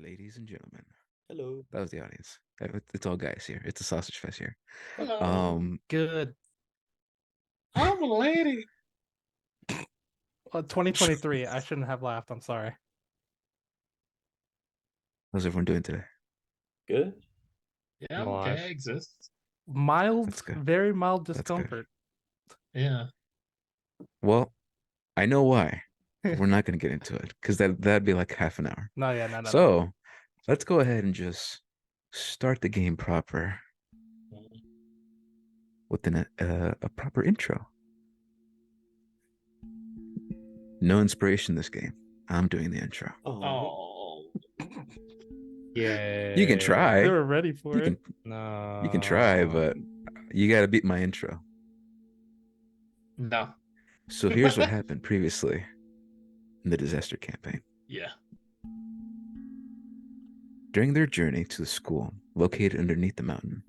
Ladies and gentlemen, Hello. that was the audience. It's all guys here. It's a sausage fest here. Hello. Um, Good. I'm a lady. 2023. I shouldn't have laughed. I'm sorry. how's everyone doing today? Good. Yeah, I'm okay. I exist. Mild, That's good. very mild That's good. discomfort. Yeah. Well, I know why. But we're not going to get into it because that'd be like half an hour. No, yeah, no. So let's go ahead and just start the game proper with a proper intro. No inspiration this game. I'm doing the intro. Oh. Yeah. You can try. They were ready for You it. can No. you can try, but you got to beat my intro. No. So here's what happened previously in the disaster campaign. Yeah. During their journey to the school located underneath the mountain,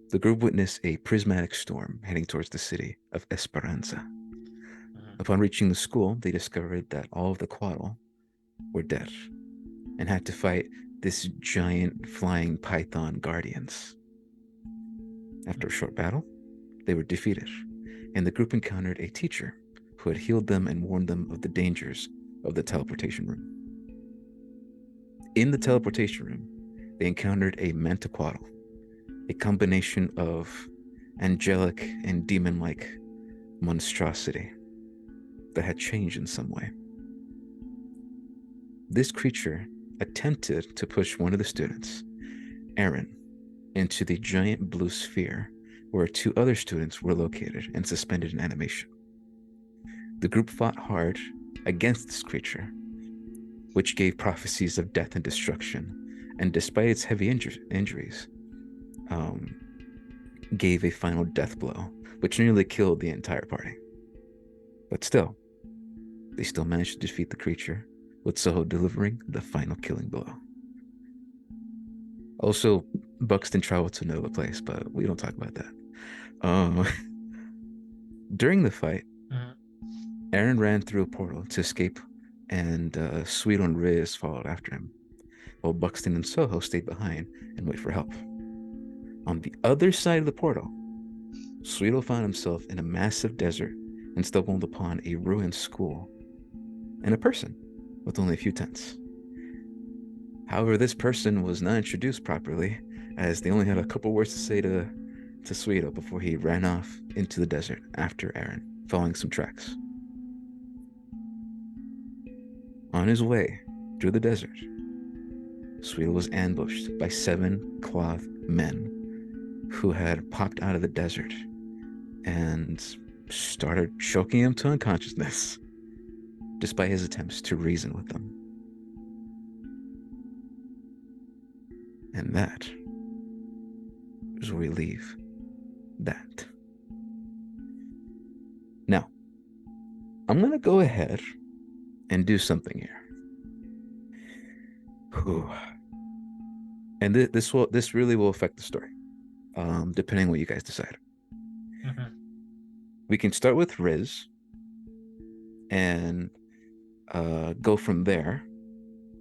the group witnessed a prismatic storm heading towards the city of Esperanza. Upon reaching the school, they discovered that all of the Quaddle were dead and had to fight this giant flying python guardians. After a short battle, they were defeated, and the group encountered a teacher who had healed them and warned them of the dangers of the teleportation room. In the teleportation room, they encountered a Mantiquaddle, a combination of angelic and demon-like monstrosity that had changed in some way. This creature attempted to push one of the students, Aaron, into the giant blue sphere where two other students were located and suspended in animation. The group fought hard against this creature, which gave prophecies of death and destruction, and despite its heavy injuries, gave a final death blow, which nearly killed the entire party. But still, they still managed to defeat the creature, with Soho delivering the final killing blow. Also, Buxton traveled to another place, but we don't talk about that. During the fight, Aaron ran through a portal to escape, and Sweet and Riz followed after him, while Buxton and Soho stayed behind and waited for help. On the other side of the portal, Sweeto found himself in a massive desert and stumbled upon a ruined school and a person with only a few tents. However, this person was not introduced properly, as they only had a couple words to say to Sweeto before he ran off into the desert after Aaron, following some tracks. On his way through the desert, Sweeto was ambushed by 7 cloth men who had popped out of the desert and started choking him to unconsciousness, despite his attempts to reason with them. And that is where we leave that. Now, I'm going to go ahead and do something here. Whew. And this really will affect the story, depending on what you guys decide. We can start with Riz and go from there,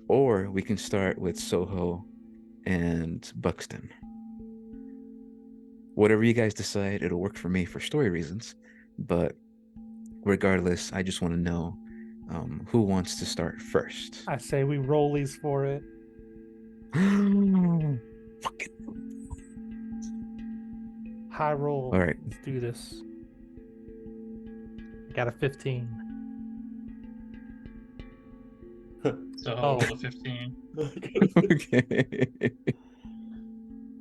or we can start with Soho and Buxton. Whatever you guys decide, it'll work for me for story reasons, but regardless, I just want to know who wants to start first. I say we rollies for it. Fucking. High roll. All right. Let's do this. Got a 15. So Oh. roll a 15. Okay.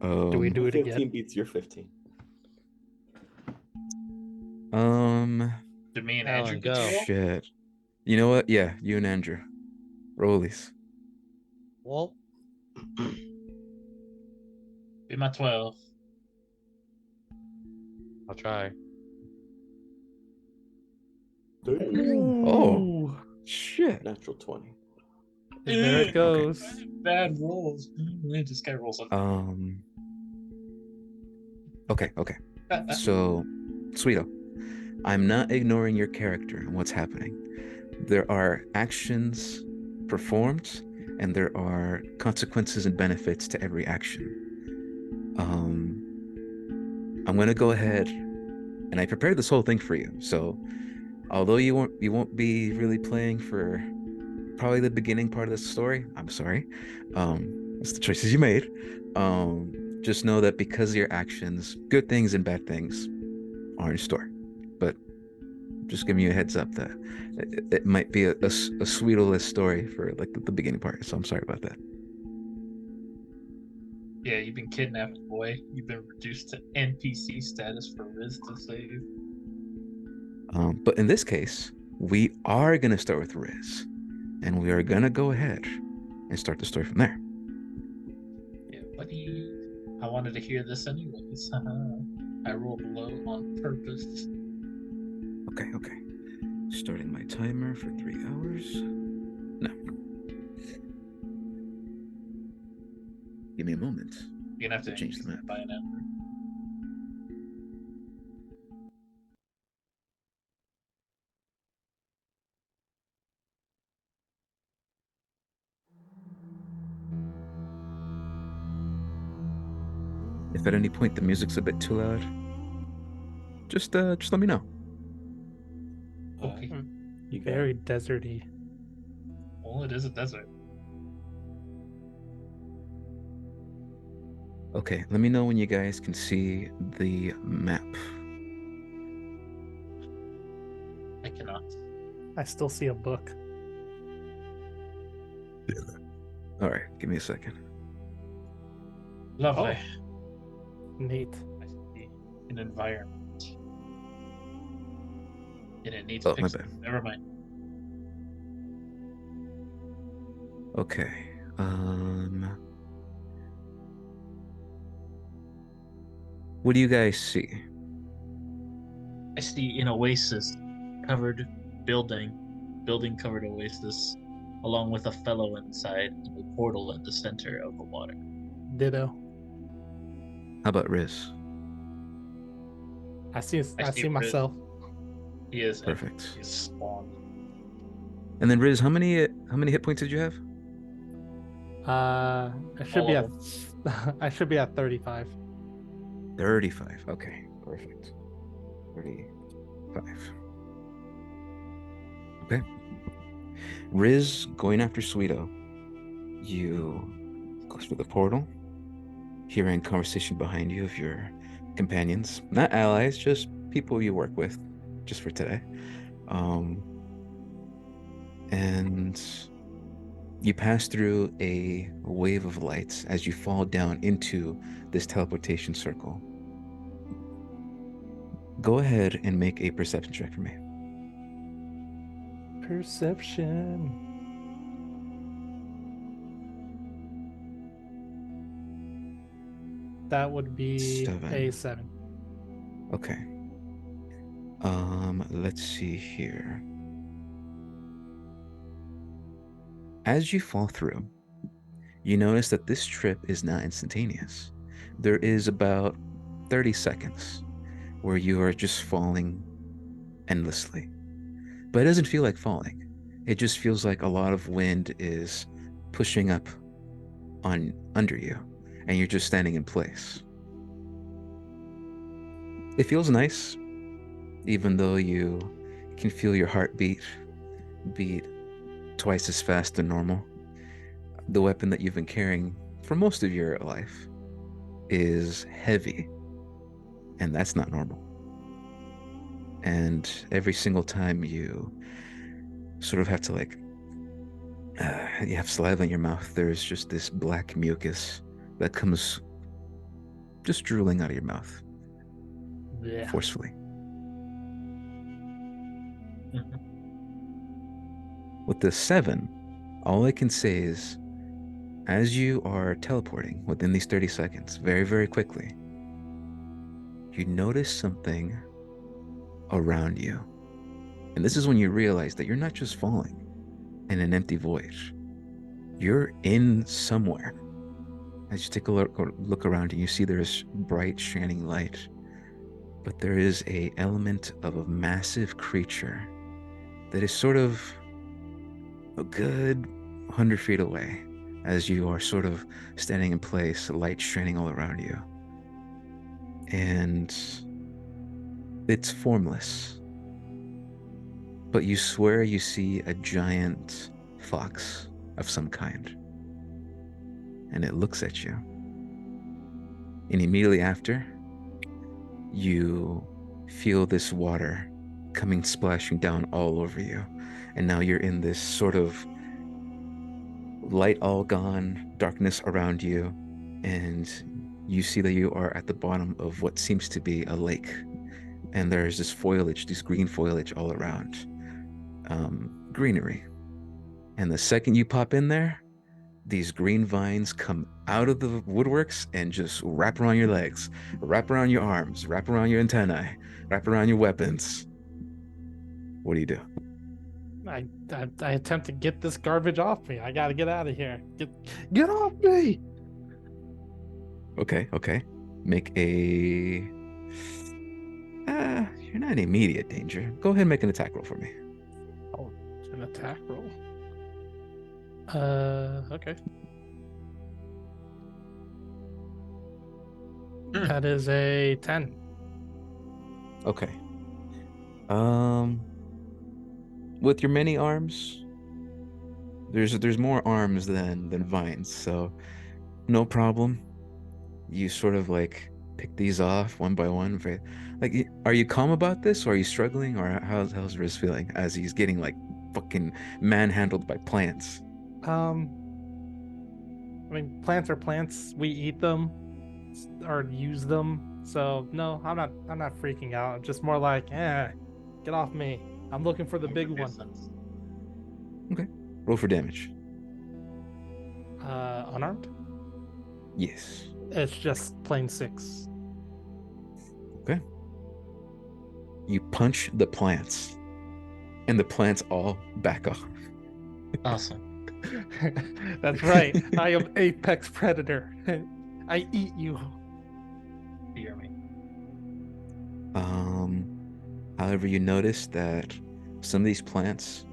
Do we do it 15 again? beats your 15. Did me and Alan, Andrew go. get to roll? Shit. You know what? Yeah, you and Andrew. Rollies. Well, Be my 12. I'll try. Oh. Shit. Natural 20. There it goes. Bad rolls. This guy rolls on. Okay. So, Sweeto, I'm not ignoring your character and what's happening. There are actions performed and there are consequences and benefits to every action. I'm gonna go ahead, and I prepared this whole thing for you. So, although you won't be really playing for probably the beginning part of the story, I'm sorry. It's the choices you made. Just know that because of your actions, good things and bad things are in store. But just giving you a heads up that it might be a sweeter story for like the beginning part. So I'm sorry about that. Yeah, you've been kidnapped, boy. You've been reduced to NPC status for Riz to save. But in this case, we are gonna start with Riz, and we are gonna go ahead and start the story from there. Yeah, buddy. I wanted to hear this anyways. I rolled low on purpose. Okay. Starting my timer for 3 hours. No. Give me a moment. You're gonna have to Change the increase map. it by an hour. If at any point the music's a bit too loud, just let me know. Okay. You got Very it. deserty. Well, it is a desert. Okay, let me know when you guys can see the map. I cannot. I still see a book. All right, give me a second. Lovely. Neat. I see an environment. And it needs Oh, my pixels. bad. Never mind. Okay. What do you guys see? I see an oasis covered building covered oasis, along with a fellow inside and a portal at the center of the water. Ditto. How about Riz? I see I see Riz. myself. He is Perfect. He is spawned. And then Riz, how many hit points did you have? I should All be of at I should be at 35. 35. Okay, perfect. 35. Okay. Riz, going after Sweeto, you go through the portal, hearing conversation behind you of your companions, not allies, just people you work with, just for today. And you pass through a wave of lights as you fall down into this teleportation circle. Go ahead and make a perception check for me. Perception. That would be a 7. Okay. Let's see here. As you fall through, you notice that this trip is not instantaneous. There is about 30 seconds where you are just falling endlessly. But it doesn't feel like falling. It just feels like a lot of wind is pushing up on under you, and you're just standing in place. It feels nice, even though you can feel your heartbeat beat twice as fast than normal. The weapon that you've been carrying for most of your life is heavy, and that's not normal. And every single time you sort of have to you have saliva in your mouth, there's just this black mucus that comes just drooling out of your mouth Yeah. forcefully. Mhm. With the 7, all I can say is, as you are teleporting within these 30 seconds, very, very quickly, you notice something around you. And this is when you realize that you're not just falling in an empty void. You're in somewhere. As you take a look around and you see there's bright, shining light, but there is an element of a massive creature that is sort of a good 100 feet away. as you are sort of standing in place, light shining all around you. And it's formless, but you swear you see a giant fox of some kind. And it looks at you. And immediately after, you feel this water coming splashing down all over you. And now you're in this sort of light all gone, darkness around you, and you see that you are at the bottom of what seems to be a lake. And there's this foliage, this green foliage all around. Greenery. And the second you pop in there, these green vines come out of the woodworks and just wrap around your legs, wrap around your arms, wrap around your antennae, wrap around your weapons. What do you do? I attempt to get this garbage off me. I gotta get out of here. Get off me! Okay. Make a. You're not in immediate danger. Go ahead and make an attack roll for me. Oh, an attack roll. Okay. That is a 10. Okay. With your many arms, there's more arms than vines, so no problem. You sort of like pick these off one by one. Like, are you calm about this, or are you struggling, or how's Riz feeling as he's getting like fucking manhandled by plants? I mean, plants are plants. We eat them or use them. So no, I'm not freaking out. I'm just more like, get off me. I'm looking for the big one. Okay. Roll for damage. Unarmed? Yes. It's just plain 6. Okay. You punch the plants, and the plants all back off. Awesome. That's right. I am apex predator. I eat you. Fear me. However, you notice that some of these plants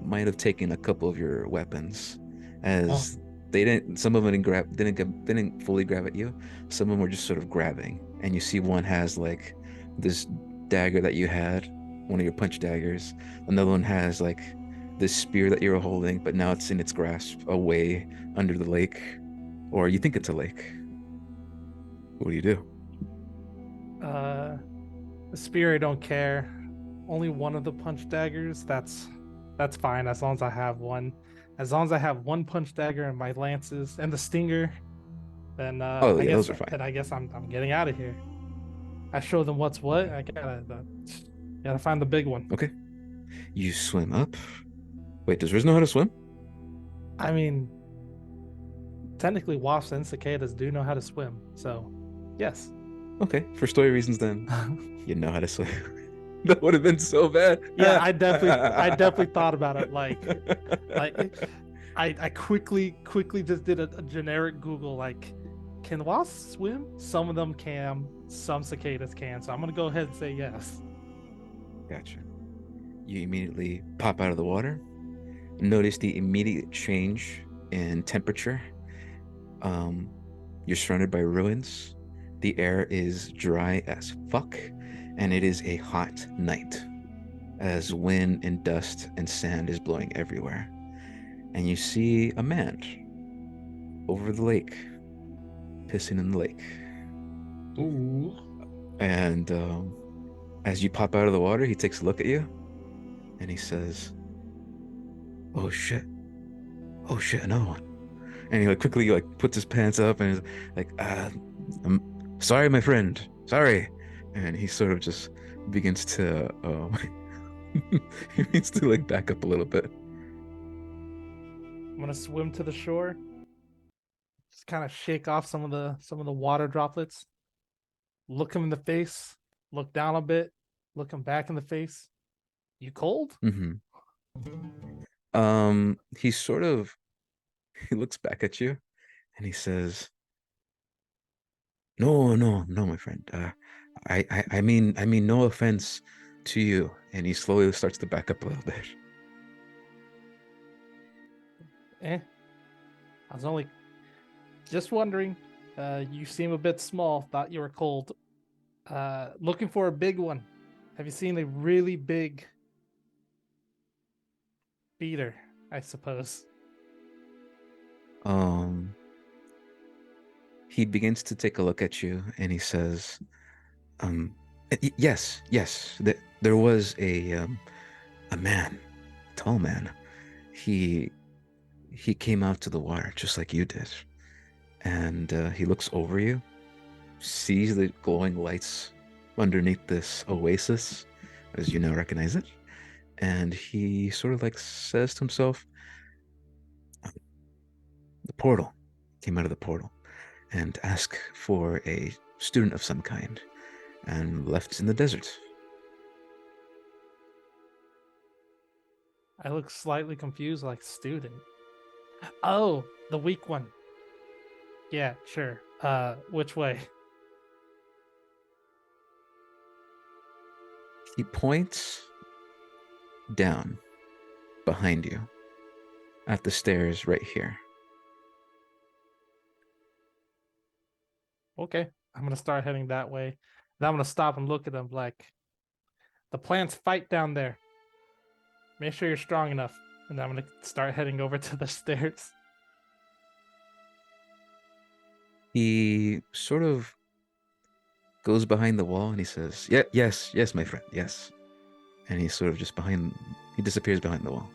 might have taken a couple of your weapons, as they didn't. Some of them didn't fully grab at you. Some of them were just sort of grabbing, and you see one has like this dagger that you had, one of your punch daggers. Another one has like this spear that you were holding, but now it's in its grasp away under the lake, or you think it's a lake. What do you do? The spear, I don't care. Only one of the punch daggers. That's fine as long as I have one. As long as I have one punch dagger and my lances and the stinger, then Oh, yeah, those are fine. Then I guess I'm getting out of here. I show them what's what. I gotta find the big one. Okay. You swim up. Wait, does Riz know how to swim? I mean, technically, wasps and cicadas do know how to swim. So, yes. Okay, for story reasons, then you know how to swim. That would have been so bad. Yeah, I definitely thought about it. Like I quickly just did a generic Google. Like, can wasps swim? Some of them can. Some cicadas can. So I'm gonna go ahead and say yes. Gotcha. You immediately pop out of the water. Notice the immediate change in temperature. You're surrounded by ruins. The air is dry as fuck, and it is a hot night as wind and dust and sand is blowing everywhere. And you see a man over the lake, pissing in the lake. Ooh. And as you pop out of the water, he takes a look at you, and he says, "Oh shit! Oh shit! Another one!" And he like quickly like puts his pants up and is like, "I'm sorry, my friend. Sorry." And he sort of just begins to he needs to like back up a little bit. I'm gonna swim to the shore. Just kind of shake off some of the water droplets. Look him in the face. Look down a bit. Look him back in the face. You cold? Mm-hmm. He sort of he looks back at you and he says, No, my friend. I mean no offense to you. And he slowly starts to back up a little bit. I was only just wondering. You seem a bit small. Thought you were cold. Looking for a big one. Have you seen a really big beater? I suppose. He begins to take a look at you and he says, yes, yes, there was a man, tall man. He came out to the water just like you did, and he looks over you, sees the glowing lights underneath this oasis, as you now recognize it, and he sort of like says to himself, the portal, came out of the portal, and asked for a student of some kind, and left in the desert. I look slightly confused, like student. Oh, the weak one. Yeah, sure. Which way? He points down behind you at the stairs right here. Okay, I'm gonna start heading that way. Then I'm gonna stop and look at them like the plants fight down there. Make sure you're strong enough. And then I'm gonna start heading over to the stairs. He sort of goes behind the wall and he says, "Yeah, yes, yes, my friend, yes." And he's sort of just he disappears behind the wall.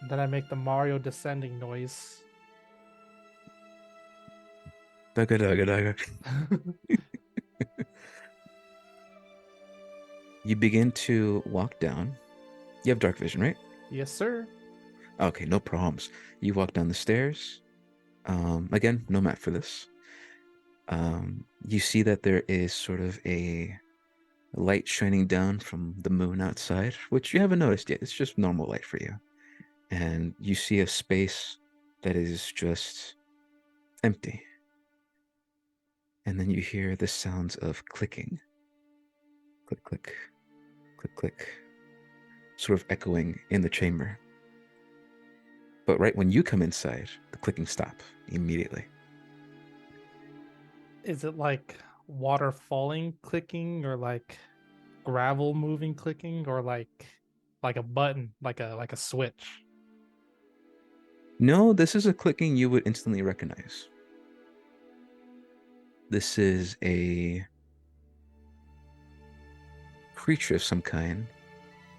And then I make the Mario descending noise. Dugga, dugga, dugga. You begin to walk down. You have dark vision, right? Yes, sir. Okay, no problems. You walk down the stairs. Again, no map for this. You see that there is sort of a light shining down from the moon outside, which you haven't noticed yet. It's just normal light for you. And you see a space that is just empty. And then you hear the sounds of clicking. Click, click, click, click. Sort of echoing in the chamber. But right when you come inside, the clicking stops immediately. Is it like water falling clicking or like gravel moving clicking or like a button, like a switch? No, this is a clicking you would instantly recognize. This is a creature of some kind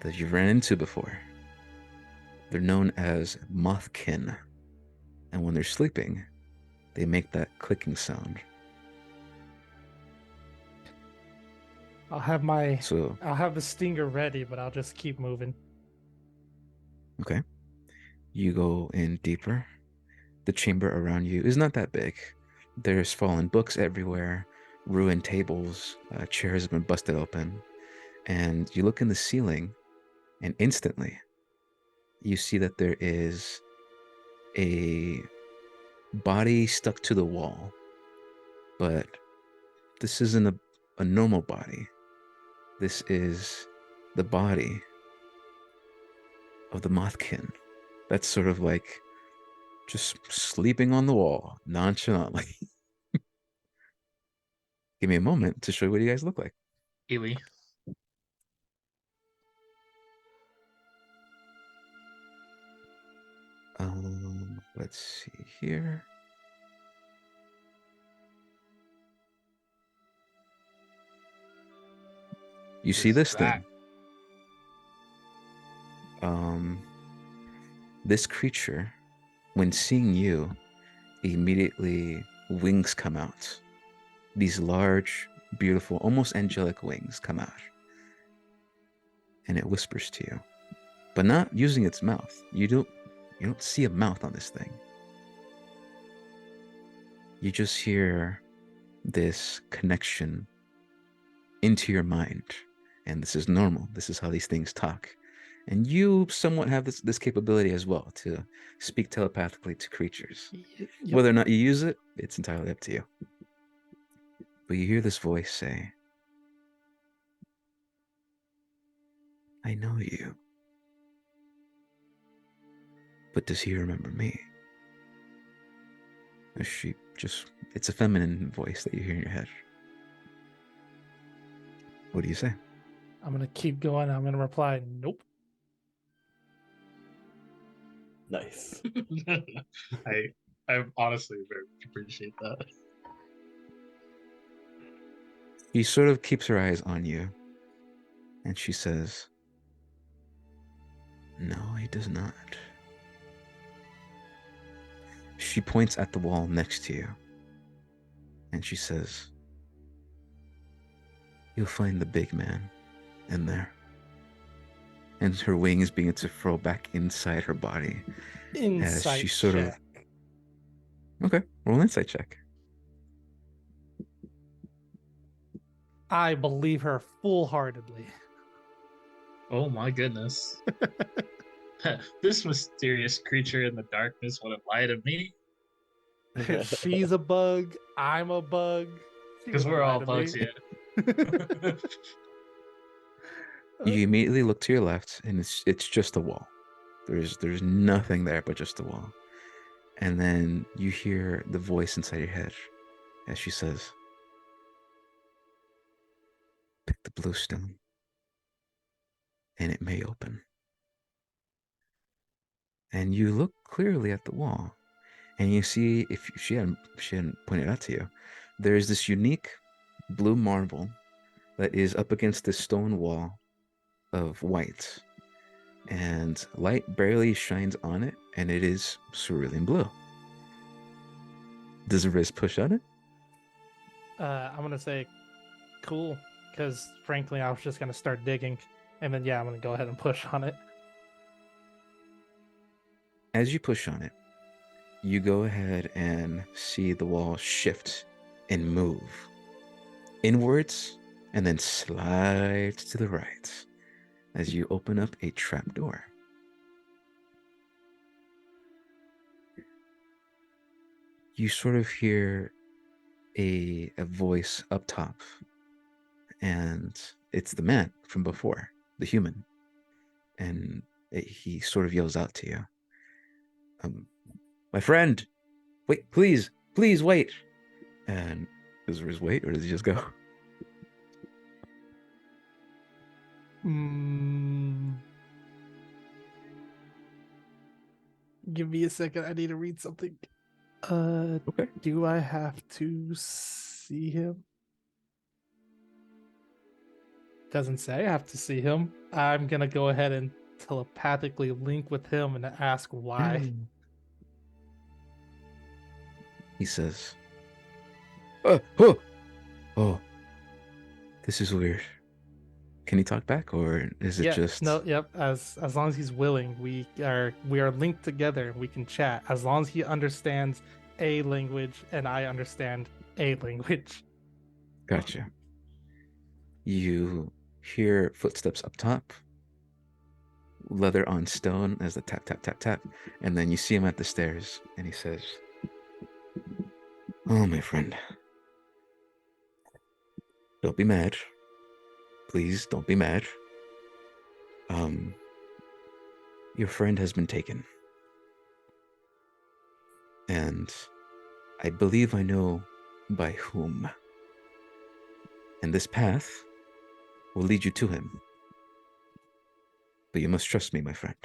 that you've ran into before. They're known as mothkin, and when they're sleeping, they make that clicking sound. I'll have the stinger ready, but I'll just keep moving. Okay. You go in deeper. The chamber around you is not that big. There's fallen books everywhere, ruined tables, chairs have been busted open. And you look in the ceiling, and instantly, you see that there is a body stuck to the wall. But this isn't a normal body. This is the body of the mothkin. That's sort of like just sleeping on the wall nonchalantly. Give me a moment to show you what you guys look like. Kiwi. Let's see here. You see this thing? This creature, when seeing you, immediately wings come out. These large, beautiful, almost angelic wings come out. And it whispers to you, but not using its mouth. You don't see a mouth on this thing. You just hear this connection into your mind. And this is normal. This is how these things talk. And you somewhat have this capability as well to speak telepathically to creatures. Yep. Whether or not you use it, it's entirely up to you. But you hear this voice say, I know you. But does he remember me? It's a feminine voice that you hear in your head. What do you say? I'm gonna keep going. I'm gonna reply, nope. Nice. I honestly very appreciate that. She sort of keeps her eyes on you, and she says, "No, he does not." She points at the wall next to you, and she says, "You'll find the big man in there." And her wings begin to furl back inside her body as Insight she sort check. of. Okay, roll an insight check. I believe her full-heartedly. Oh my goodness. This mysterious creature in the darkness wouldn't lie to me. She's a bug. I'm a bug. She Because we're wouldn't all lie to bugs, me. yeah. You immediately look to your left, and it's just a wall. There's nothing there but just a wall. And then you hear the voice inside your head as she says, "Pick the blue stone, and it may open." And you look clearly at the wall, and you see, if she hadn't pointed out to you, there's this unique blue marble that is up against this stone wall of white, and light barely shines on it, and it is cerulean blue. Does Riz push on it? I'm gonna say cool, because frankly, I was just gonna start digging, and then yeah, I'm gonna go ahead and push on it. As you push on it, you go ahead and see the wall shift and move inwards and then slide to the right as you open up a trapdoor. You sort of hear a voice up top, and it's the man from before, the human, and he sort of yells out to you, "My friend, wait, please wait." And does Riz wait, or does he just go? Give me a second. I need to read something. Okay. Do I have to see him? Doesn't say I have to see him. I'm gonna go ahead and telepathically link with him and ask why. He says, oh, this is weird. Can he talk back, or is it Yeah, just no, yep. As long as he's willing, we are linked together. We can chat as long as he understands a language and I understand a language. Gotcha. You hear footsteps up top, leather on stone as the tap, tap, tap, tap, and then you see him at the stairs, and he says, "Oh, my friend, don't be mad. Please don't be mad. Your friend has been taken. And I believe I know by whom. And this path will lead you to him. But you must trust me, my friend."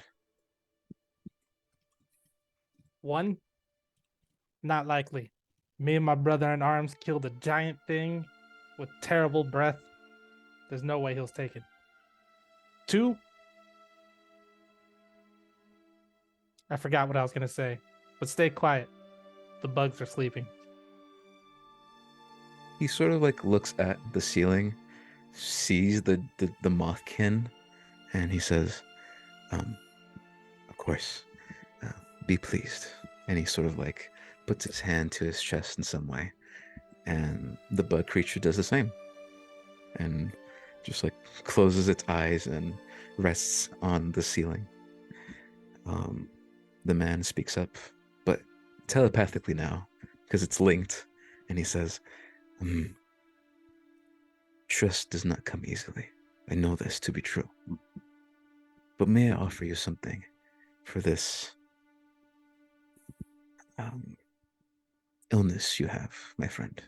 One, not likely. Me and my brother in arms killed a giant thing with terrible breath. There's no way he was taken. Two, I forgot what I was gonna say, but stay quiet. The bugs are sleeping. He sort of like looks at the ceiling, sees the mothkin, and he says, "Of course, be pleased." And he sort of like puts his hand to his chest in some way, and the bug creature does the same, and just like closes its eyes and rests on the ceiling. The man speaks up, but telepathically now, because it's linked, and he says, "Trust does not come easily. I know this to be true. But may I offer you something for this illness you have, my friend.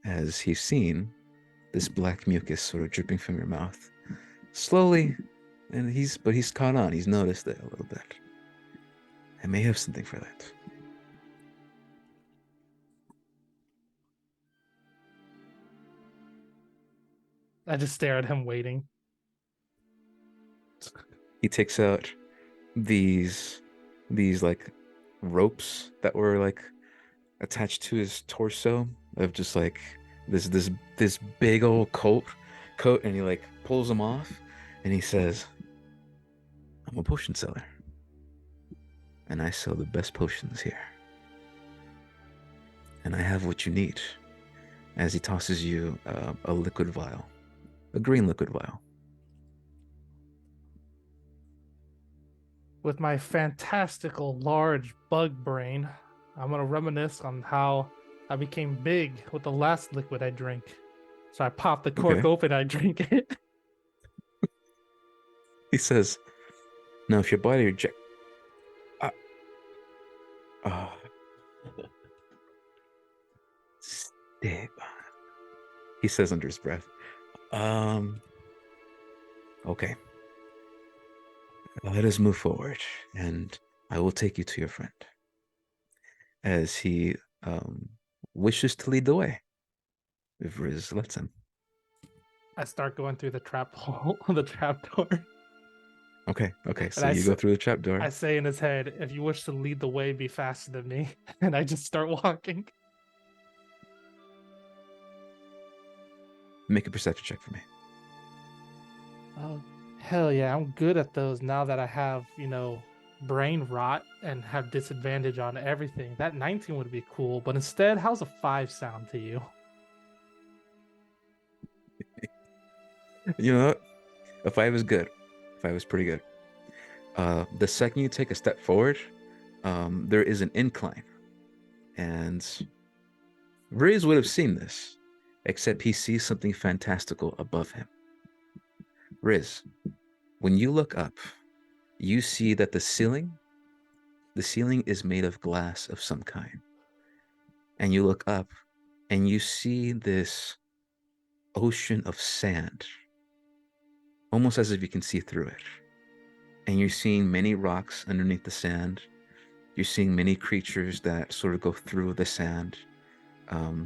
As he's seen this black mucus sort of dripping from your mouth, slowly, and he's caught on. He's noticed it a little bit. I may have something for that. I just stare at him, waiting. He takes out these like ropes that were like attached to his torso of just like this big old coat, and he like pulls them off, and he says, "I'm a potion seller, and I sell the best potions here, and I have what you need." As he tosses you a liquid vial, a green liquid vial. With my fantastical large bug brain, I'm gonna reminisce on how I became big with the last liquid I drank. So I pop the cork Okay. open, I drink it. He says, "Now, if your body reject, uh, Esteban," he says under his breath. Okay. Let us move forward, and I will take you to your friend. As he wishes to lead the way, if Riz lets him. I start going through the trap hole, the trap door. Okay, And so you go through the trapdoor. I say in his head, "If you wish to lead the way, be faster than me." And I just start walking. Make a perception check for me. Oh, hell yeah, I'm good at those now that I have, brain rot and have disadvantage on everything. That 19 would be cool, but instead, how's a 5 sound to you? You know what? A 5 is good. 5 is pretty good. The second you take a step forward, there is an incline. And Riz would have seen this, except he sees something fantastical above him. Riz, when you look up, you see that the ceiling is made of glass of some kind. And you look up and you see this ocean of sand, almost as if you can see through it. And you're seeing many rocks underneath the sand. You're seeing many creatures that sort of go through the sand.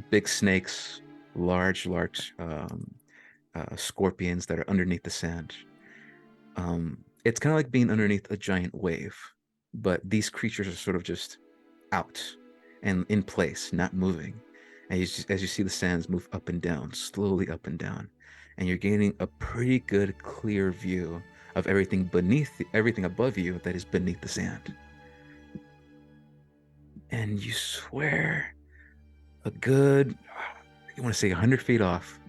Big snakes, large scorpions that are underneath the sand. It's kind of like being underneath a giant wave, but these creatures are sort of just out and in place, not moving. And as you see the sands move up and down, slowly up and down, and you're gaining a pretty good, clear view of everything above you that is beneath the sand. And you swear a good, you want to say 100 feet off,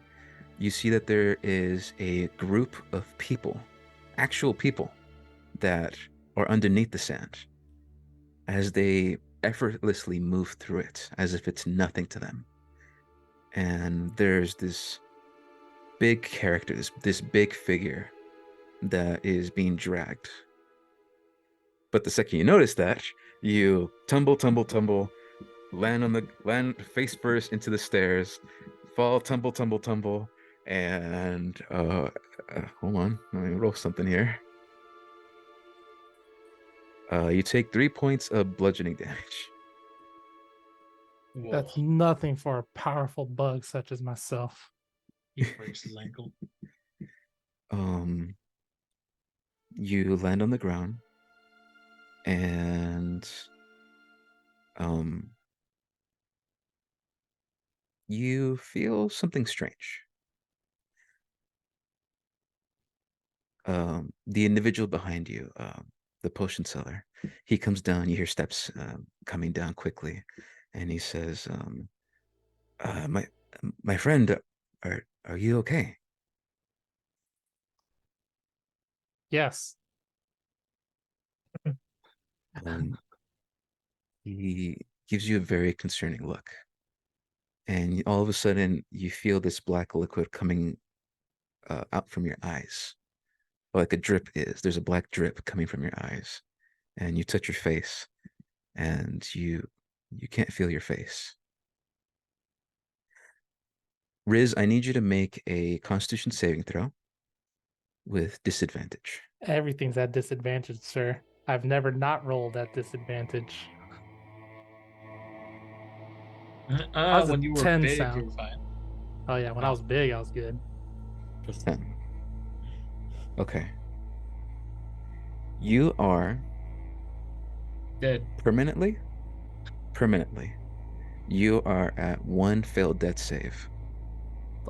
you see that there is a group of people, actual people, that are underneath the sand as they effortlessly move through it as if it's nothing to them. And there's this big character, this big figure that is being dragged. But the second you notice that, you tumble, land face first into the stairs, fall, tumble, and hold on, let me roll something here. You take 3 points of bludgeoning damage. That's nothing for a powerful bug such as myself. He breaks his ankle. You land on the ground, and you feel something strange. The individual behind you, the potion seller, he comes down. You hear steps coming down quickly, and he says, "My friend, are you okay?" Yes. He gives you a very concerning look, and all of a sudden you feel this black liquid coming out from your eyes, like a drip is. There's a black drip coming from your eyes, and you touch your face, and you can't feel your face. Riz, I need you to make a Constitution saving throw with disadvantage. Everything's at disadvantage, sir. I've never not rolled at disadvantage. How's a When you were 10 big, sound? you were fine. Oh yeah, when I Oh. was big, I was good. 10. Okay. You are Dead. permanently, you are at 1 failed death save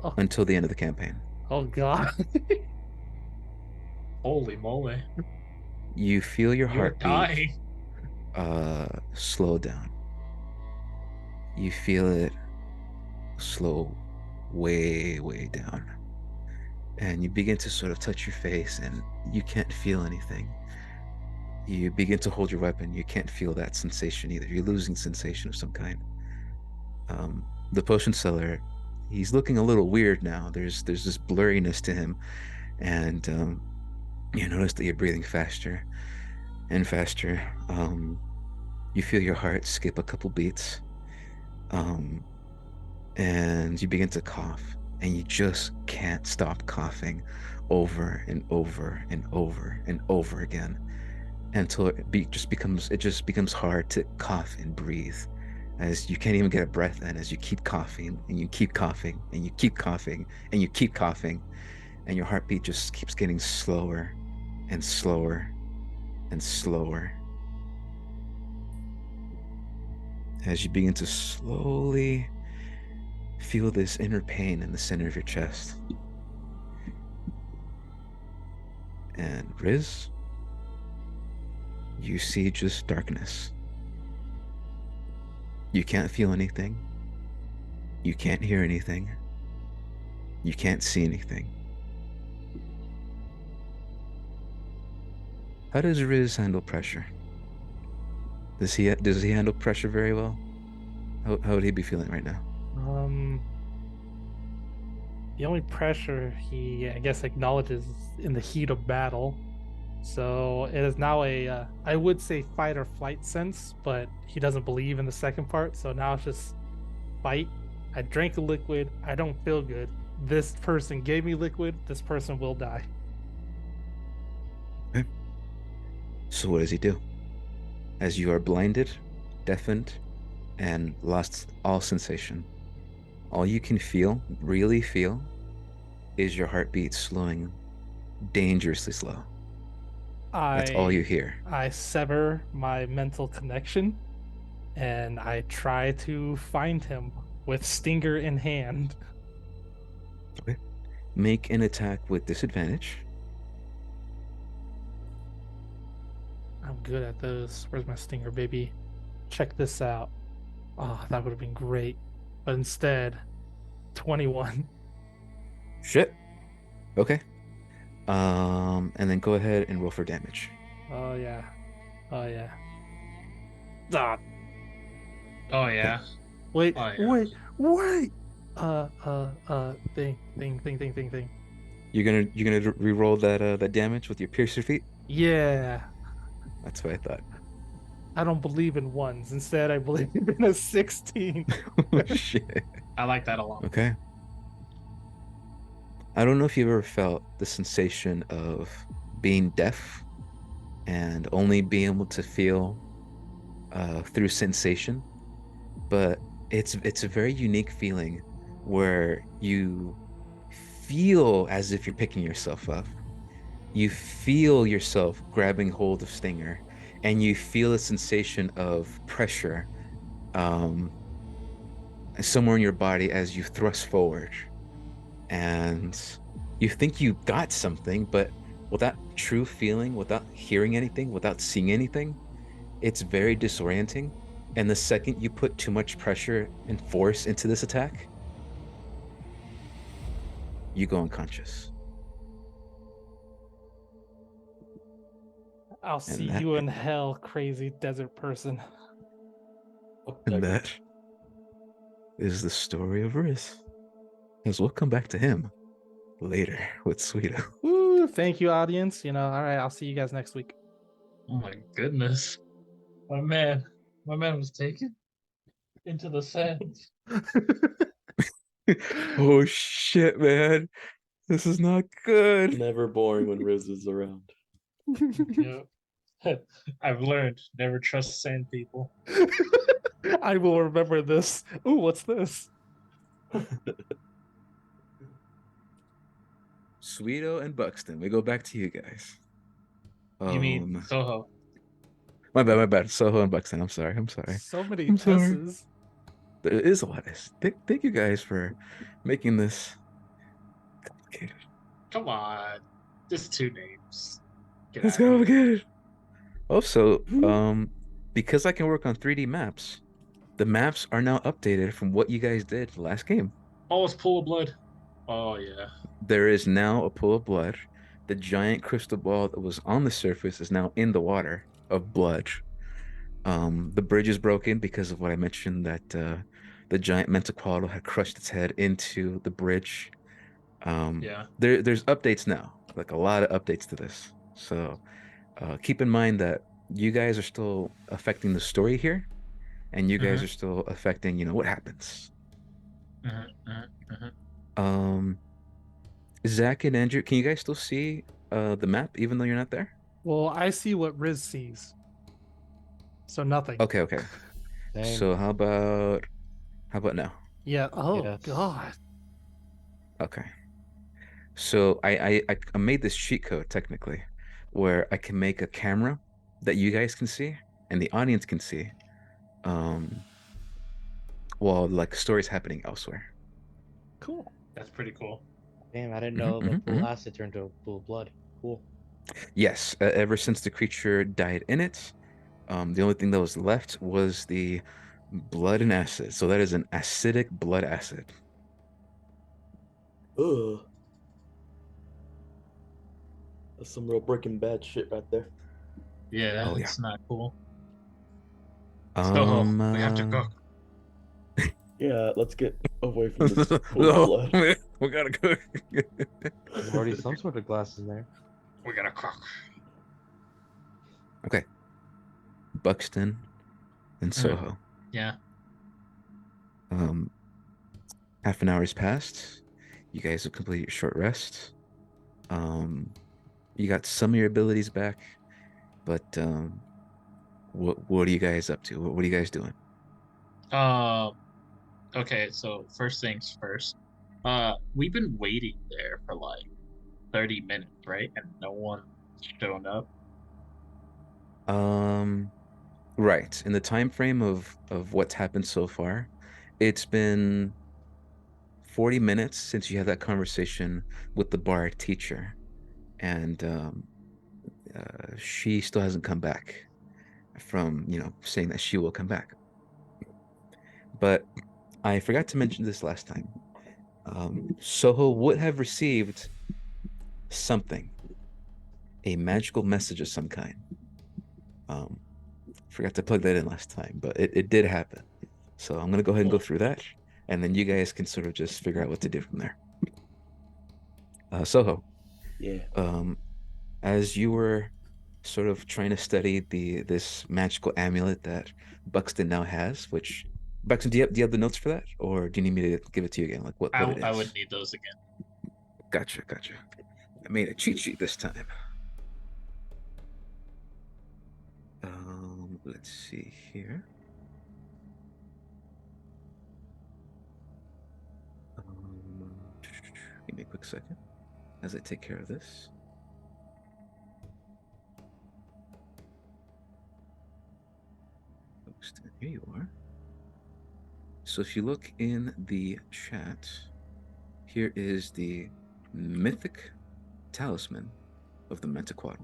Oh, until the end of the campaign. oh god. Holy moly. You feel your You're heartbeat dying. slow down. You feel it slow way down. And you begin to sort of touch your face and you can't feel anything. You begin to hold your weapon. You can't feel that sensation either. You're losing sensation of some kind. The potion seller, he's looking a little weird now. There's this blurriness to him, and you notice that you're breathing faster and faster. You feel your heart skip a couple beats, and you begin to cough, and you just can't stop coughing over and over and over and over again until it just becomes hard to cough and breathe, as you can't even get a breath in, as you keep coughing and you keep coughing and you keep coughing and you keep coughing, and your heartbeat just keeps getting slower and slower and slower as you begin to slowly feel this inner pain in the center of your chest. And Riz, you see just darkness. You can't feel anything. You can't hear anything. You can't see anything. How does Riz handle pressure? Does he handle pressure very well? How would he be feeling right now? The only pressure he, I guess, acknowledges is in the heat of battle. So it is now a, I would say fight or flight sense, but he doesn't believe in the second part. So now it's just fight. I drank a liquid. I don't feel good. This person gave me liquid. This person will die. Okay. So what does he do? As you are blinded, deafened, and lost all sensation, all you can feel, really feel, is your heartbeat slowing dangerously slow. That's all you hear. I sever my mental connection and I try to find him with stinger in hand. Okay. Make an attack with disadvantage. I'm good at those. Where's my stinger, baby? Check this out. Oh, that would have been great. But instead, 21. Shit. Okay. And then go ahead and roll for damage. Oh, yeah. Oh, yeah. Ah, Oh, yeah. wait, Oh, yeah. wait. Thing. You're gonna re-roll that damage with your piercer feat? Yeah. That's what I thought. I don't believe in ones. Instead, I believe in a 16. Oh shit. I like that a lot. Okay. I don't know if you've ever felt the sensation of being deaf and only being able to feel through sensation, but it's a very unique feeling where you feel as if you're picking yourself up. You feel yourself grabbing hold of Stinger, and you feel a sensation of pressure somewhere in your body as you thrust forward. And you think you got something, but without true feeling, without hearing anything, without seeing anything, it's very disorienting. And the second you put too much pressure and force into this attack, you go unconscious. I'll see that- you in hell, crazy desert person. And that is the story of Riz. As we'll come back to him later with Sweeto. Woo, thank you, audience. All right, I'll see you guys next week. Oh my goodness. Oh man. My man was taken into the sands. Oh shit, man. This is not good. Never boring when Riz is around. Yep. I've learned never trust sand people. I will remember this. Ooh, what's this? Sweeto and Buxton, we go back to you guys. You mean Soho? My bad. Soho and Buxton. I'm sorry. So many I'm sorry. S's. There is a lot of this. Thank you guys for making this complicated. Come on. Just 2 names. Get It's out of here. complicated. Also, because I can work on 3D maps, the maps are now updated from what you guys did the last game. Oh, it's Pool of Blood. Oh, yeah. There is now a pool of blood. The giant crystal ball that was on the surface is now in the water of blood. The bridge is broken because of what I mentioned that the giant Mentaqualo had crushed its head into the bridge. Yeah. There's updates now, like a lot of updates to this. So keep in mind that you guys are still affecting the story here, and you guys are still affecting, what happens. Um, Zach and Andrew, can you guys still see the map even though you're not there? Well, I see what Riz sees. So nothing. Okay. Same. So how about now? Yeah. Oh Yes. God. Okay. So I made this cheat code technically, where I can make a camera that you guys can see and the audience can see, while like stories happening elsewhere. Cool. That's pretty cool. Damn, I didn't know the pool acid turned to a pool of blood. Cool. Yes, ever since the creature died in it, the only thing that was left was the blood and acid. So that is an acidic blood acid. Ugh. That's some real Breaking Bad shit right there. Yeah, Oh, yeah. it's not cool. Soho, we have to go. Yeah, let's get away from this pool of No, blood. we gotta go. There's already some sort of glass in there. We gotta cook. Okay. Buxton and Soho. Yeah. Half an hour has passed. You guys have completed your short rest. You got some of your abilities back, but what are you guys up to? What are you guys doing? Okay, so first things first. We've been waiting there for like 30 minutes, right? And no one's shown up. Right. In the time frame of what's happened so far, it's been 40 minutes since you had that conversation with the bar teacher, and she still hasn't come back from, saying that she will come back. But I forgot to mention this last time. Soho would have received something, a magical message of some kind. Forgot to plug that in last time, but it did happen. So I'm gonna go ahead and go through that, and then you guys can sort of just figure out what to do from there. Soho, Yeah. as you were sort of trying to study this magical amulet that Buxton now has, which Buxton, do you have the notes for that, or do you need me to give it to you again, like what it is? I would need those again. Gotcha. I made a cheat sheet this time. Let's see here. Give me a quick second as I take care of this. Here you are. So if you look in the chat, here is the mythic talisman of the Mentaquatl.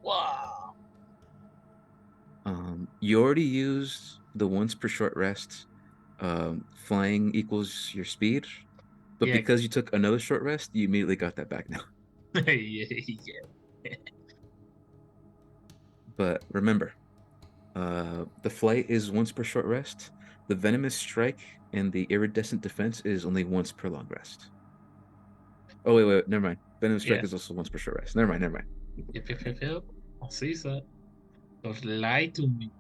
Wow. You already used the once per short rest. Flying equals your speed, but Yeah. because you took another short rest, you immediately got that back now. Yeah. But remember, the flight is once per short rest. The venomous strike and the iridescent defense is only once per long rest. Oh wait, never mind. Venomous strike Yeah. is also once per short rest. Never mind. Yep. I'll see that. Don't lie to me.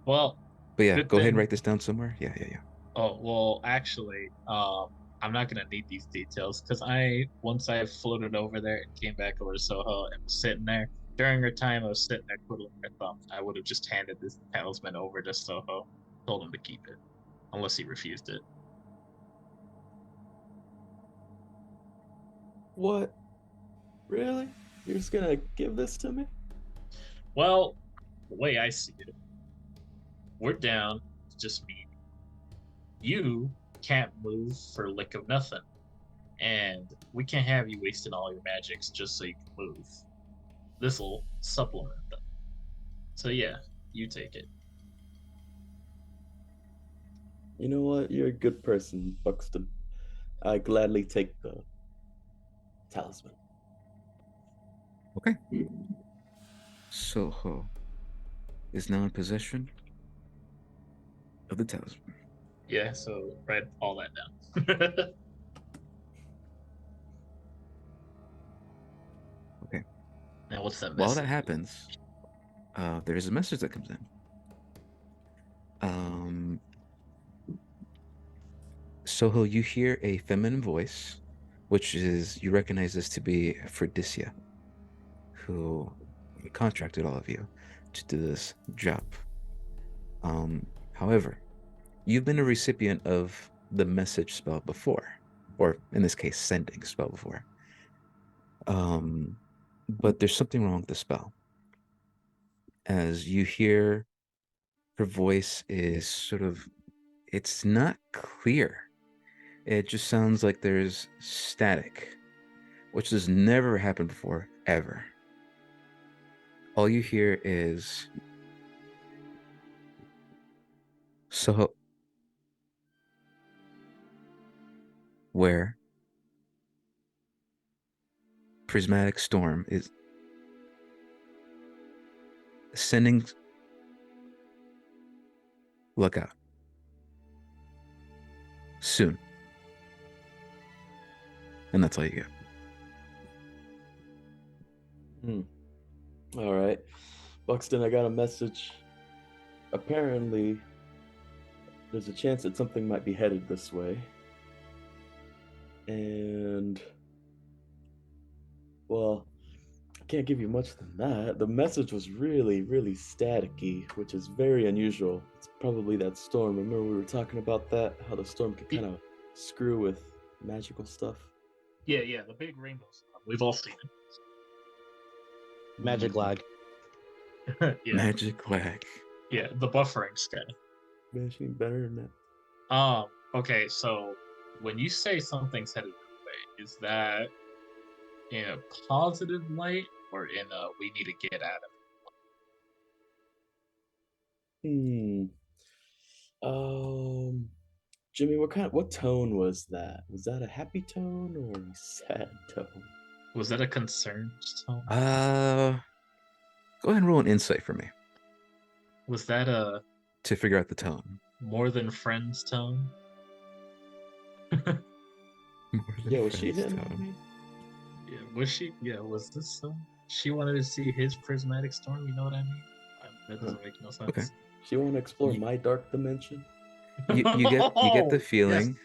Well, But yeah, good go ahead and thing. write this down somewhere. Yeah. Oh, well, actually, I'm not gonna need these details because once I floated over there and came back over to Soho and was sitting there during her time, I was sitting there twiddling her thumbs. I would have just handed this talisman over to Soho, told him to keep it, unless he refused it. What? Really? You're just gonna give this to me? Well, the way I see it, we're down. It's just me. You can't move for a lick of nothing, and we can't have you wasting all your magics just so you can move. This'll supplement them. So yeah, you take it. You know what? You're a good person, Buxton. I gladly take the talisman. Okay. Soho is now in possession of the talisman. Yeah, so write all that down. Okay. Now what's that While that message? happens, there is a message that comes in. Soho, you hear a feminine voice, which is, you recognize this to be Phrydicia, who contracted all of you to do this job. However, you've been a recipient of the message spell before, or in this case, sending spell before. But there's something wrong with the spell. As you hear, her voice is sort of, it's not clear. It just sounds like there's static, which has never happened before, ever. All you hear is so where prismatic storm is sending, look out soon. And that's all you get. All right. Buxton, I got a message. Apparently, there's a chance that something might be headed this way. And, well, I can't give you much than that. The message was really, really staticky, which is very unusual. It's probably that storm. Remember we were talking about that? How the storm could kind of screw with magical stuff? Yeah, the big rainbow stuff. We've all seen Magic lag. it. Yeah, Magic lag. yeah, the buffering sky. Mashing better than that. Okay, so when you say something's headed that way, is that in a positive light or in a we need to get out of Hmm. Jimmy, what tone was that? Was that a happy tone or a sad tone? it? Was that a concerned tone? Go ahead and roll an insight for me Was that a to figure out the tone. more than friends tone? More than Yeah, was she friends hitting on tone. me? Yeah, was she? Yeah, was this? She wanted to see his prismatic storm. You know what I mean? That doesn't make no sense. Okay. She want to explore Ye- my dark dimension? You get the Yes. feeling,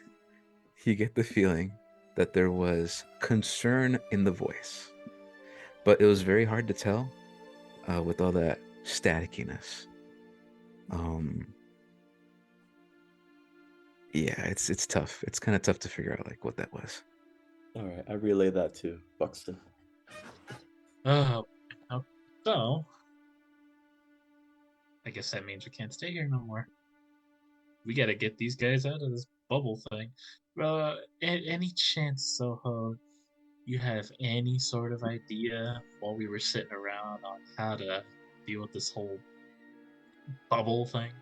you get the feeling that there was concern in the voice, but it was very hard to tell with all that statickiness. Yeah, it's tough. It's kind of tough to figure out like what that was. All right, I relay that to Buxton. So I guess that means we can't stay here no more. We gotta get these guys out of this bubble thing. Any chance, Soho, you have any sort of idea while we were sitting around on how to deal with this whole bubble thing?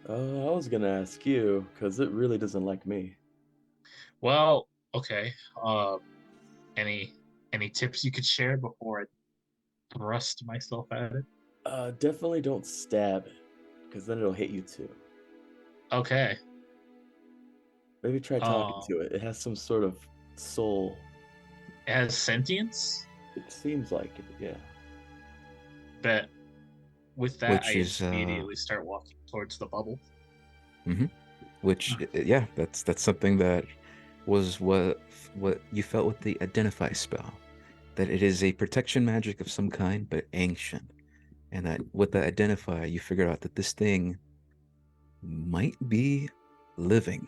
I was gonna ask you because it really doesn't like me. Well, okay. Any any tips you could share before I thrust myself at it? Definitely don't stab it because then it'll hit you too. Okay. Maybe try talking to it. It has some sort of soul. It has sentience. It seems like it, yeah. But with that, which I is immediately start walking towards the bubble. which yeah, that's something that was what you felt with the identify spell, that it is a protection magic of some kind, but ancient, and that with the identify, you figure out that this thing might be living,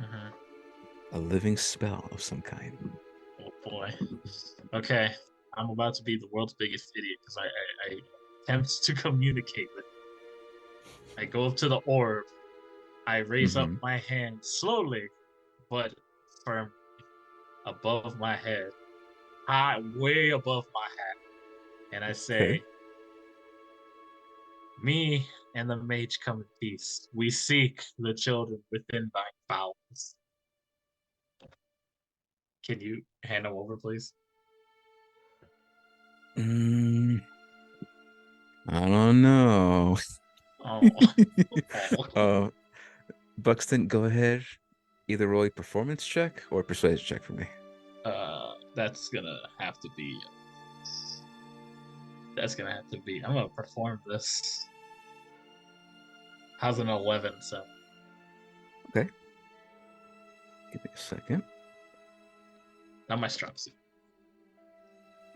Mm-hmm. a living spell of some kind. Oh boy. Okay, I'm about to be the world's biggest idiot because I attempt to communicate with. I go up to the orb. I raise up Mm-hmm. my hand slowly, but firmly above my head, high, way above my head, and I Okay. say, "Me and the mage come in peace. We seek the children within thy bowels." Can you hand them over, please? Mm, I don't know. Oh, oh. uh, Buxton, go ahead. Either roll a performance check or a persuasion check for me. That's gonna have to be. That's gonna have to be. I'm gonna perform this. How's an 11? So Okay. Give me a second. not my strong suit.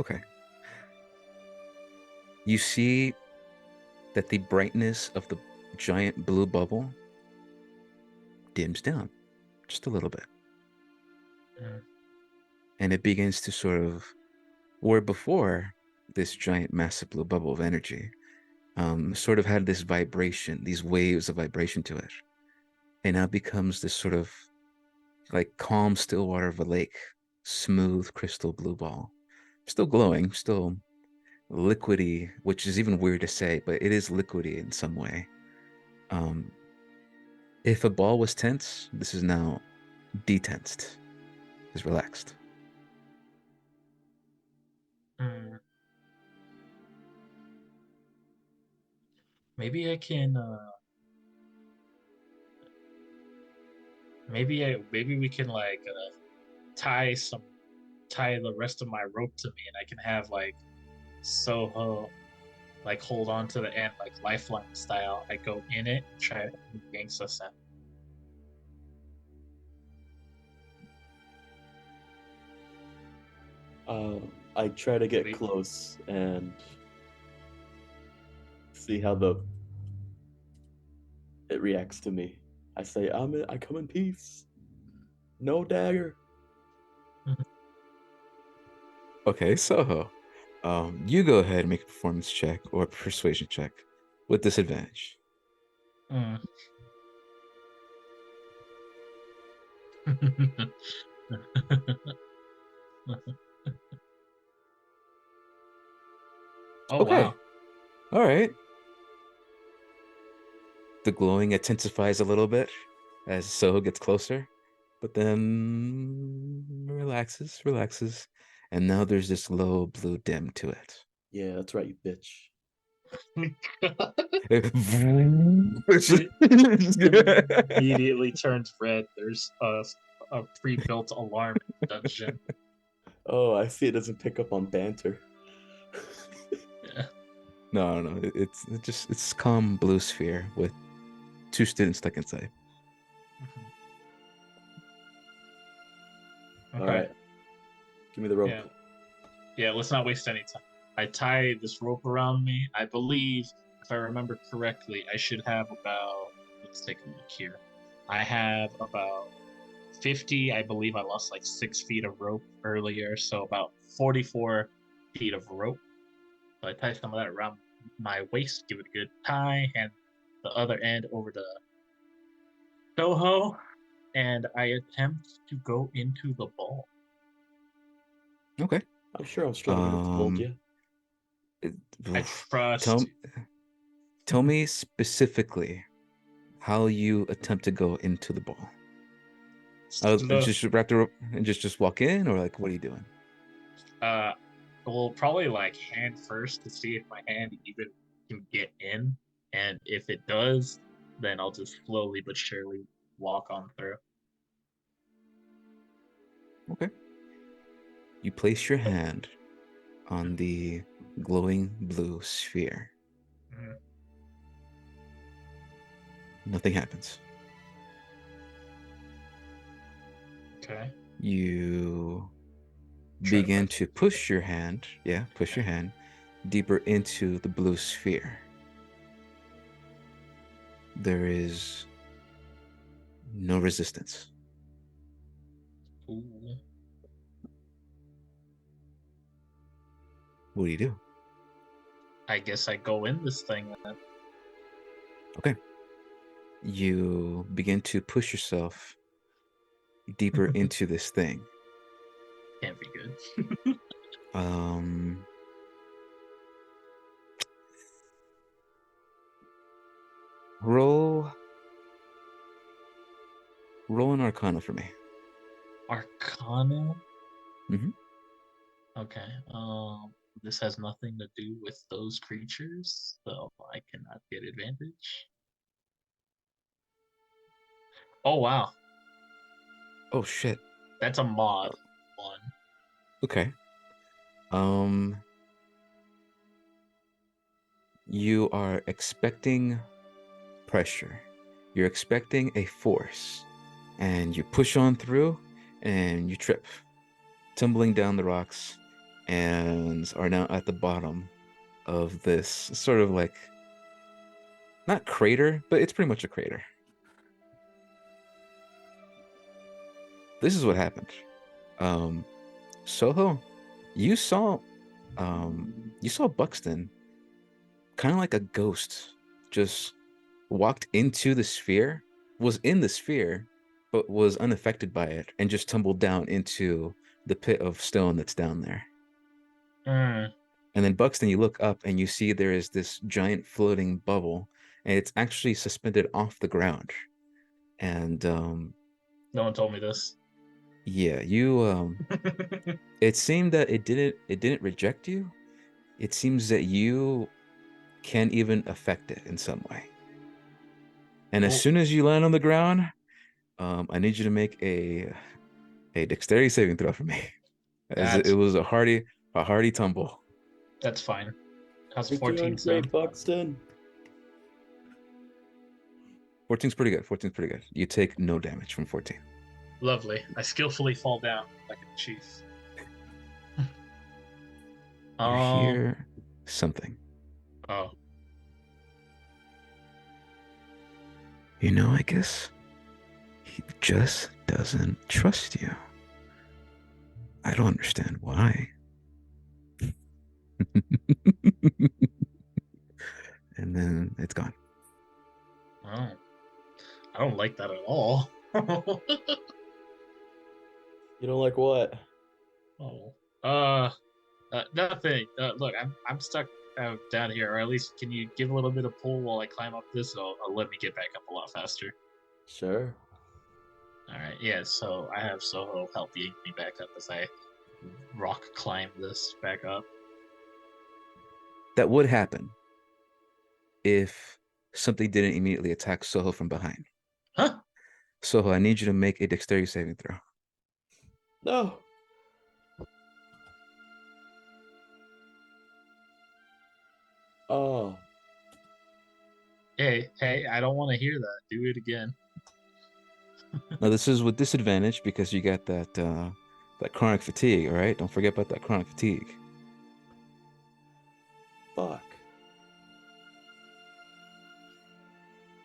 Okay. You see that the brightness of the giant blue bubble dims down just a little bit. Mm. And it begins to sort of, where before this giant massive blue bubble of energy sort of had this vibration, these waves of vibration to it. And now becomes this sort of like calm, still water of a lake, smooth crystal blue ball. Still glowing, still liquidy, which is even weird to say, but it is liquidy in some way. Um, if a ball was tense, this is now detensed, is relaxed. Mm. Maybe I can. Maybe we can like tie some tie the rest of my rope to me, and I can have like Soho like hold on to the end like lifeline style. I go in it, try to yanks us out. I try to get Wait. close and see how the it reacts to me. I say, I come in peace. No dagger. Okay, Soho. You go ahead and make a performance check or a persuasion check with disadvantage. Mm. Oh Okay, wow. all right. The glowing intensifies a little bit as Soho gets closer, but then relaxes, and now there's this low blue dim to it. Yeah, that's right, you bitch. Immediately turns red. There's a pre-built alarm in the dungeon. Oh, I see it doesn't pick up on banter. Yeah. No, it's calm blue sphere with two students stuck inside. Okay. All right. Give me the rope. Yeah. Yeah, let's not waste any time. I tie this rope around me. I believe, if I remember correctly, I should have about, let's take a look here. I have about 50. I believe I lost like 6 feet of rope earlier, so about 44 feet of rope. So I tie some of that around my waist, give it a good tie, and the other end over to Soho, and I attempt to go into the ball. Okay. I'm sure I'm strong enough to hold Um, you. it- I oof. trust tell you. tell me specifically how you attempt to go into the ball. Slow. Just wrap the rope and just walk in, or like what are you doing? Uh, we'll probably like hand first to see if my hand even can get in, and if it does, then I'll just slowly but surely walk on through. Okay. You place your hand on the glowing blue sphere. Mhm. Nothing happens. Okay. You Try to begin push. to push your hand, push your hand deeper into the blue sphere. There is no resistance. Ooh. What do you do? I guess I go in this thing then. Okay. You begin to push yourself deeper into this thing. Can't be good. Um, roll an Arcana for me. Arcana? Mhm. Okay. This has nothing to do with those creatures, so I cannot get advantage. Oh wow, Oh shit. that's a mod one. Okay. Um, you are expecting pressure. You're expecting a force, and you push on through, and you trip, tumbling down the rocks, and are now at the bottom of this sort of like not crater, but it's pretty much a crater. This is what happened. Um, Soho, you saw you saw Buxton kind of like a ghost just walked into the sphere, was in the sphere, but was unaffected by it and just tumbled down into the pit of stone that's down there. Mm, And then Buxton, you look up and you see there is this giant floating bubble, and it's actually suspended off the ground. And no one told me this. yeah, you it seemed that it didn't reject you. It seems that you can even affect it in some way. And as Oh, soon as you land on the ground, I need you to make a dexterity saving throw for me, as it that's was a hearty tumble. that's fine. How's You're doing 14 sound? great, Buxton. 14's pretty good. 14's pretty good. You take no damage from 14. Lovely. I skillfully fall down like a chief. You Um. hear something. Oh. You know, I guess he just doesn't trust you. I don't understand why. And then it's gone. Oh. I don't like that at all. You don't like what? Oh. Nothing. Look, I'm stuck down here, or at least can you give a little bit of pull while I climb up this? I'll let me get back up a lot faster. Sure. All right. Yeah. So I have Soho helping me back up as I rock climb this back up. That would happen if something didn't immediately attack Soho from behind. Huh? Soho, I need you to make a dexterity saving throw. No. Oh. Hey! I don't want to hear that. Do it again. Now this is with disadvantage because you got that chronic fatigue, all right? Don't forget about that chronic fatigue. Fuck.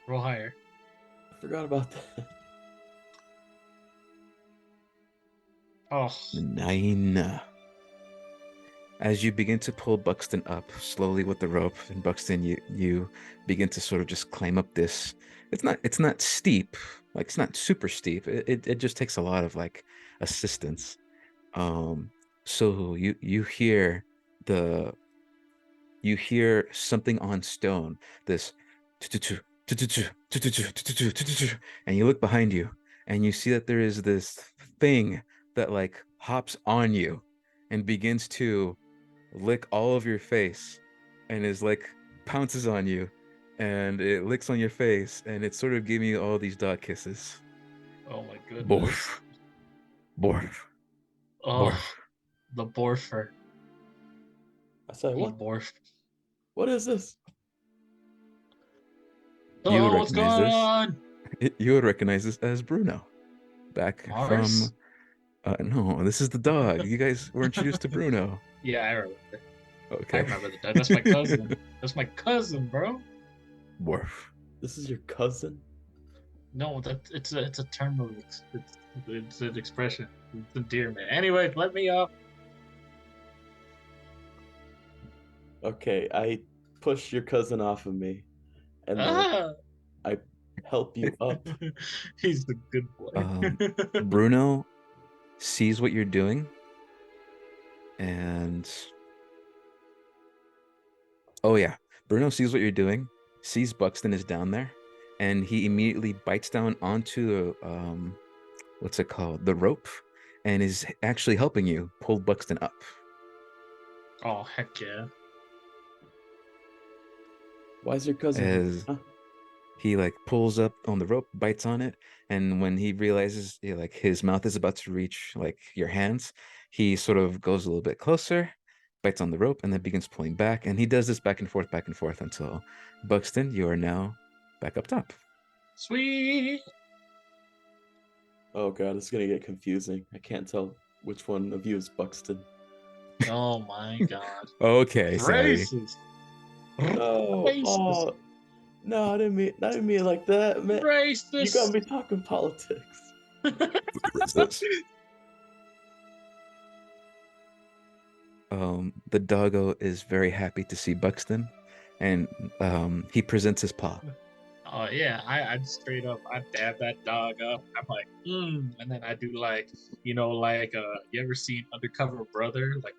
Roll higher. I forgot about that. Oh. 9. As you begin to pull Buxton up slowly with the rope, and Buxton, you begin to sort of just climb up this. It's not steep, like it's not super steep. It just takes a lot of like assistance. Um, so the you hear something on stone, this and you look behind you and you see that there is this thing that like hops on you and begins to lick all of your face and is like pounces on you and it licks on your face and it's sort of giving you all these dog kisses. Oh my goodness. Borf, borf, Oh. borf. The Borfer. I say, He what? morphed. What is this? You would Oh, what's recognize going this. on? You would recognize this as Bruno, back Mars? from. No, this is the dog. You guys were introduced to Bruno. Yeah, I remember. I Okay. remember the dog. That's my cousin. That's my cousin, bro. Worf. This is your cousin? No, it's a term of it's an expression. It's endearment. Anyway, let me up. Okay, I push your cousin off of me, and then Ah! I help you up. He's the good boy. Bruno sees what you're doing, and oh yeah, Bruno sees what you're doing, sees Buxton is down there, and he immediately bites down onto the what's it called, the rope, and is actually helping you pull Buxton up. Oh heck yeah! Why is your cousin here? As Huh? he like pulls up on the rope, bites on it, and when he realizes like his mouth is about to reach like your hands, he sort of goes a little bit closer, bites on the rope, and then begins pulling back. And he does this back and forth until Buxton, you are now back up top. Sweet. Oh god, it's gonna get confusing. I can't tell which one of you is Buxton. Oh my god. Okay, Savvy. Racist. No, oh, no, I didn't mean it like that, man. Racist. You got me talking politics. The doggo is very happy to see Buxton, and he presents his paw. Oh yeah, I'd straight up, I dab that dog up. I'm like, and then I do like, you ever seen Undercover Brother? Like,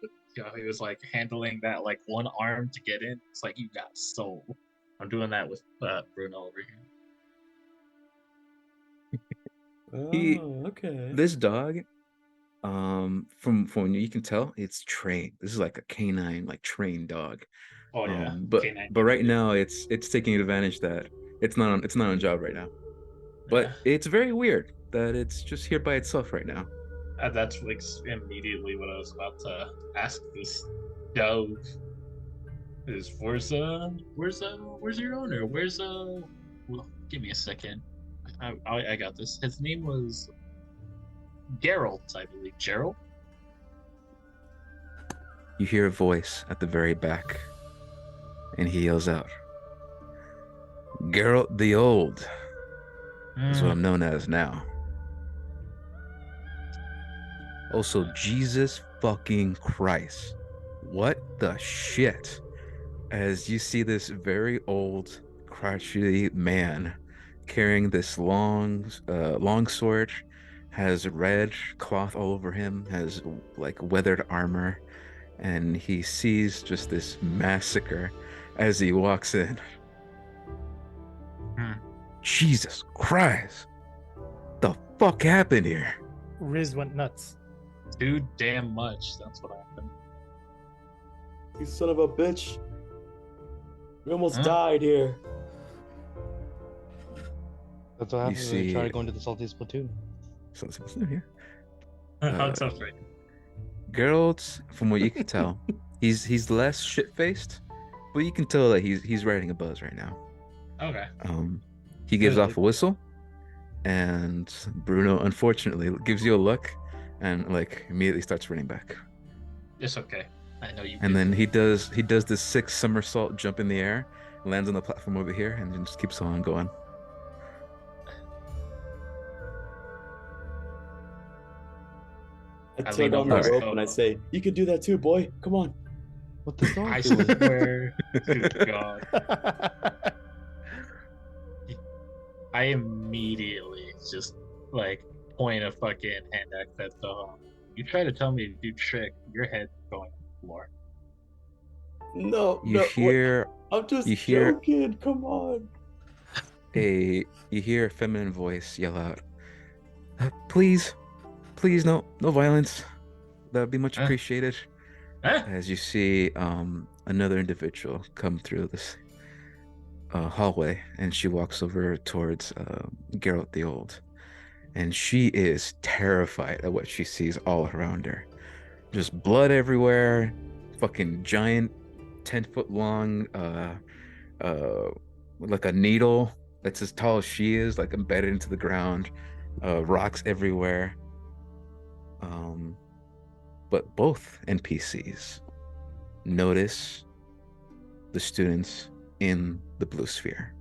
he was like handling that like one arm to get in. It's like you got soul. I'm doing that with Bruno over here. He- Oh, okay. This dog, from you can tell, it's trained. This is like a canine, like trained dog. Oh yeah, But canine right unit. now it's taking advantage that it's not on job right now. But Yeah. it's very weird that it's just here by itself right now. That's like immediately what I was about to ask this dog. Is where's your owner? Well, give me a second. I got this. His name was Geralt, I believe. Gerald? You hear a voice at the very back, and he yells out, "Geralt the Old is what I'm known as now. Also, Jesus fucking Christ. What the shit?" As you see this very old, crotchety man carrying this long sword, has red cloth all over him, has like weathered armor, and he sees just this massacre as he walks in. Jesus Christ. The fuck happened here? Riz went nuts. Too damn much. That's what happened. You son of a bitch. We almost Huh? died here. That's what happens when you see- try to go into the saltiest platoon. So what's new here? That's right. Geralt, from what you can tell, he's less shit-faced, but you can tell that he's riding a buzz right now. Okay. He gives Good. off a whistle, and Bruno unfortunately gives you a look, and like immediately starts running back. It's okay. I know you. And then he does this 6 somersault jump in the air, lands on the platform over here, and then just keeps on going. I I tug lean on the over. rope and I say, "You could do that too, boy. Come on." What the dog I doing? swear to God, I immediately just like point a fucking hand at that dog. You try to tell me to do trick, your head's going on the floor. No, You no. what- hear I'm just you hear- joking. Come on. a feminine voice yell out, "Please, please, no violence. That would be much Huh? appreciated." Huh? As you see another individual come through this hallway, and she walks over towards Geralt the Old, and she is terrified at what she sees all around her. just blood everywhere, fucking giant 10-foot long uh like a needle that's as tall as she is, like embedded into the ground, rocks everywhere. Um, but both NPCs notice the students in the blue sphere,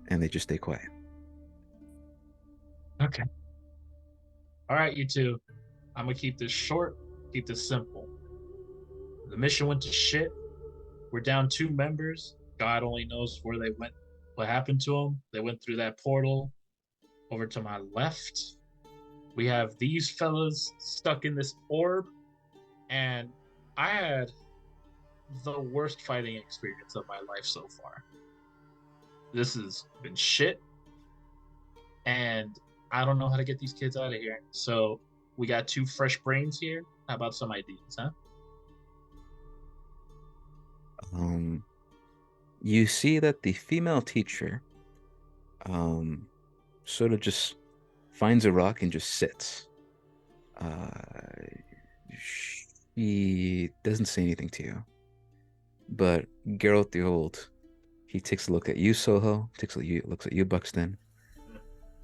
and they just stay quiet. Okay. All right, you two. I'm gonna keep this short, keep this simple. The mission went to shit. We're down 2 members. God only knows where they went, what happened to them. They went through that portal over to my left. We have these fellas stuck in this orb, and I had the worst fighting experience of my life so far. This has been shit, and I don't know how to get these kids out of here. So we got 2 fresh brains here. How about some ideas, huh? Um, you see that the female teacher sort of just finds a rock and just sits. Uh, she doesn't say anything to you, but Geralt the Old, he takes a look at you, Soho, looks at you, Buxton,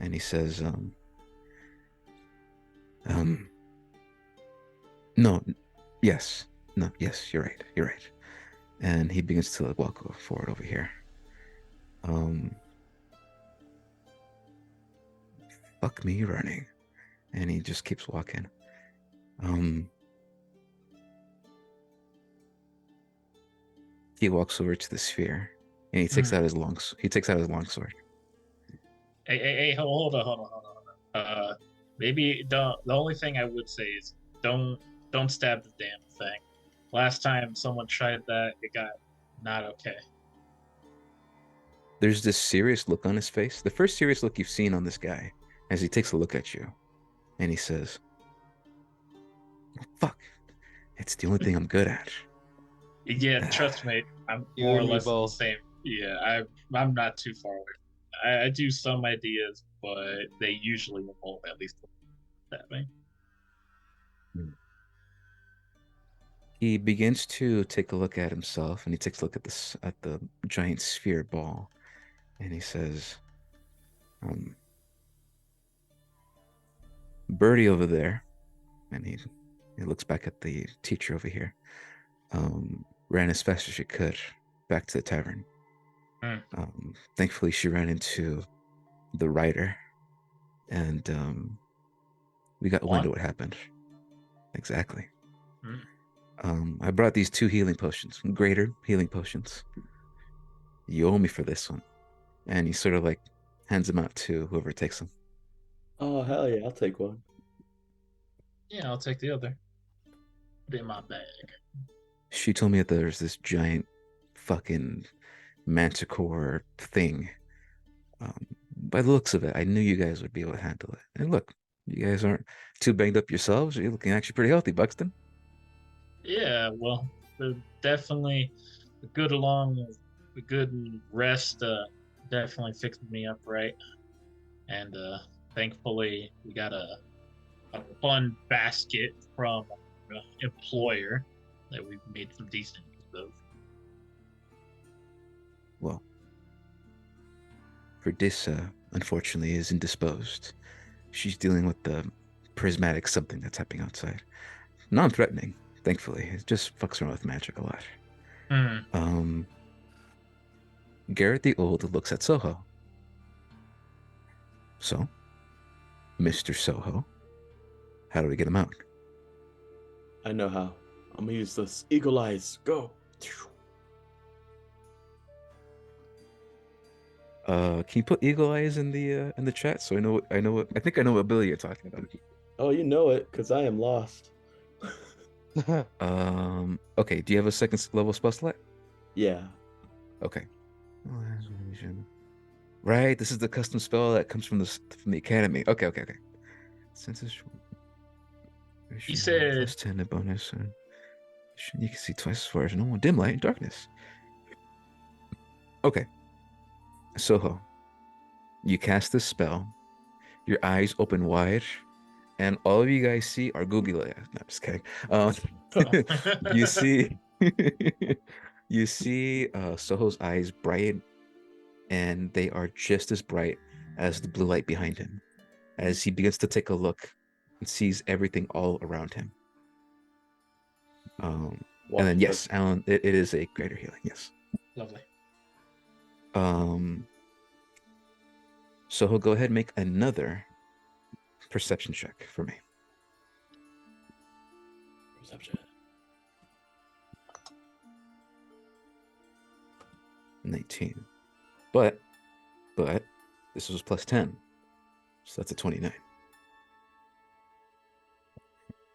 and he says, um, no, yes, no, yes, you're right. And he begins to like walk forward over here. Um, fuck me running. And he just keeps walking. He walks over to the sphere and he takes out his longsword. Hey, hold on. Maybe the only thing I would say is don't stab the damn thing. Last time someone tried that, it got not okay. There's this serious look on his face, the first serious look you've seen on this guy, as he takes a look at you, and he says, oh, fuck, it's the only thing I'm good at. Yeah, trust me, I'm You more or and me less the both. same. Yeah, I'm not too far away. I do some ideas, but they usually involve at least that way. He begins to take a look at himself, and he takes a look at the giant sphere ball, and he says, Birdie over there, and he looks back at the teacher over here, ran as fast as she could back to the tavern. Thankfully, she ran into the writer, and we got wind of what happened. Exactly. I brought these 2 healing potions, greater healing potions. You owe me for this one. And he sort of like hands them out to whoever takes them. Oh, hell yeah, I'll take one. Yeah, I'll take the other. Put it in my bag. She told me that there's this giant fucking manticore thing. By the looks of it, I knew you guys would be able to handle it. And look, you guys aren't too banged up yourselves. You're looking actually pretty healthy, Buxton. Yeah, well, definitely a good rest definitely fixed me up right. And thankfully we got a fun basket from our employer that we made some decent use of. Well, Verdissa, unfortunately, is indisposed. She's dealing with the prismatic something that's happening outside. Non-threatening, thankfully. It just fucks around with magic a lot. Garrett the Old looks at Soho. So, Mr. Soho, how do we get him out? I know how. I'm gonna use this eagle eyes. Go. Can you put eagle eyes in the chat so I think I know what ability you're talking about. Oh, you know it, because I am lost. Okay, do you have a second level spell slot? Yeah. Okay. Right, this is the custom spell that comes from the academy. Okay. Since it's He said plus 10 a bonus, you can see twice as far as normal. Dim light and darkness. Okay. Soho, you cast this spell. Your eyes open wide, and all of you guys see are googly eyes. No, I'm just kidding. You see, you see Soho's eyes bright, and they are just as bright as the blue light behind him as he begins to take a look and sees everything all around him. And then, yes, Alan, it is a greater healing. Yes. Lovely. So he'll go ahead and make another perception check for me. Perception. 19. But this was plus 10. So that's a 29.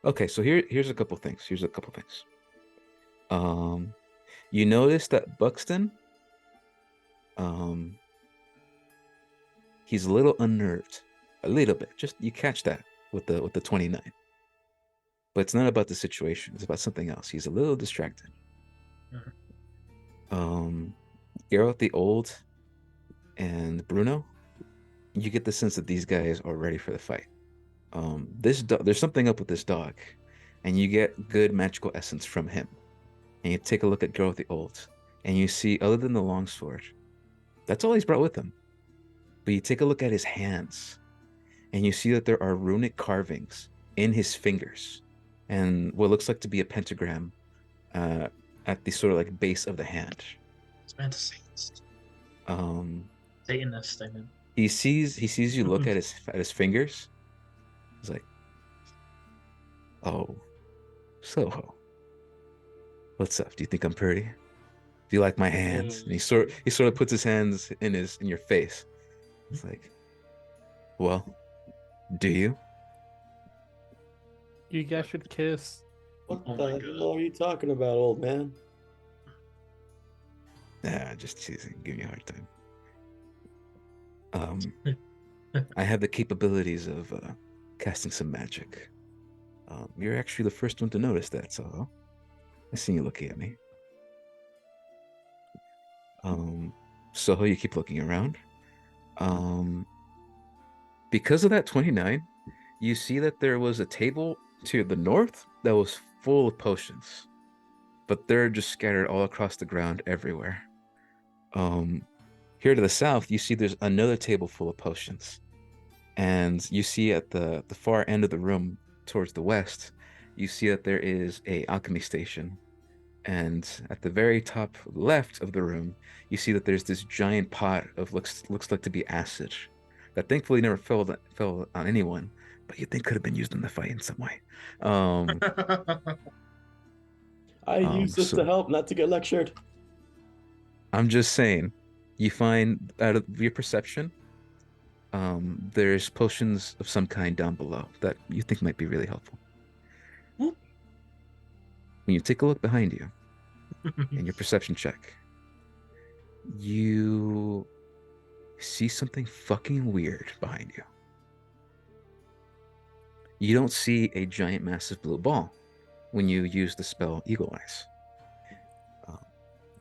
Okay, so here's a couple things. You notice that Buxton, he's a little unnerved. A little bit. Just you catch that with the 29. But it's not about the situation, it's about something else. He's a little distracted. Geralt the Old and Bruno, you get the sense that these guys are ready for the fight. There's something up with this dog, and you get good magical essence from him. And you take a look at Geralt the Old, and you see, other than the longsword, that's all he's brought with him. But you take a look at his hands, and you see that there are runic carvings in his fingers, and what looks like to be a pentagram at the sort of like base of the hand. It's meant to Satanist. Um, Satanist, I mean. He sees you look at his fingers. He's like, "Oh, Soho, what's up? Do you think I'm pretty? Do you like my hands?" And he sort of puts his hands in your face. It's like, "Well, do you?" You guys should kiss. What Oh the my hell are you talking about, old man? Nah, just teasing. Give me a hard time. I have the capabilities of casting some magic. You're actually the first one to notice that, so I see you looking at me. Soho, you keep looking around. Because of that 29, you see that there was a table to the north that was full of potions, but they're just scattered all across the ground everywhere. Here to the south, you see there's another table full of potions. And you see at the far end of the room towards the west, you see that there is a alchemy station. And at the very top left of the room, you see that there's this giant pot of looks like to be acid that thankfully never fell on anyone, but you think could have been used in the fight in some way. I use this to help, not to get lectured. I'm just saying, you find out of your perception, there's potions of some kind down below that you think might be really helpful. When you take a look behind you in your perception check, you see something fucking weird behind you. You don't see a giant massive blue ball when you use the spell Eagle Eyes.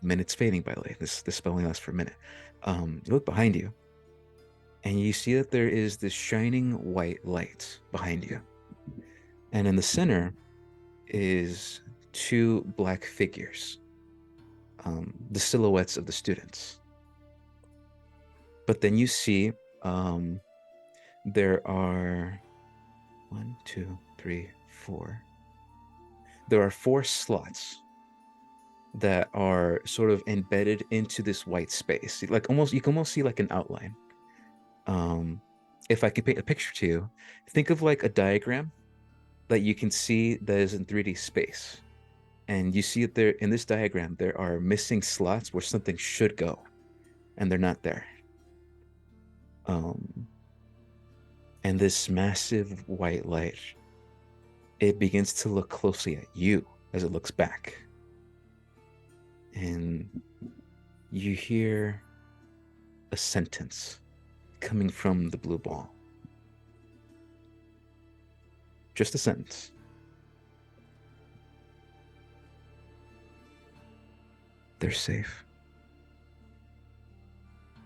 Minute's fading, by the way. This spell only lasts for a minute. You look behind you, and you see that there is this shining white light behind you. And in the center is two black figures, the silhouettes of the students. But then you see there are 1, 2, 3, 4. There are 4 slots that are sort of embedded into this white space. Like you can almost see like an outline. If I can paint a picture to you, think of like a diagram that you can see that is in 3D space. And you see that there in this diagram, there are missing slots where something should go, and they're not there. And this massive white light, it begins to look closely at you as it looks back. And you hear a sentence coming from the blue ball. Just a sentence. They're safe.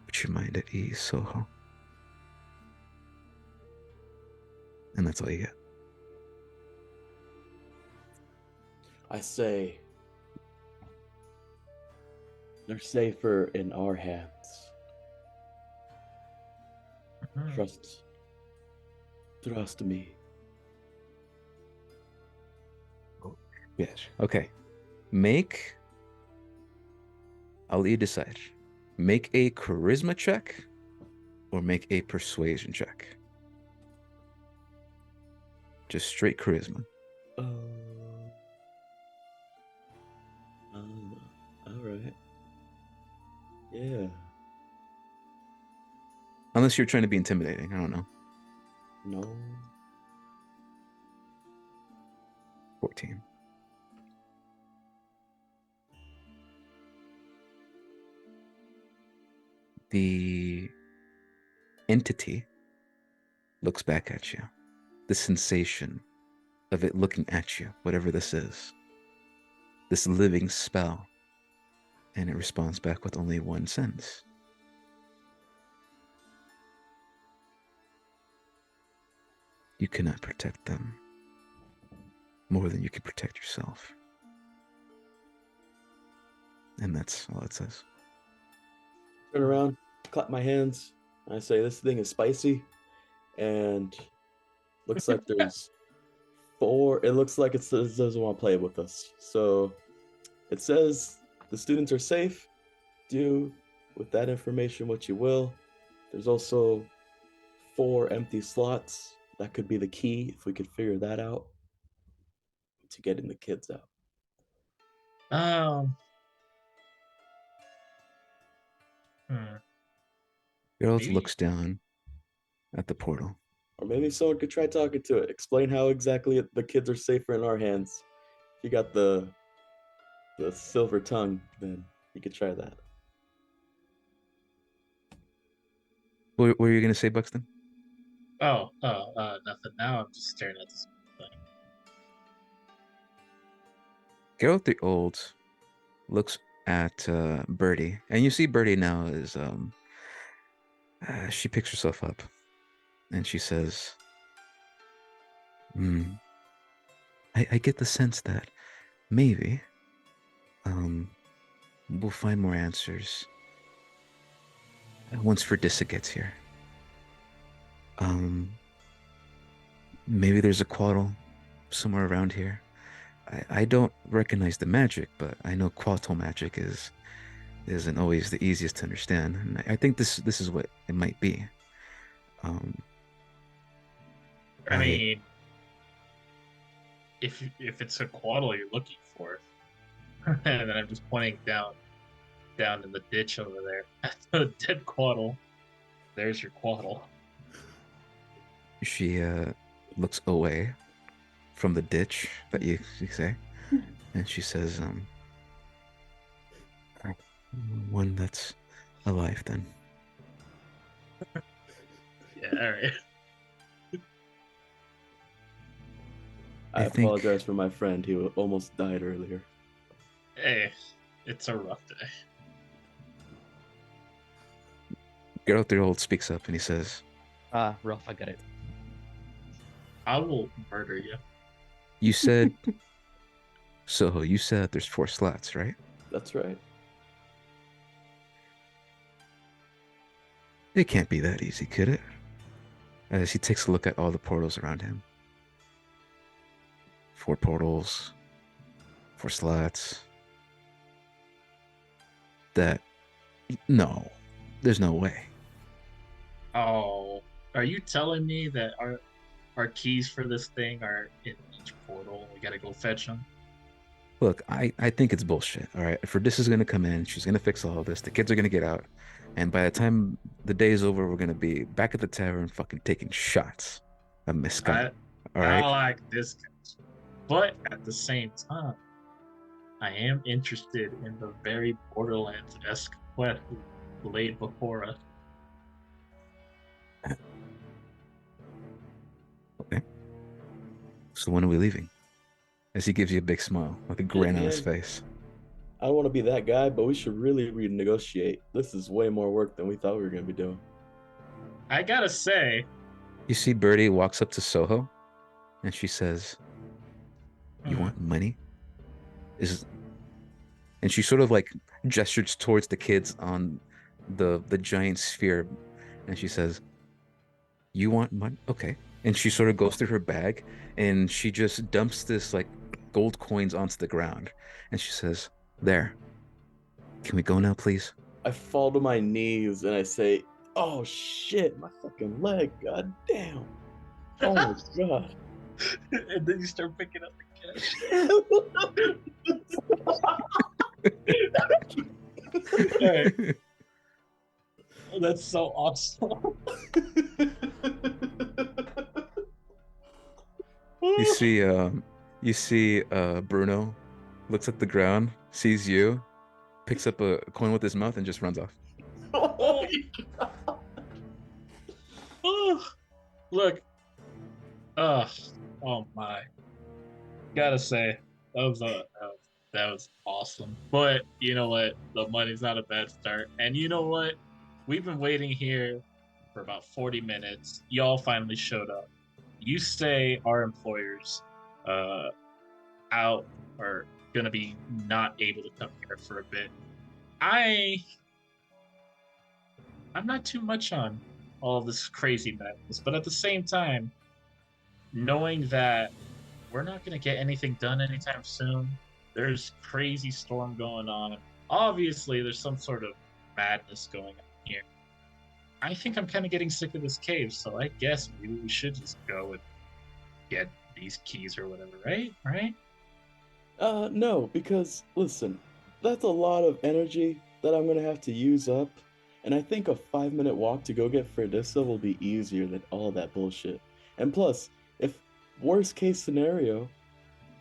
Put your mind at ease, Soho. And that's all you get. I say they're safer in our hands. Mhm. Trust me. Yes. Okay. I'll let you decide. Make a charisma check or make a persuasion check. Just straight charisma. Uh, all right. Yeah. Unless you're trying to be intimidating. I don't know. No. 14. The entity looks back at you. The sensation of it looking at you, whatever this is, this living spell, and it responds back with only one sentence. You cannot protect them more than you can protect yourself. And that's all it says. Turn around, clap my hands. I say, this thing is spicy. And looks like there's four. It looks like it doesn't want to play with us. So it says the students are safe. Do with that information what you will. There's also 4 empty slots. That could be the key if we could figure that out to getting the kids out. Um. Hmm. Geralt Maybe. looks down at the portal. Or maybe someone could try talking to it. Explain how exactly the kids are safer in our hands. If you got the silver tongue, then you could try that. What were you going to say, Buxton? Nothing. Now I'm just staring at this thing. Geralt the Old looks at Birdie, and you see Birdie now is she picks herself up, and she says, I get the sense that maybe we'll find more answers once Verdissa gets here. Maybe there's a Quaddle somewhere around here. I don't recognize the magic, but I know Quaddle magic isn't always the easiest to understand, and I think this is what it might be. I mean, if it's a Quaddle you're looking for, and then I'm just pointing down in the ditch over there at the dead Quaddle. There's your Quaddle. She looks away from the ditch that you say, and she says, one that's alive then. Yeah, all right. I think- apologize for my friend. He almost died earlier. Hey, it's a rough day. Geralt the Old speaks up and he says, Rough, I got it. I will murder you. you said, Soho, you said there's 4 slots, right? That's right. It can't be that easy, could it? As he takes a look at all the portals around him. 4 portals, 4 slots. No, there's no way. Oh, are you telling me that our keys for this thing are in each portal? We gotta go fetch them. Look, I think it's bullshit. All right, Verdissa's gonna come in. She's gonna fix all of this. The kids are gonna get out, and by the time the day is over, we're gonna be back at the tavern, fucking taking shots of mescal. All right. I like this, but at the same time, I am interested in the very Borderlands-esque quest laid before us. Okay. So when are we leaving? As he gives you a big smile, with a grin on his Yeah. face. I don't want to be that guy, but we should really renegotiate. This is way more work than we thought we were going to be doing. I gotta say, You see Birdie walks up to Soho, and she says, "You want money?" Is and she sort of like gestures towards the kids on the giant sphere, and she says, "You want money? Okay." And she sort of goes through her bag, and she just dumps this like gold coins onto the ground, and she says, "There. Can we go now, please?" I fall to my knees and I say, "Oh shit, my fucking leg! God damn! Oh my god!" And then you start picking up the cash. Hey, that's so awesome. You see, Bruno looks at the ground, sees you, picks up a coin with his mouth, and just runs off. Oh, Oh, look. Oh, oh my. Gotta say, that was awesome. But you know what? The money's not a bad start. And you know what? We've been waiting here for about 40 minutes. Y'all finally showed up. You say our employers uh out are gonna be not able to come here for a bit. I I'm not too much on all this crazy madness, but at the same time, knowing that we're not going to get anything done anytime soon, there's crazy storm going on. Obviously, there's some sort of madness going on here. I think I'm kind of getting sick of this cave, so I guess maybe we should just go and get these keys or whatever, right? Right? no, because listen, that's a lot of energy that I'm gonna have to use up, and I think a 5-minute walk to go get Fredissa will be easier than all that bullshit. And plus, if worst case scenario,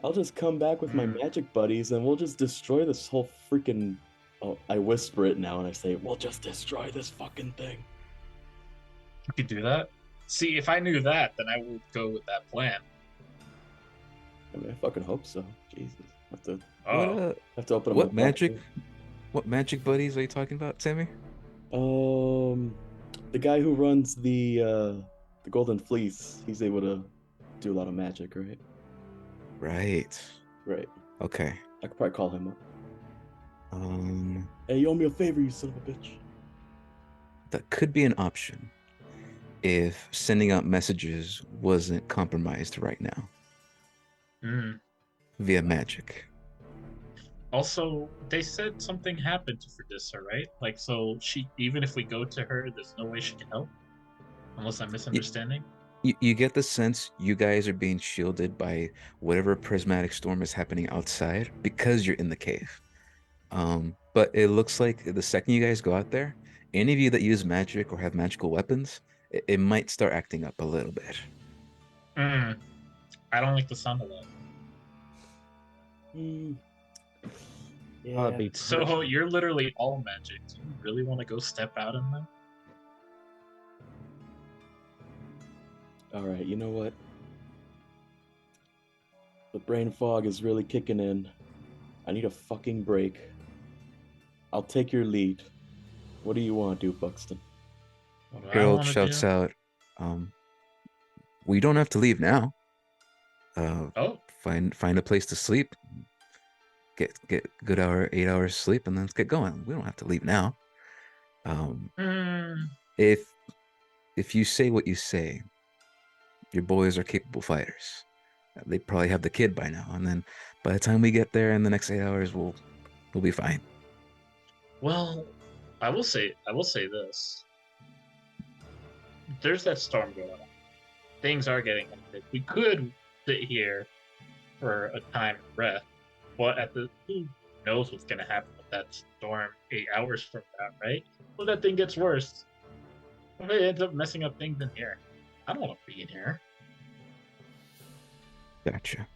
I'll just come back with my Mm. magic buddies and we'll just destroy this whole freaking. Oh, I whisper it now and I say, "We'll just destroy this fucking thing." You could do that. See, if I knew that, then I would go with that plan. I mean, I fucking hope so. Jesus, What Oh, have to open up what my book. magic buddies are you talking about, Sammy? The guy who runs the Golden Fleece, he's able to do a lot of magic, right? Right. Right. Okay. I could probably call him up. Um, Hey, you owe me a favor, you son of a bitch. that could be an option if sending out messages wasn't compromised right now mm. via magic. Also, they said something happened to Fredissa, right? Like, so she, even if we go to her, there's no way she can help? Unless I'm misunderstanding? You get the sense you guys are being shielded by whatever prismatic storm is happening outside because you're in the cave. But it looks like the second you guys go out there, any of you that use magic or have magical weapons, it might start acting up a little bit. Mm. I don't like the sound of that. Yeah. Be So you're literally all magic. Do you really want to go step out in that? All right, you know what? The brain fog is really kicking in. I need a fucking break. I'll take your lead. What do you want to do, Buxton? What do I Harold want to shouts do? out, "We don't have to leave now. Oh, Find a place to sleep. Get good 8 hours sleep, and then let's get going. We don't have to leave now. Um, mm, if if you say what you say, your boys are capable fighters. They probably have the kid by now, and then by the time we get there in the next 8 hours, we'll be fine." well, I will say this. There's that storm going on. Things are getting hectic. We could sit here for a time and rest, but who knows what's gonna happen with that storm 8 hours from now, right? Well, that thing gets worse. If it ends up messing up things in here, I don't want to be in here. Gotcha.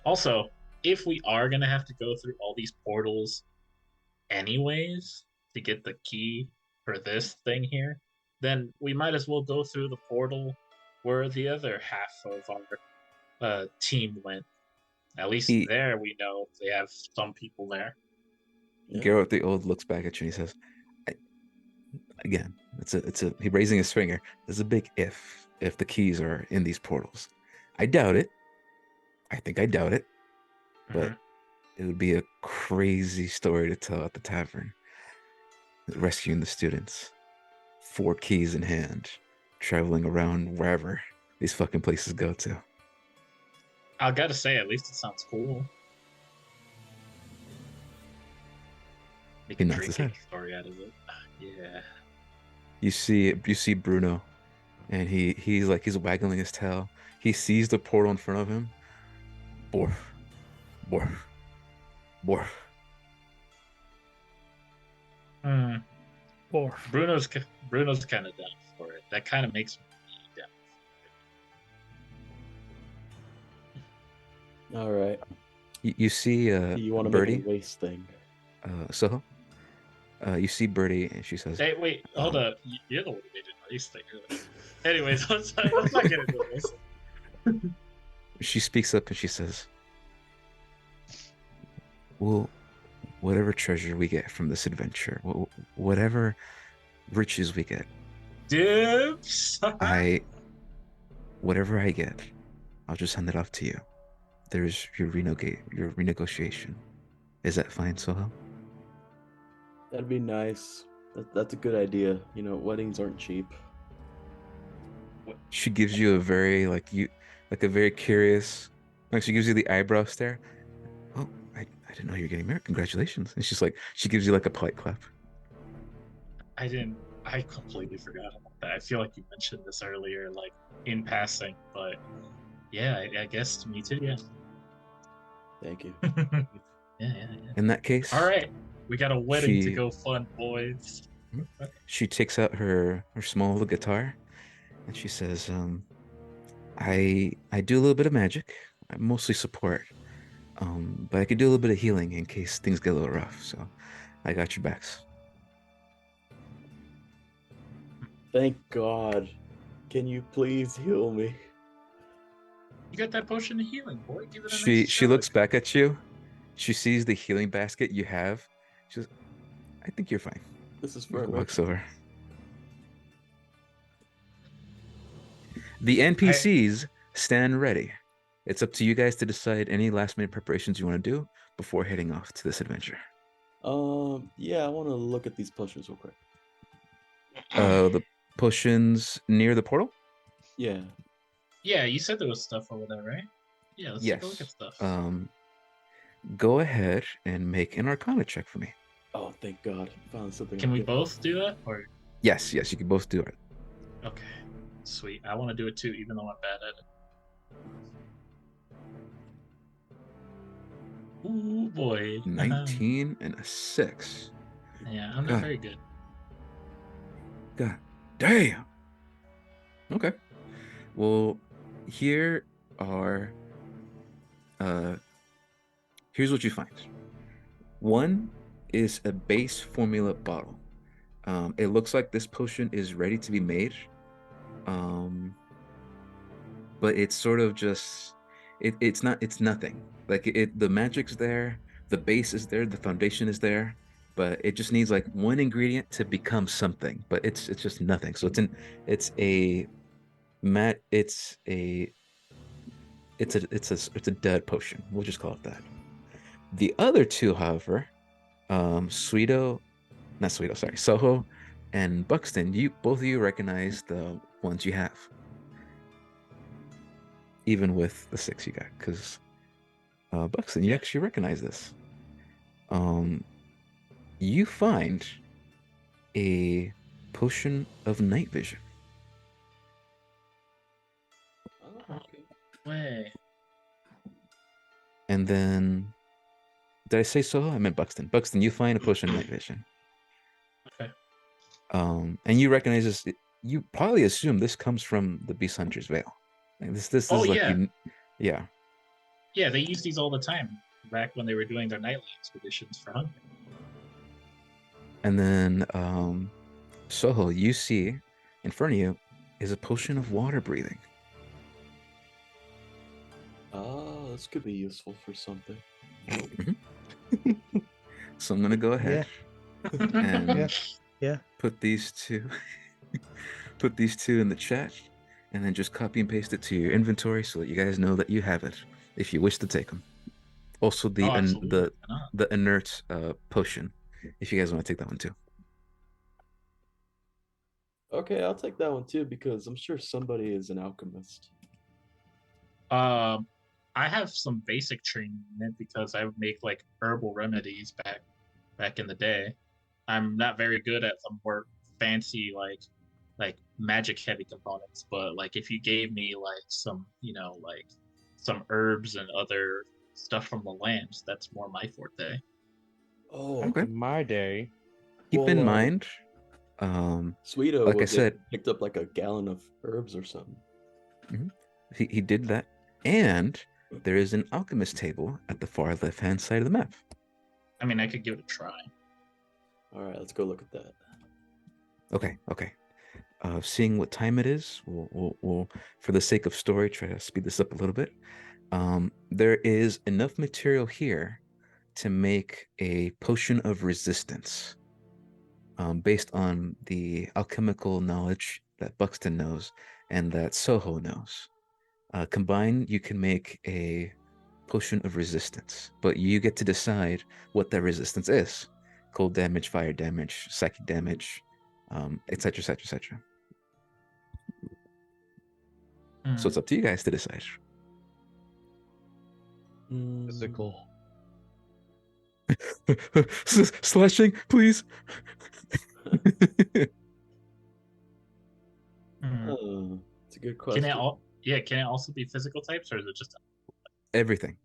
Also, if we are gonna have to go through all these portals anyways to get the key for this thing here, then we might as well go through the portal where the other half of our team went. At least He there we know they have some people there. Yeah. Geralt the Old looks back at you and he says, I, "Again, it's a he raising his finger. There's a big if the keys are in these portals. I doubt it. I think I doubt it. but it would be a crazy story to tell at the tavern. Rescuing the students, 4 keys in hand, traveling around wherever these fucking places go to. I gotta say, at least it sounds cool. Make He a nods drink his head. story out of it. Yeah. You see Bruno, and he's waggling his tail. He sees the portal in front of him. Borf, borf, borf. Hmm. Or Bruno's kind of down for it. That kind of makes me down. All right. You see You want to make Birdie, it a race thing? Soho. You see Birdie, and she says, Hey, wait, hold up. You're the one who made it race thing. Anyways, let's not get into this. She speaks up and she says, well, whatever treasure we get from this adventure, whatever riches we get, Dibs. whatever I get, I'll just hand it off to you. There's your renegotiation. Is that fine, Soho? That'd be nice. That's a good idea. You know, weddings aren't cheap. She gives you a very a very curious, she gives you the eyebrow stare. Oh, I didn't know you were getting married. Congratulations. And she gives you like a polite clap. I completely forgot about that. I feel like you mentioned this earlier, like in passing, but yeah, I guess me too. Yeah. Thank you. Yeah. In that case, All right, we got a wedding to go fund, boys. She takes out her small little guitar, and she says, I do a little bit of magic. I mostly support, but I could do a little bit of healing in case things get a little rough. So I got your backs. Thank God. Can you please heal me? You got that potion of healing, boy. Give it a nice She chug. looks back at you. She sees the healing basket you have. She says, I think you're fine. This is for Walks emergency. over. The NPCs stand ready. It's up to you guys to decide any last minute preparations you want to do before heading off to this adventure. Yeah, I want to look at these potions real quick. The potions near the portal? Yeah. Yeah, you said there was stuff over there, right? Yeah, let's take a look at Yes. stuff. Go ahead and make an Arcana check for me. Oh, thank God. Found something. Can we good. both do that? Or Yes, you can both do it. okay, sweet. I want to do it too, even though I'm bad at it. Ooh boy. 19 and a 6. Yeah, I'm not very good. God damn. Okay. Well, here's what you find. One is a base formula bottle. It looks like this potion is ready to be made. But it's sort of just it's nothing. Like the magic's there, the base is there, the foundation is there, but it just needs like one ingredient to become something, but it's just nothing. So it's a dud potion. We'll just call it that. The other two, however, Soho and Buxton, both of you recognize the ones you have. Even with the 6 you got, because Buxton, you actually recognize this. You find a potion of night vision. Oh, okay. Way. And then, did I say Soho? I meant Buxton. Buxton, you find a potion of night vision. Okay. And you recognize this. You probably assume this comes from the Beast Hunter's Veil. Like this is like yeah. Yeah, they use these all the time back when they were doing their nightly expeditions for hunting. And then Soho, you see in front of you is a potion of water breathing. Oh, this could be useful for something. So I'm gonna go ahead and Yeah. put these two in the chat, and then just copy and paste it to your inventory so that you guys know that you have it if you wish to take them. Also Oh, the absolutely. Why not? the inert potion, if you guys want to take that one too. Okay, I'll take that one too because I'm sure somebody is an alchemist. Um, I have some basic training in it because I would make like herbal remedies back in the day. I'm not very good at the more fancy like magic heavy components, but like if you gave me like some, like some herbs and other stuff from the lands, that's more my forte. Oh, Back Okay. in my day, Keep in well, mind, um, Sweeto like I was it said, picked up like a gallon of herbs or something. mhm, he did that, and there is an alchemist table at the far left-hand side of the map. I mean, I could give it a try. All right, let's go look at that. Okay, okay. Seeing what time it is, we'll, for the sake of story, try to speed this up a little bit. There is enough material here to make a potion of resistance, based on the alchemical knowledge that Buxton knows and that Soho knows. Combined, you can make a potion of resistance, but you get to decide what that resistance is: cold damage, fire damage, psychic damage, etc., etc., etc. So Hmm. it's up to you guys to decide. Mm, physical. Slashing, please. Hmm. it's a good Can it question. all? Yeah, can it also be physical types, or is it just? Everything.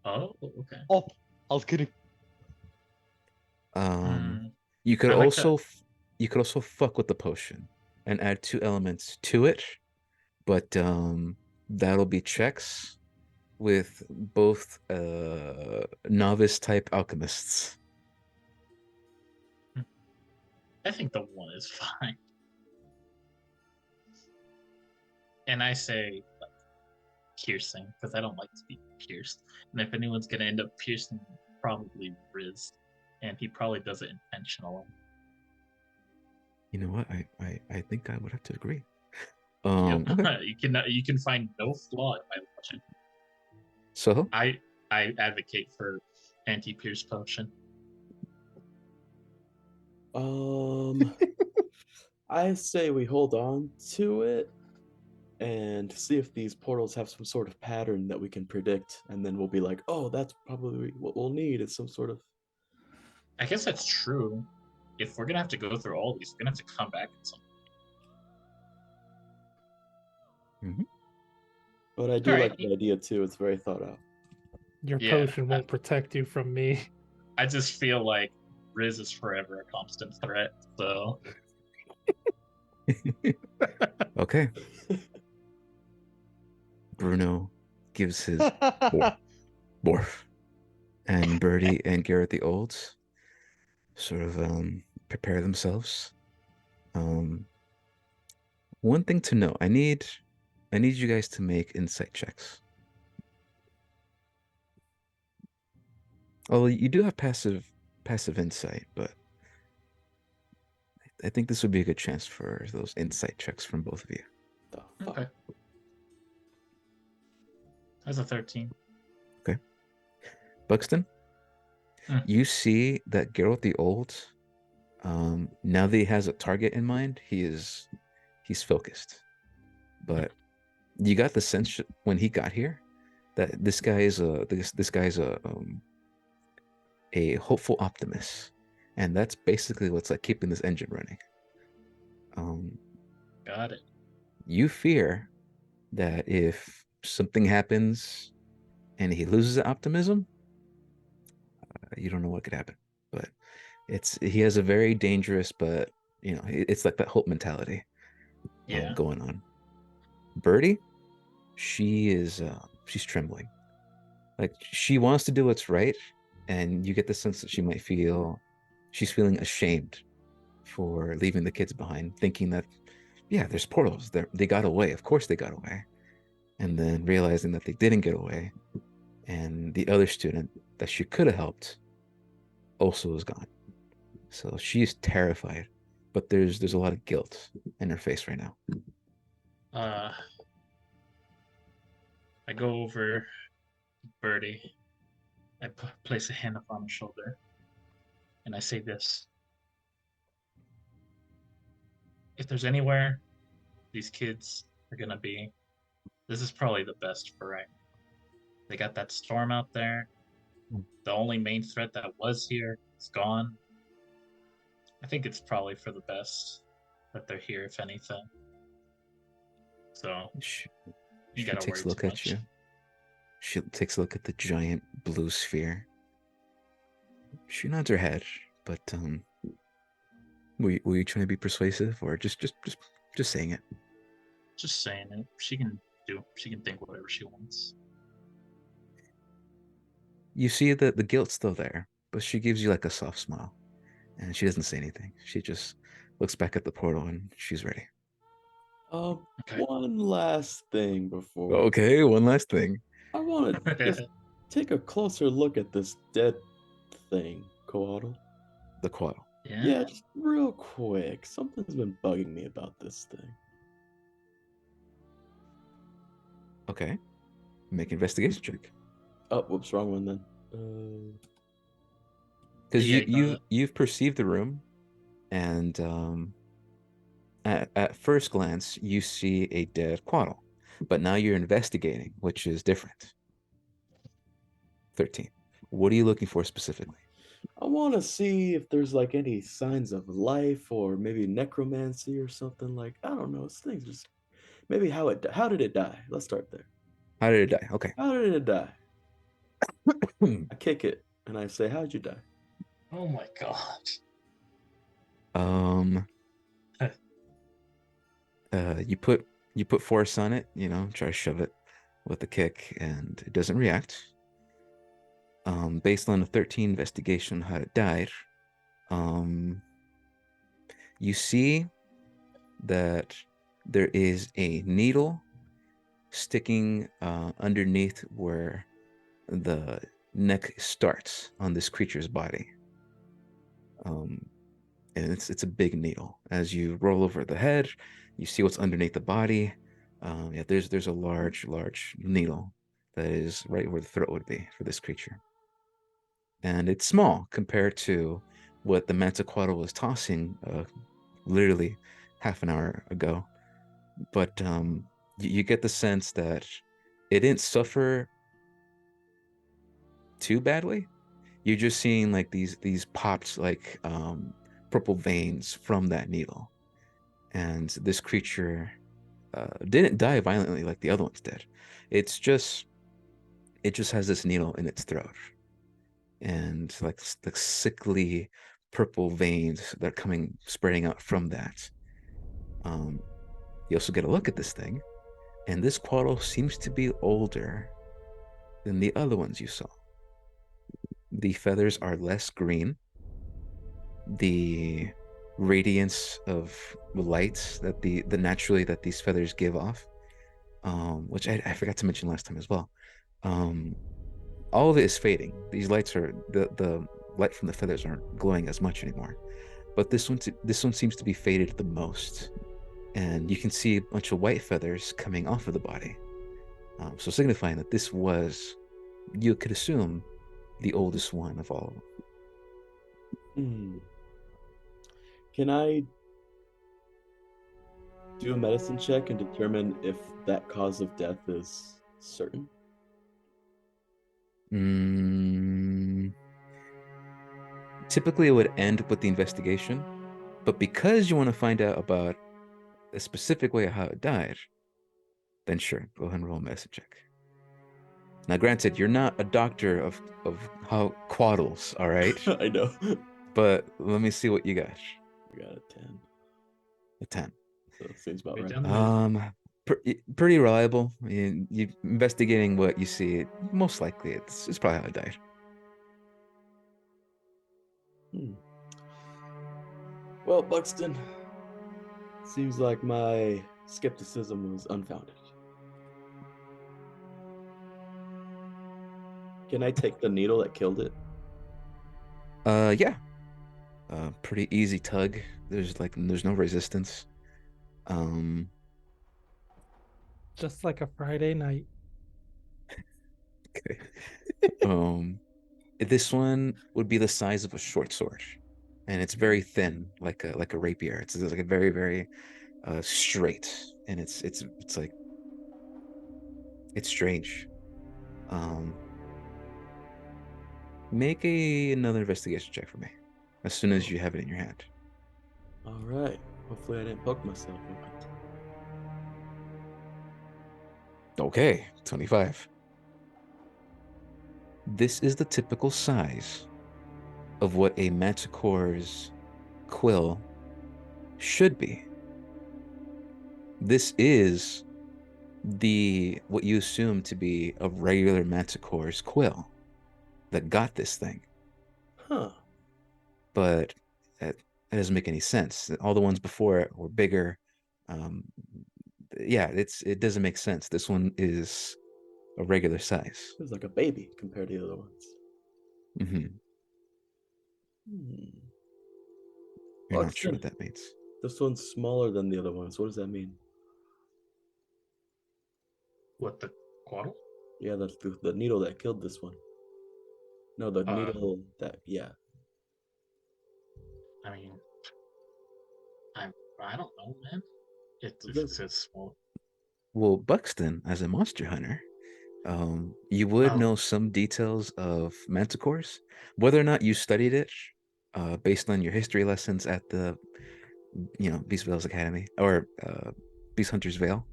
Oh, okay. Oh, I was kidding. Um, Hmm. you could I like to. also you could also fuck with the potion and add two elements to it, but that'll be checks with both novice type alchemists. I think the one is fine. And I say like piercing because I don't like to be pierced. And if anyone's gonna end up piercing, probably Riz, and he probably does it intentionally. You know what? I think I would have to agree. Yep. Okay. You can find no flaw in my logic. So I advocate for anti-pierce potion. Um, I say we hold on to it and see if these portals have some sort of pattern that we can predict, and then we'll be like, oh, that's probably what we'll need is some sort of. I guess that's true. If we're gonna have to go through all these, we're gonna have to come back at some. mhm. But I All do like right. the idea too. It's very thought out. Your Yeah. potion won't protect you from me. I just feel like Riz is forever a constant threat. So Okay. Bruno gives his borf, and Birdie and Garrett the Olds sort of prepare themselves. Um, One thing to know, I need you guys to make insight checks. Oh, you do have passive insight, but I think this would be a good chance for those insight checks from both of you. The okay, fuck? that's a 13. Okay. Buxton, Hmm. you see that Geralt the Old, now that he has a target in mind, he's focused. But you got the sense when he got here that this guy's a hopeful optimist, and that's basically what's like keeping this engine running. Um, Got it. you fear that if something happens and he loses optimism, you don't know what could happen. But he has a very dangerous, but it's like that hope mentality Yeah. going on. Birdie, she's trembling. Like she wants to do what's right, and you get the sense that she's feeling ashamed for leaving the kids behind, thinking that yeah, there's portals. They got away. Of course they got away. And then realizing that they didn't get away, and the other student that she could have helped also is gone. So she's terrified, but there's a lot of guilt in her face right now. I go over to Birdie I place a hand upon her shoulder, and I say this: if there's anywhere these kids are gonna be, this is probably the best for right now. They got that storm out there. The only main threat that was here is gone. I think it's probably for the best that they're here, if anything. So She, you she gotta takes worry a look too at much. you. She takes a look at the giant blue sphere. She nods her head, but were you trying to be persuasive or just saying it? Just saying it. She can think whatever she wants. You see that the guilt's still there, but she gives you like a soft smile, and she doesn't say anything. She just looks back at the portal and she's ready. Okay. One last thing before Okay, one last thing. I want to just take a closer look at this dead thing, Koala. The coil. Yeah, just real quick. Something's been bugging me about this thing. Okay. Make an investigation check. Oh, whoops, wrong one then. Because Yeah, ignore that. you've perceived the room, and at first glance you see a dead Quaddle, but now you're investigating, which is different. 13. What are you looking for specifically? I want to see if there's like any signs of life or maybe necromancy or something like. I don't know. This thing's just maybe how did it die? Let's start there. How did it die? Okay. How did it die? I kick it and I say, "How'd you die?" Oh my god. um you put force on it, try to shove it with a kick, and it doesn't react. Based on a 13 investigation on how it died, you see that there is a needle sticking underneath where the neck starts on this creature's body. And it's a big needle. As you roll over the head, you see what's underneath the body. Yeah, there's a large needle that is right where the throat would be for this creature, and it's small compared to what the Mantiquaddle was tossing literally half an hour ago. But you get the sense that it didn't suffer too badly. You're just seeing like these popped like purple veins from that needle, and this creature didn't die violently like the other ones did. It's just it just has this needle in its throat, and like the sickly purple veins that are coming spreading out from that. You also get a look at this thing, and this Quaddle seems to be older than the other ones you saw. The feathers are less green. The radiance of lights that the naturally that these feathers give off, which I forgot to mention last time as well. All of it is fading. These lights are the light from the feathers aren't glowing as much anymore. But this one seems to be faded the most, and you can see a bunch of white feathers coming off of the body. So signifying that this was, you could assume, the oldest one of all of them. Hmm. Can I do a medicine check and determine if that cause of death is certain? Typically, it would end with the investigation, but because you want to find out about a specific way of how it died, then sure, go ahead and roll a medicine check. Now, granted, you're not a doctor of how quaddles, all right? I know. But let me see what you got. I got a 10. A 10. So it seems about We've right. done the Pretty reliable. I mean, you investigating what you see, most likely it's probably how it died. Well, Buxton, seems like my skepticism was unfounded. Can I take the needle that killed it? Yeah. Pretty easy tug. There's no resistance. Um, Just like a Friday night. okay. Um, This one would be the size of a short sword, and it's very thin, like a rapier. It's like a very very straight, and it's like it's strange. Um, make another investigation check for me as soon as you have it in your hand. All right. Hopefully, I didn't poke myself with it. Okay, 25. This is the typical size of what a manticore's quill should be. This is the what you assume to be a regular manticore's quill that got this thing, Huh. but that doesn't make any sense. All the ones before it were bigger. Um, yeah, it doesn't make sense. This one is a regular size. It was like a baby compared to the other ones. Hmm. Hmm. You're not sure Buxton, what that means. this one's smaller than the other ones. What does that mean? What the quaddle? Yeah, that's the needle that killed this one. No, the Uh, needle that, yeah. I mean, I don't know, man. It's This, a small. Well, Buxton, as a monster hunter, you would Oh, know some details of manticores, whether or not you studied it, based on your history lessons at the, Beast Vale's Academy or Beast Hunter's Vale.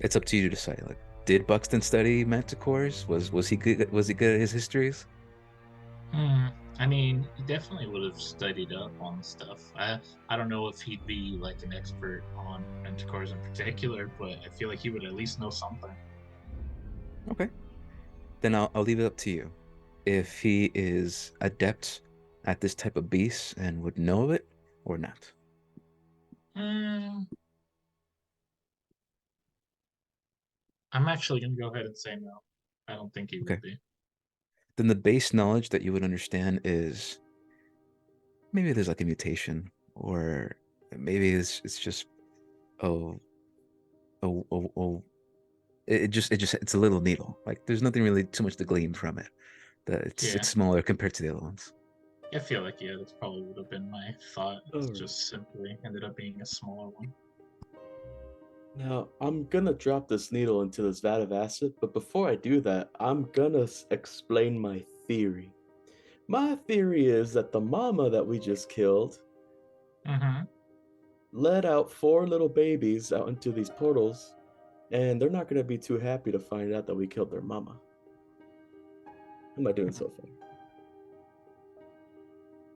It's up to you to decide. Like, did Buxton study manticores? Was he good? Was he good at his histories? hmm. I mean, he definitely would have studied up on stuff. I don't know if he'd be like an expert on manticores in particular, but I feel like he would at least know something. Okay, then I'll leave it up to you. If he is adept at this type of beast and would know of it or not. Hmm. I'm actually gonna go ahead and say no. I don't think he Okay. would be. Then the base knowledge that you would understand is maybe there's like a mutation, or maybe it's just oh oh it's a little needle. Like there's nothing really too much to glean from it. That Yeah, it's smaller compared to the other ones. I feel like that's probably would have been my thought. all It's right. just simply ended up being a smaller one. Now, I'm gonna drop this needle into this vat of acid, but before I do that, I'm gonna explain my theory. My theory is that the mama that we just killed Mm-hmm. let out 4 little babies out into these portals, and they're not gonna be too happy to find out that we killed their mama. How am I doing so far?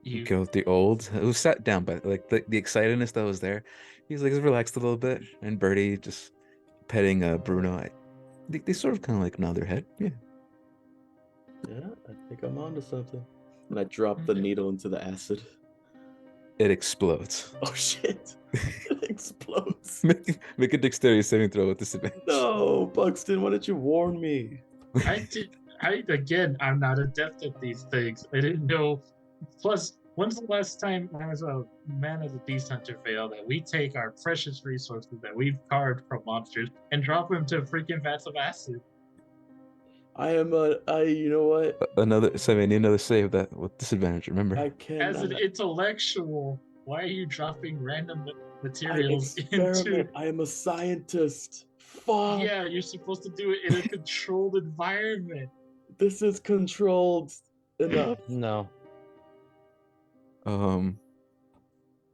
You Go with the old. It was sat down, but like the excitedness that was there, he's like relaxed a little bit, and Birdie just petting Bruno. They sort of kind of like nod their head. Yeah. Yeah, I think I'm onto something. And I drop the needle into the acid. It explodes. Oh shit! It explodes. Make a dexterity saving throw with disadvantage. No, Buxton, why didn't you warn me? I did. I'm not adept at these things. I didn't know. Plus, when's the last time as a man of the beast hunter fail that we take our precious resources that we've carved from monsters and drop them to freaking vats of acid? You know what? Another, so I need another save that with disadvantage. Remember. I As an cannot. intellectual, why are you dropping random I materials experiment. into? I am a scientist. Fuck. Yeah, you're supposed to do it in a controlled environment. This is controlled enough. No.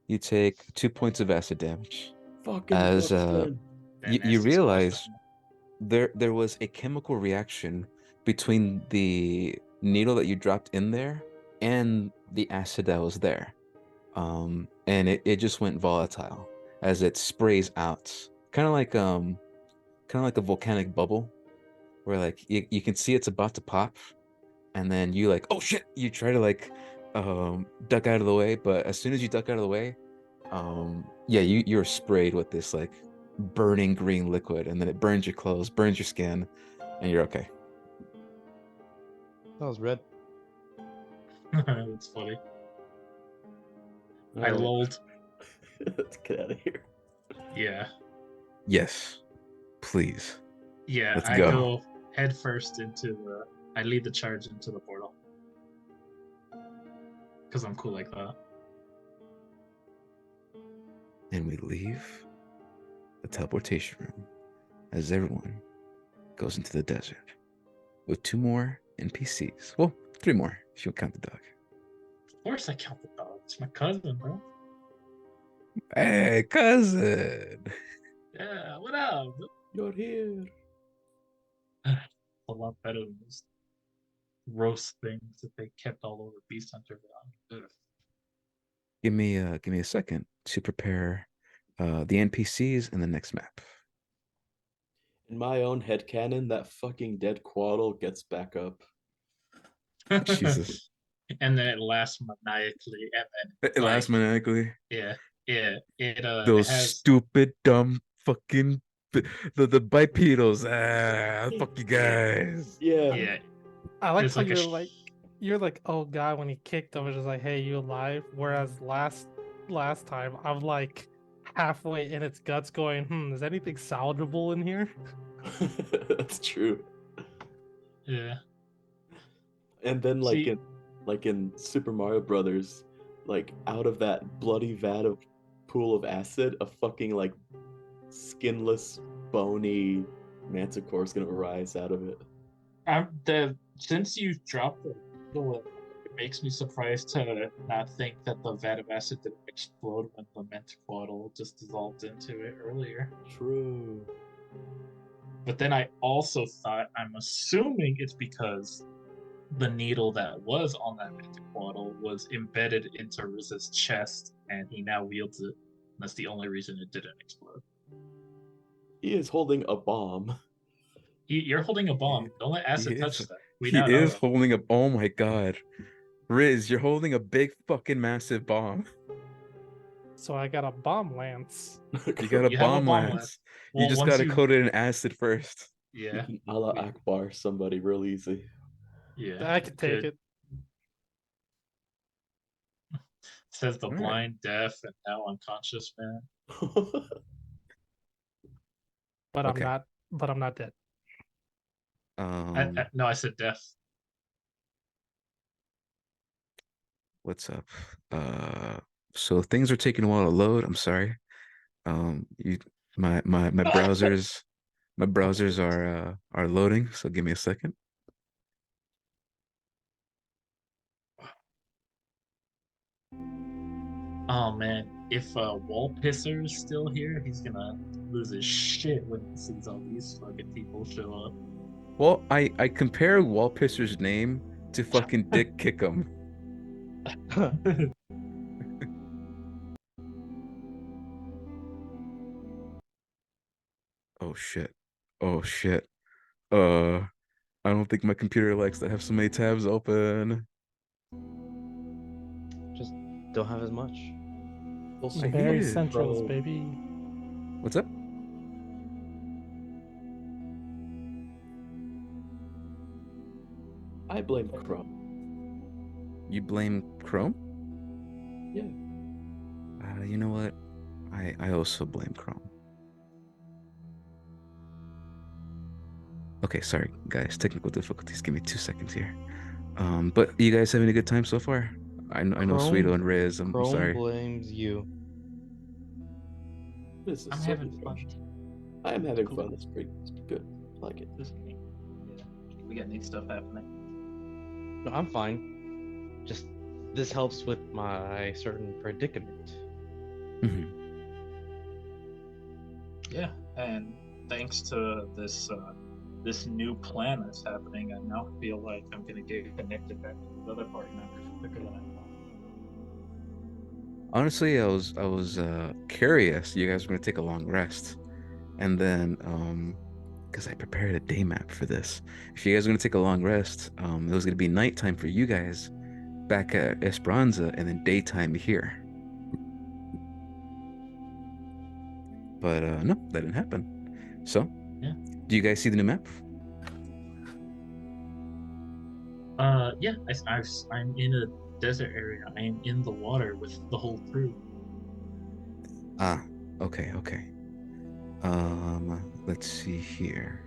You take 2 points of acid damage Fucking as Buxton. you realize there was a chemical reaction between the needle that you dropped in there and the acid that was there. And it just went volatile as it sprays out. Kind of like a volcanic bubble where like you can see it's about to pop, and then you like, oh shit, you try to like duck out of the way, but as soon as you duck out of the way, yeah, you're sprayed with this like burning green liquid, and then it burns your clothes, burns your skin, and you're okay. That was red. That's funny. I Alright. lolled. Let's get out of here. Yeah. Yes, please. Yeah, Let's I go. go head first into the. I lead the charge into the portal. Because I'm cool like that. And we leave the teleportation room as everyone goes into the desert with 2 more NPCs. Well, 3 more if you count the dog. Of course I count the dog. It's my cousin, bro. Hey, cousin. Yeah, what up? You're here. A lot better than those roast things that they kept all over Beast Hunter. Ugh. Give me a second to prepare the NPCs in the next map. In my own headcanon, that fucking dead Quaddle gets back up. Jesus. And then it lasts maniacally, and then Last maniacally. yeah, it Those has stupid, dumb, fucking the bipedals. Fuck you guys. Yeah. yeah. I like It's how like a you're like, oh god, when he kicked him, it was just like, hey, you alive? Whereas last time, I'm like halfway in its guts, going, is anything salvageable in here? That's true. yeah. And then See, like in Super Mario Brothers, like out of that bloody vat of pool of acid, a fucking like skinless, bony manticore is gonna rise out of it. since you dropped the lip, it makes me surprised to not think that the vat of acid didn't explode when the Mentaquaddle just dissolved into it earlier. True. But then I also thought, I'm assuming it's because the needle that was on that Mentaquaddle was embedded into Riz's chest, and he now wields it. That's the only reason it didn't explode. He is holding a bomb. You're holding a bomb. Don't let acid He touch is, that. We he now know is that. holding a. Oh my god, Riz, you're holding a big fucking massive bomb. So I got a bomb lance. You got a You have a bomb bomb lance. lance. You Well, just once gotta you, coat it in acid first. You yeah, can Allah we- Akbar somebody real easy. yeah, I could take good. it, Says the All right. blind, deaf, and now unconscious man. but Okay. I'm not dead. No, I said deaf. What's up? So things are taking a while to load. I'm sorry. You, my browsers, my browsers are loading. So give me a second. Oh man, if Wall Pisser is still here, he's gonna lose his shit when he sees all these fucking people show up. Well, I compare Wallpisser's name to fucking Dick Kickum. Oh shit. Oh shit. I don't think my computer likes to have so many tabs open. Just don't have as much. Also, Very is, centrals, bro. baby. What's up? I blame Chrome. You blame Chrome? Yeah. You know what? I also blame Chrome. Okay, sorry guys, technical difficulties. Give me 2 seconds here. But you guys having a good time so far? I know Sweeto and Riz. I'm Chrome sorry. blames you. This is I'm so having fun. refreshed. I am having Cool. fun. It's pretty good. I like it. This is neat. Yeah, we got neat stuff happening. No, I'm fine. Just this helps with my certain predicament. Mhm. Yeah, and thanks to this new plan that's happening, I now feel like I'm gonna get connected back to the other party members quicker than I thought. Honestly, I was curious. You guys were gonna take a long rest, and then because I prepared a day map for this. If you guys are gonna take a long rest, it was gonna be nighttime for you guys back at Esperanza, and then daytime here. But no, that didn't happen. So, Yeah. do you guys see the new map? Yeah, I'm in a desert area. I am in the water with the whole crew. Ah, okay. Let's see here.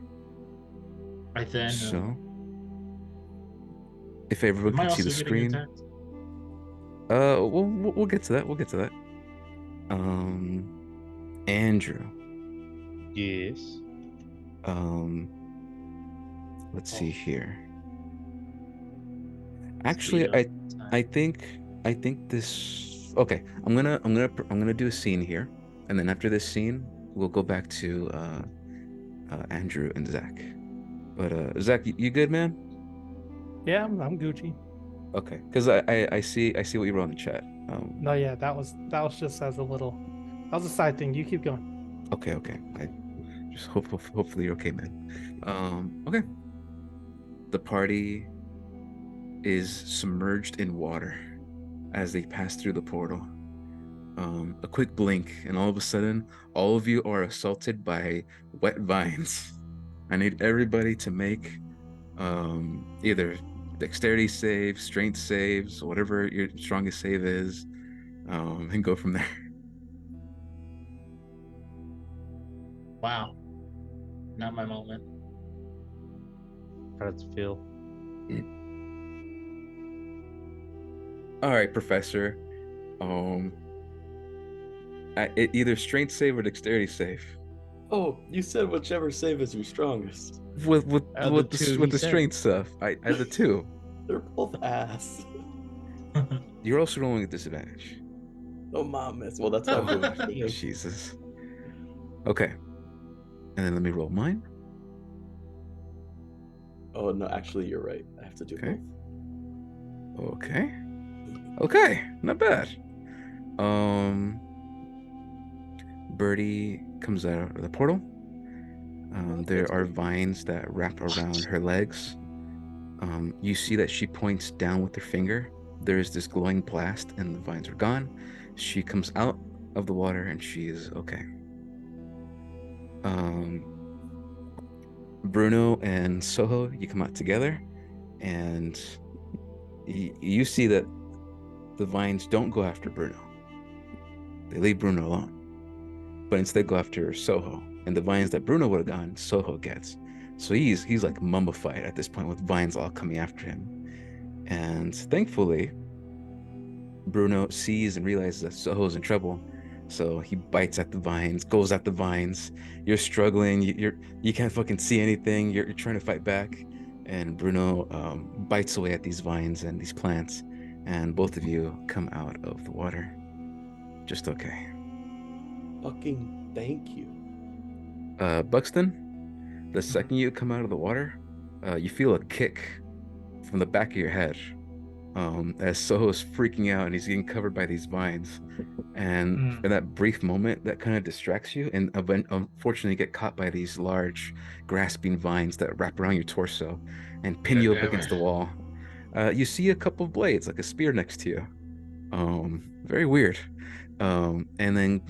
I then. So, if everyone Am I can see also the getting screen, attacked? We'll get to that. We'll get to that. Andrew. Yes. Let's Oh. see here. Speed Actually, up time. I think this. Okay, I'm gonna do a scene here, and then after this scene, we'll go back to Andrew and Zach. But Zach, you good, man? Yeah, I'm Gucci. Okay, because I see what you wrote in the chat. No, yeah, that was just as a little. That was a side thing. You keep going. Okay. I just hopefully you're okay, man. Okay. The party is submerged in water as they pass through the portal. A quick blink, and all of a sudden, all of you are assaulted by wet vines. I need everybody to make either dexterity saves, strength saves, whatever your strongest save is, and go from there. Wow. Not my moment. How does it feel? All right, Professor. Um, either strength save or dexterity save. Oh, you said whichever save is your strongest. The two With he the said. strength stuff, I had the two. They're both ass. You're also rolling at disadvantage. Oh, mames. Well, that's why I'm doing Oh, it. Jesus. Okay, and then let me roll mine. Oh, no, actually, you're right. I have to do Okay. both. Okay, not bad. Um, Birdie comes out of the portal. There are vines that wrap around her legs. You see that she points down with her finger. There is this glowing blast, and the vines are gone. She comes out of the water, and she is okay. Bruno and Soho, you come out together, and you see that the vines don't go after Bruno. They leave Bruno alone, but instead go after Soho. And the vines that Bruno would have gone, Soho gets. So he's like mummified at this point with vines all coming after him. And thankfully, Bruno sees and realizes that Soho's in trouble. So he bites at the vines, goes at the vines. You're struggling. You can't fucking see anything. You're trying to fight back, and Bruno bites away at these vines and these plants, and both of you come out of the water, just okay. Fucking thank you. Buxton, the second you come out of the water, you feel a kick from the back of your head, as Soho's freaking out and he's getting covered by these vines. And in that brief moment, that kind of distracts you, and unfortunately, get caught by these large, grasping vines that wrap around your torso and pin God you up damn against it. the wall. You see a couple of blades, like a spear, next to you. Very weird. And then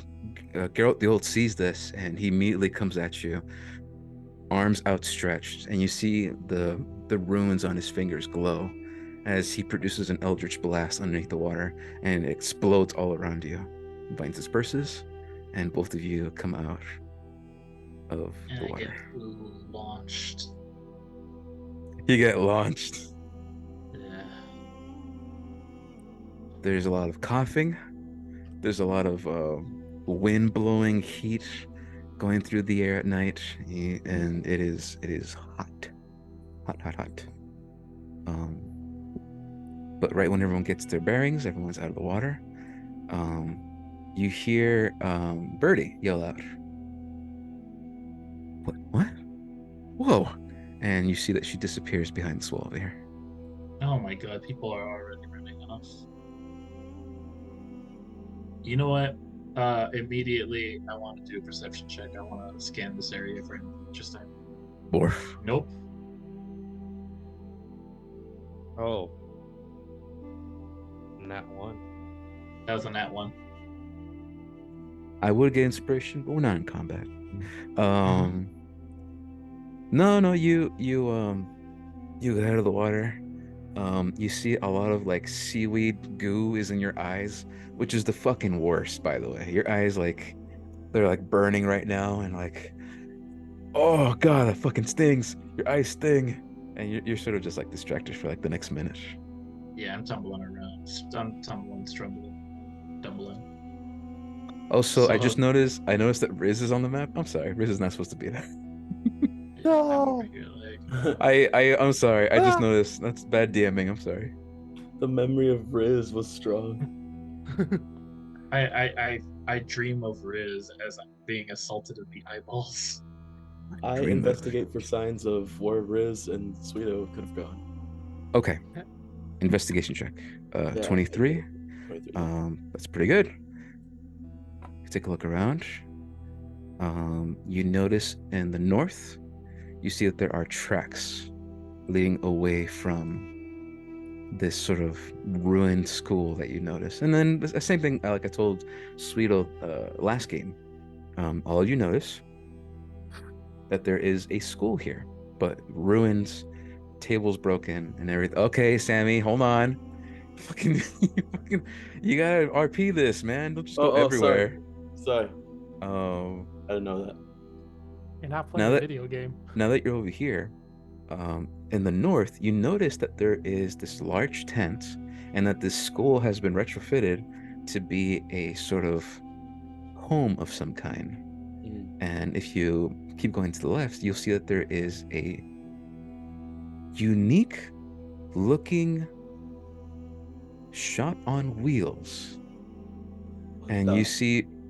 Geralt the Old sees this, and he immediately comes at you, arms outstretched, and you see the runes on his fingers glow as he produces an eldritch blast underneath the water, and it explodes all around you. Vines disperses, and both of you come out of And the I get water. launched. You get launched. Yeah. There's a lot of coughing. There's a lot of wind blowing, heat going through the air at night, and it is hot, hot. But right when everyone gets their bearings, everyone's out of the water. You hear Birdie yell out, What? Whoa!" And you see that she disappears behind this wall over here. Oh my god, people are already running off. You know what? Immediately, I want to do a perception check. I want to scan this area for anything interesting. Borf. Nope. Oh. Nat one. That was a nat one. I would get inspiration, but we're not in combat. No, you get out of the water. You see a lot of like seaweed goo is in your eyes, which is the fucking worst, by the way. Your eyes they're like burning right now, and like, oh god, that fucking stings. Your eyes sting, and you're sort of just like distracted for like the next minute. Yeah, I'm tumbling around. I'm tumbling, tumbling. Also, So I noticed that Riz is on the map. I'm sorry, Riz is not supposed to be there. yeah, I'm over No. here like I'm sorry. I just Ah! noticed. That's bad DMing. I'm sorry. The memory of Riz was strong. I dream of Riz as I'm being assaulted in the eyeballs. I Dream of. investigate for signs of where Riz and Sweeto could have gone. Okay, investigation check. Yeah, 23. 23. Yeah. That's pretty good. Take a look around. You notice in the north, you see that there are tracks leading away from this sort of ruined school that you notice. And then the same thing, like I told Sweeto last game. All you notice that there is a school here, but ruins, tables broken, and everything. Okay, Sammy, hold on. Fucking, you gotta RP this, man. Don't just go Oh, sorry. everywhere. Sorry. Um, I didn't know that. You're not playing now a that video game. now that you're over here, in the north, you notice that there is this large tent, and that this school has been retrofitted to be a sort of home of some kind. Mm. And if you keep going to the left, you'll see that there is a unique looking shop on wheels. What And the?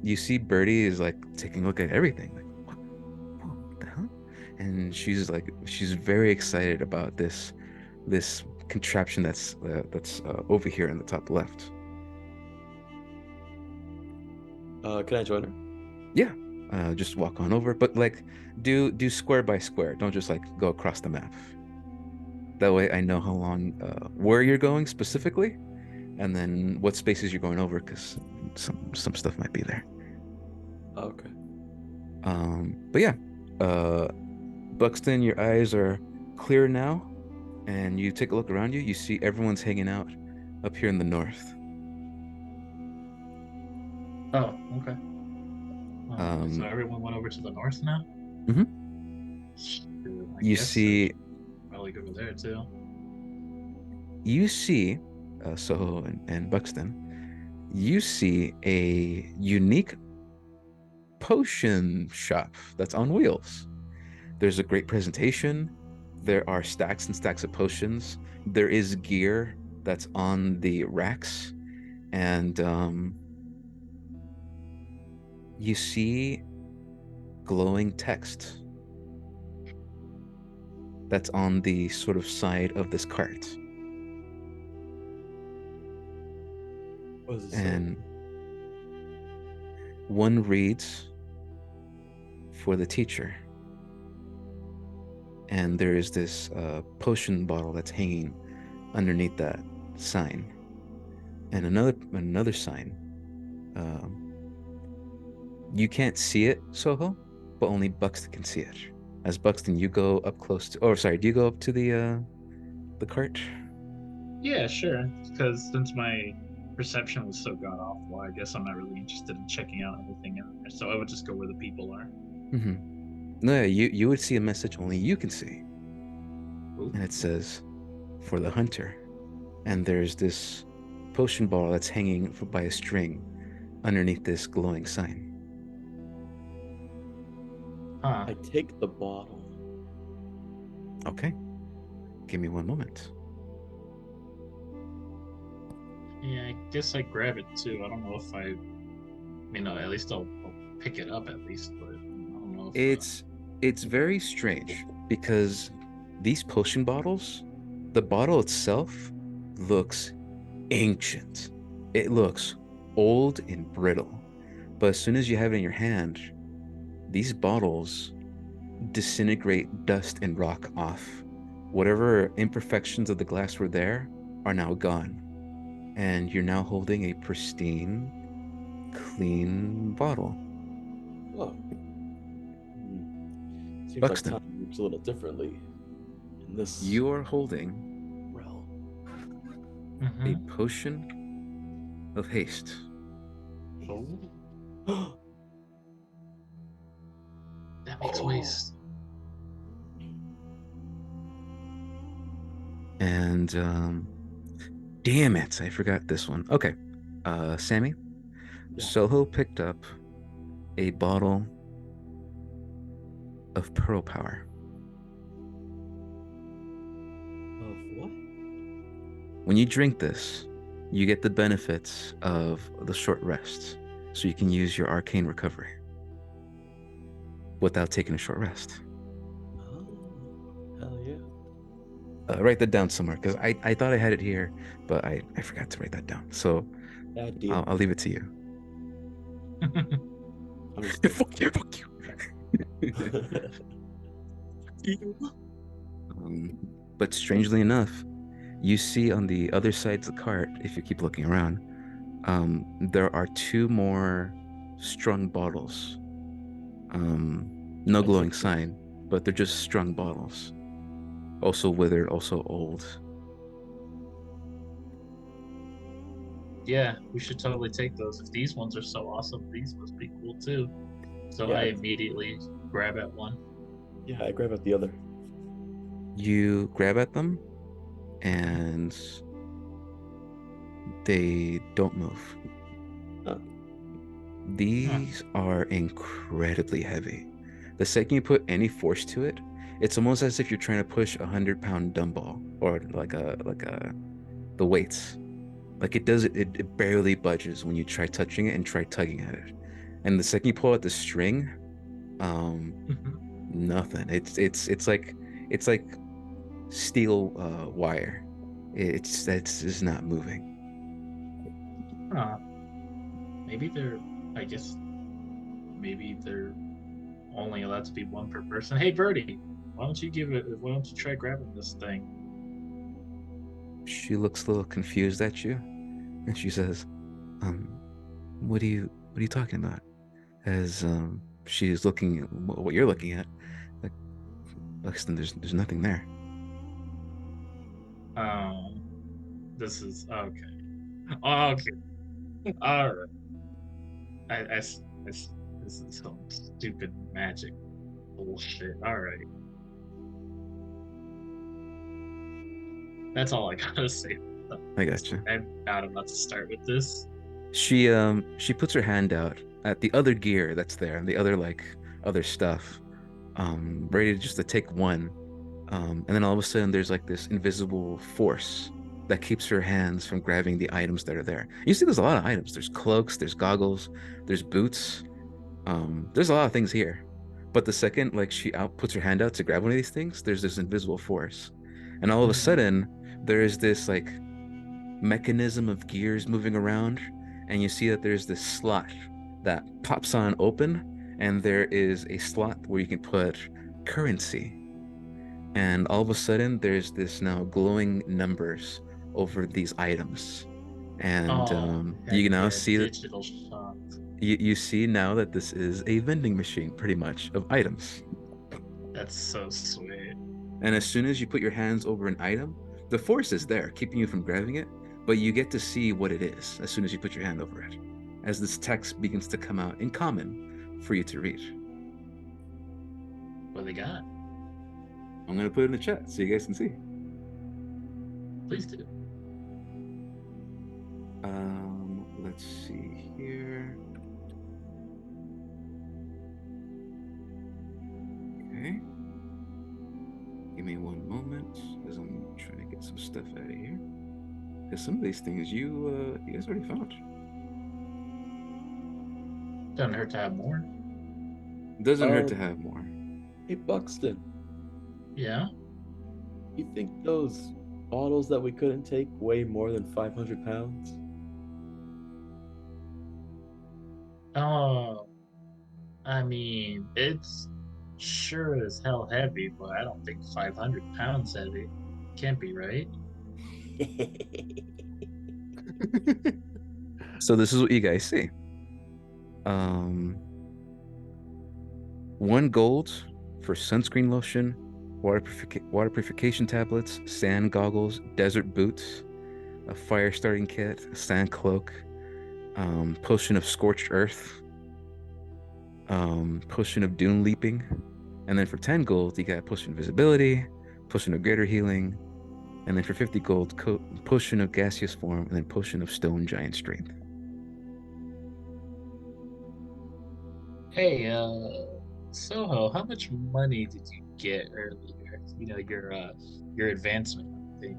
you see Birdie is like taking a look at everything. Like, what the hell? And she's very excited about this contraption that's over here in the top left. Can I join her? Yeah. Just walk on over, but like do square by square. Don't just like go across the map. That way I know how long where you're going specifically, and then what spaces you're going over, because some stuff might be there. Oh, okay. But yeah, uh, Buxton, your eyes are clear now, and you take a look around you. You see everyone's hanging out up here in the north. Oh, okay. So Um, everyone went over to the north now? mhm. Shoot, I You guess I see should probably go over there too. you see Soho and Buxton. You see a unique potion shop that's on wheels. There's a great presentation. There are stacks and stacks of potions. There is gear that's on the racks, and you see glowing text that's on the sort of side of this cart. What does it say? And one reads for the teacher. And there is this potion bottle that's hanging underneath that sign. And another sign. Um, you can't see it, Soho, but only Buxton can see it. As Buxton, you go up close to. Oh, sorry. Do you go up to the cart? Yeah, sure. Because since my perception was so god awful, I guess I'm not really interested in checking out anything in there. So I would just go where the people are. Mm-hmm. No, yeah, you would see a message only you can see, Ooh. and it says, "For the hunter." And there's this potion bottle that's hanging by a string underneath this glowing sign. Huh. I take the bottle. Okay, give me one moment. Yeah, I guess I grab it too. I don't know if I mean, at least I'll pick it up at least, but I don't know if. It's very strange because these potion bottles, the bottle itself looks ancient. It looks old and brittle. But as soon as you have it in your hand, these bottles disintegrate dust and rock off. Whatever imperfections of the glass were there are now gone. And you're now holding a pristine, clean bottle. Whoa. Seems like Buxton, time moves a little differently in this you are holding realm. a Mhm. potion of haste. Oh, that makes waste. And Damn it, I forgot this one. Okay. Sammy, Yeah. Soho picked up a bottle of pearl power. Of what? When you drink this, you get the benefits of the short rests, so you can use your arcane recovery without taking a short rest. Oh, hell yeah. Write that down somewhere because I thought I had it here, but I forgot to write that down. So Bad deal. I'll leave it to you. Understood. Fuck you, fuck you. But strangely enough, you see on the other sides of the cart, if you keep looking around, there are two more strung bottles. No I glowing take those. sign, but they're just strung bottles. Also withered, also old. Yeah, we should totally take those. If these ones are so awesome, these must be cool too. So Yeah. I immediately grab at one. Yeah, I grab at the other. You grab at them, and they don't move. Huh. These are incredibly heavy. The second you put any force to it, it's almost as if you're trying to push 100-pound dumbbell or like the weights. Like it barely budges when you try touching it and try tugging at it. And the second you pull out the string, um, nothing. It's like steel wire. That's just not moving. Huh. Maybe they're. I guess maybe they're only allowed to be one per person. Hey, Birdie, why don't you give it? Why don't you try grabbing this thing? She looks a little confused at you, and she says, um, what are you talking about? As she's looking at what you're looking at, like Buxton, there's nothing there. Um, this is okay. Okay, all right. This is some stupid magic bullshit. All right, that's all I gotta say. I gotcha. I'm not about to start with this. She puts her hand out at the other gear that's there and the other like other stuff, ready just to take one. And then all of a sudden there's like this invisible force that keeps her hands from grabbing the items that are there. You see there's a lot of items. There's cloaks, there's goggles, there's boots. There's a lot of things here. But the second like she out puts her hand out to grab one of these things, there's this invisible force. And all of a sudden there is this like mechanism of gears moving around, and you see that there's this slot that pops on open, and there is a slot where you can put currency. And all of a sudden, there's this now glowing numbers over these items, and Oh, heck you can now yeah, see that digital shop. you see now that this is a vending machine, pretty much of items. That's so sweet. And as soon as you put your hands over an item, the force is there, keeping you from grabbing it, but you get to see what it is as soon as you put your hand over it, as this text begins to come out in common for you to read. What they got? I'm going to put it in the chat so you guys can see. Please do. Let's see here. Okay. Give me one moment as I'm trying to get some stuff out of here. Because some of these things you guys already found. Doesn't hurt to have more. Doesn't hurt to have more. Hey, Buxton, Yeah. you think those bottles that we couldn't take weigh more than 500 pounds? Oh, I mean, it's sure as hell heavy, but I don't think 500 pounds heavy. Can't be right. So this is what you guys see. 1 gold for sunscreen lotion, water purification tablets, sand goggles, desert boots, a fire starting kit, a sand cloak, potion of scorched earth, potion of dune leaping, and then for 10 gold you got potion of visibility, potion of greater healing, And then for 50 gold, potion of gaseous form, and then potion of stone giant strength. Hey, Soho, how much money did you get earlier? You know, your advancement thing.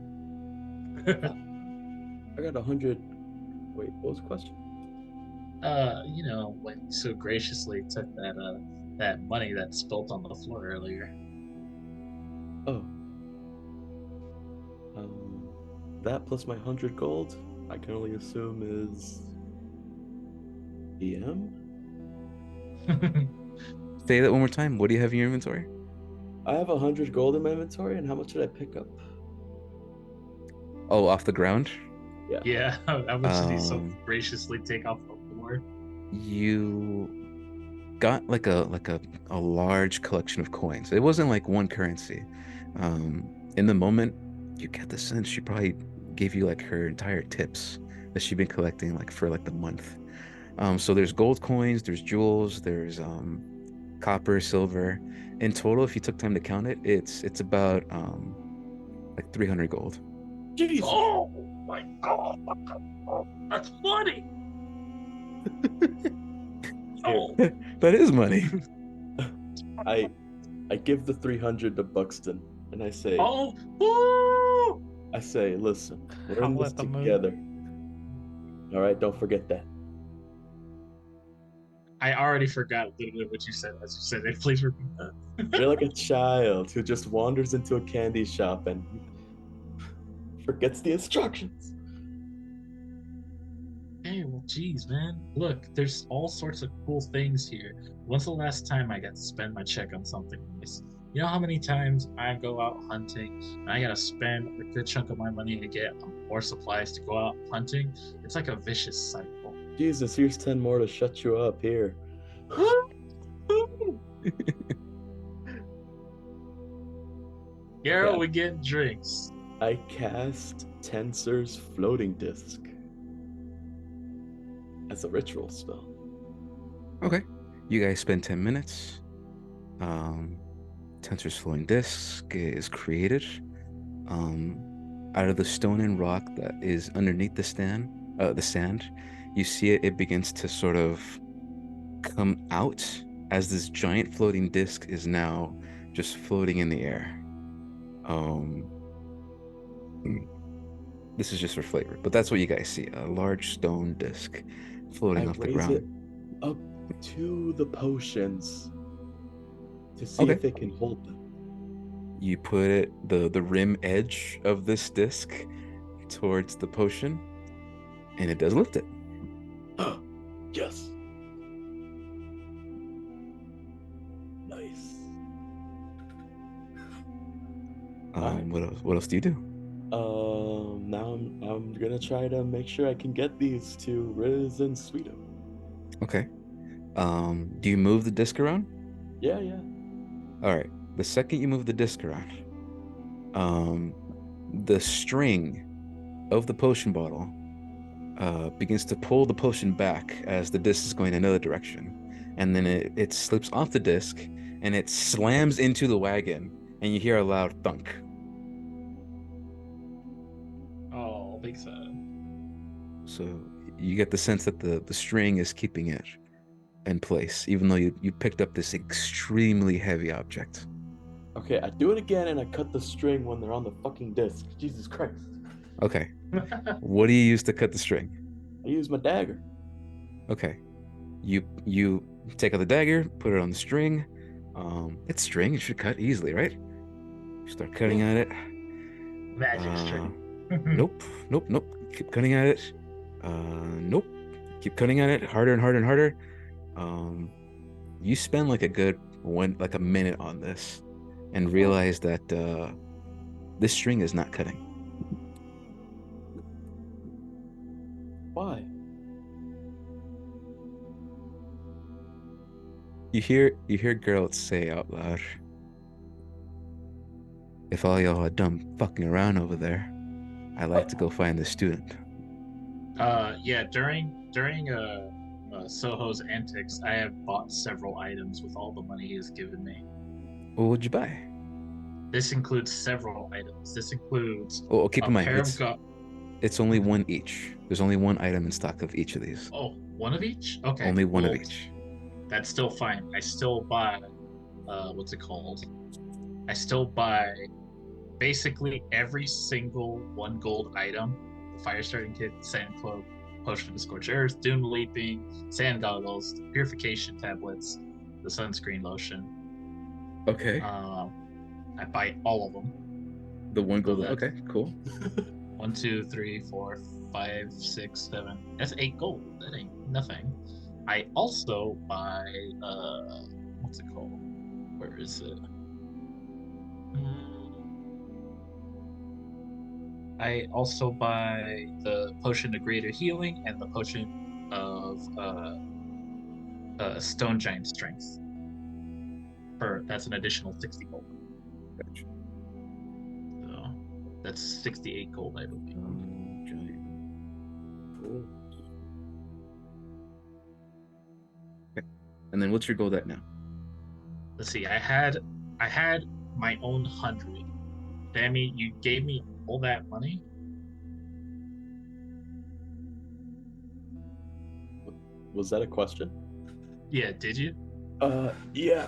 I got 100. Wait, what was the question? You know, when you so graciously took that money that spilt on the floor earlier. Oh, that plus my 100 gold, I can only assume is EM. Say that one more time. What do you have in your inventory? I have 100 gold in my inventory, and how much did I pick up? Oh, off the ground? Yeah. Yeah, how much did he so Um, graciously take off the floor? You got like a large collection of coins. It wasn't like one currency. In the moment, you get the sense she probably gave you like her entire tips that she'd been collecting like for like the month. So there's gold coins, there's jewels, there's copper, silver. In total, if you took time to count it, it's about like 300 gold. Jesus. Oh my god, that's money! Oh, That is money. I I give the 300 to Buxton, and oh, woo! I say, listen, we're in Howl this at the moon. together. All right, don't forget that. I already forgot literally what you said as you said it. Please repeat that. You're like a child who just wanders into a candy shop and forgets the instructions. Hey, well, geez, man. Look, there's all sorts of cool things here. When's the last time I got to spend my check on something nice? You know how many times I go out hunting and I gotta spend a good chunk of my money to get more supplies to go out hunting? It's like a vicious cycle. Jesus, here's 10 more to shut you up here. Garrow, Okay. we get drinks. I cast Tensor's floating disc as a ritual spell. Okay. You guys spend 10 minutes. Tensor's flowing disc is created. Out of the stone and rock that is underneath the sand, you see it begins to sort of come out as this giant floating disc is now just floating in the air. Um, this is just for flavor, but that's what you guys see, a large stone disc floating I off the raise it ground. up to the potions to see Okay. if it can hold them. You put the rim edge of this disc towards the potion, and it does lift it. Yes. Nice. Alright. What else do you do? Now I'm gonna try to make sure I can get these to Riz and Sweeto. Okay. Do you move the disc around? Yeah, yeah. All right. The second you move the disc around, the string of the potion bottle begins to pull the potion back as the disc is going another direction. And then it slips off the disc and it slams into the wagon, and you hear a loud thunk. Oh, big sad. So you get the sense that the string is keeping it in place, even though you picked up this extremely heavy object. Okay, I do it again and I cut the string when they're on the fucking disc. Jesus Christ. Okay. What do you use to cut the string? I use my dagger. Okay. You take out the dagger, put it on the string. It's string, it should cut easily, right? You start cutting Yeah. at it. Magic string. Nope, nope. Keep cutting at it. Nope. Keep cutting at it harder and harder and harder. You spend like a minute on this and realize that this string is not cutting. Why? You hear girls say out loud, "If all y'all are done fucking around over there, I'd like to go find the student." Yeah, during Soho's antics, I have bought several items with all the money he has given me. What would you buy? This includes several items. This includes Oh, keep a in mind, pair of it's only one each. There's only one item in stock of each of these. Oh, one of each? Okay. Only one of well, each. That's still fine. I still buy what's it called? I still buy basically every single 1 gold item: the fire starting kit, sand cloak, potion to scorch earth, dune leaping, sand goggles, the purification tablets, the sunscreen lotion. Okay. I buy all of them. The 1 gold. that- Okay, cool. 1, 2, 3, 4, 5, 6, 7. That's 8 gold. That ain't nothing. I also buy what's it called? Where is it? I also buy the potion of greater healing and the potion of stone giant strength. That's an additional 60 gold. Gotcha. So that's 68 gold, I believe. Giant. Cool. Okay. And then what's your gold at now? Let's see. I had my own 100. Dammy, you gave me all that money. Was that a question? Yeah, did you? Yeah.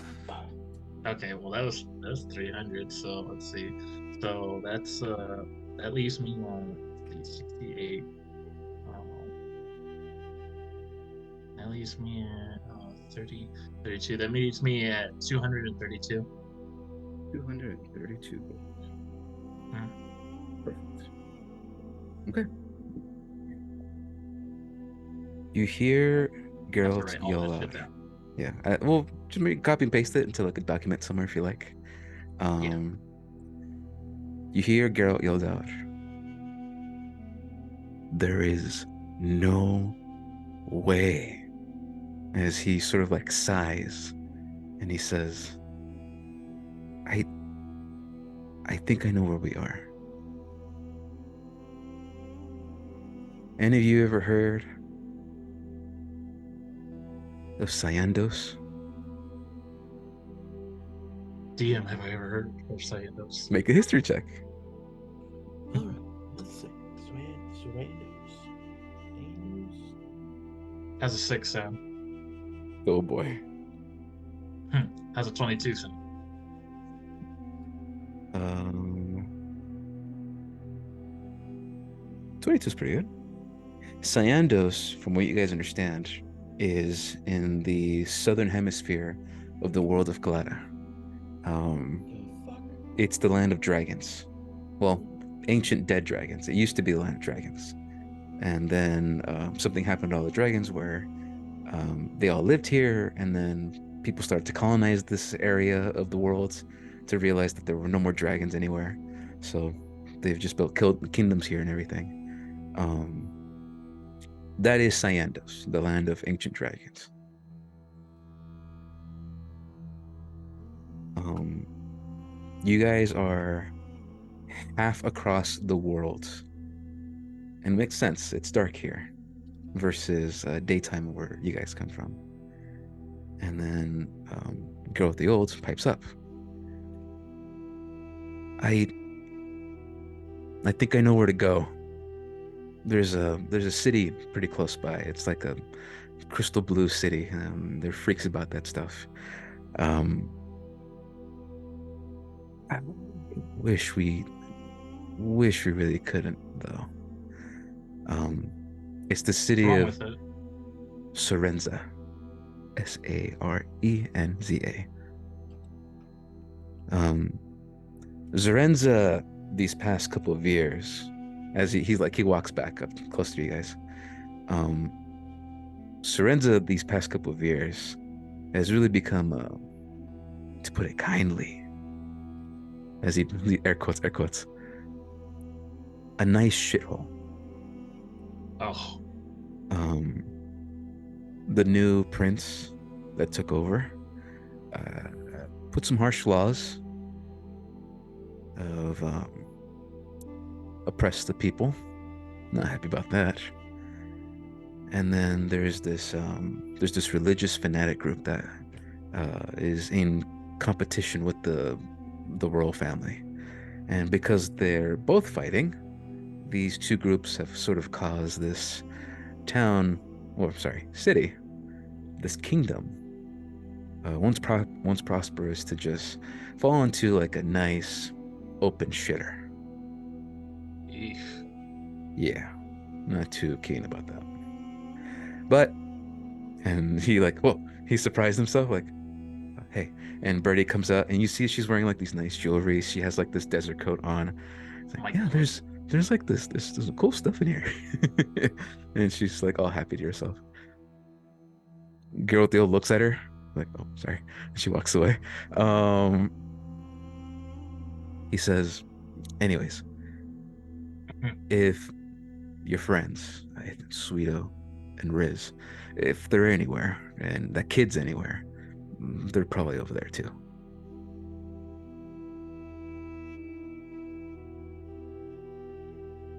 Okay, well that was 300. So let's see. So that's that leaves me on 68. That leaves me at 30, 32. That leaves me at 232. 232 gold. Perfect. Okay. You hear Geralt yell out. Yeah. Well, just copy and paste it into like a document somewhere if you like. You hear Geralt yell out. There is no way. As he sort of like sighs, and he says, I think I know where we are. Any of you ever heard of Cyandos? DM, have I ever heard of Cyandos? Make a history check. All right. Let's see. Surrenders. Has a 6, Sam. Oh boy. Has a 22, Sam. 22 is pretty good. Cyandos, from what you guys understand, is in the southern hemisphere of the world of Galata. It's the land of dragons. Well, ancient dead dragons. It used to be the land of dragons. And then something happened to all the dragons where they all lived here, and then people started to colonize this area of the world to realize that there were no more dragons anywhere. So they've just built kingdoms here and everything. That is Cyandos, the land of ancient dragons. You guys are half across the world. And it makes sense. It's dark here versus daytime where you guys come from. And then Geralt the Old pipes up. I think I know where to go. There's a city pretty close by. It's like a crystal blue city. They're freaks about that stuff. I wish we really couldn't though. It's the city of Sarenza. Sarenza. Zarenza, these past couple of years, as he walks back up close to you guys. Sarenza, these past couple of years, has really become, to put it kindly, as he air quotes, a nice shithole. Oh. The new prince that took over put some harsh laws of oppress the people. Not happy about that. And then there's this religious fanatic group that is in competition with the the royal family. And because they're both fighting, these two groups have sort of caused this town, or sorry, city, this kingdom, once prosperous, to just fall into like a nice open shitter. Eef. Yeah, not too keen about that. But, and he like, whoa, he surprised himself, like, hey. And Birdie comes out, and you see she's wearing like these nice jewelry. She has like this desert coat on. It's Oh like, my yeah, God. there's like there's cool stuff in here. And she's like all happy to herself. Girl Deal looks at her, like, oh, sorry. And she walks away. Um, he says, anyways, if your friends, Sweeto and Riz, if they're anywhere, and that kid's anywhere, they're probably over there too.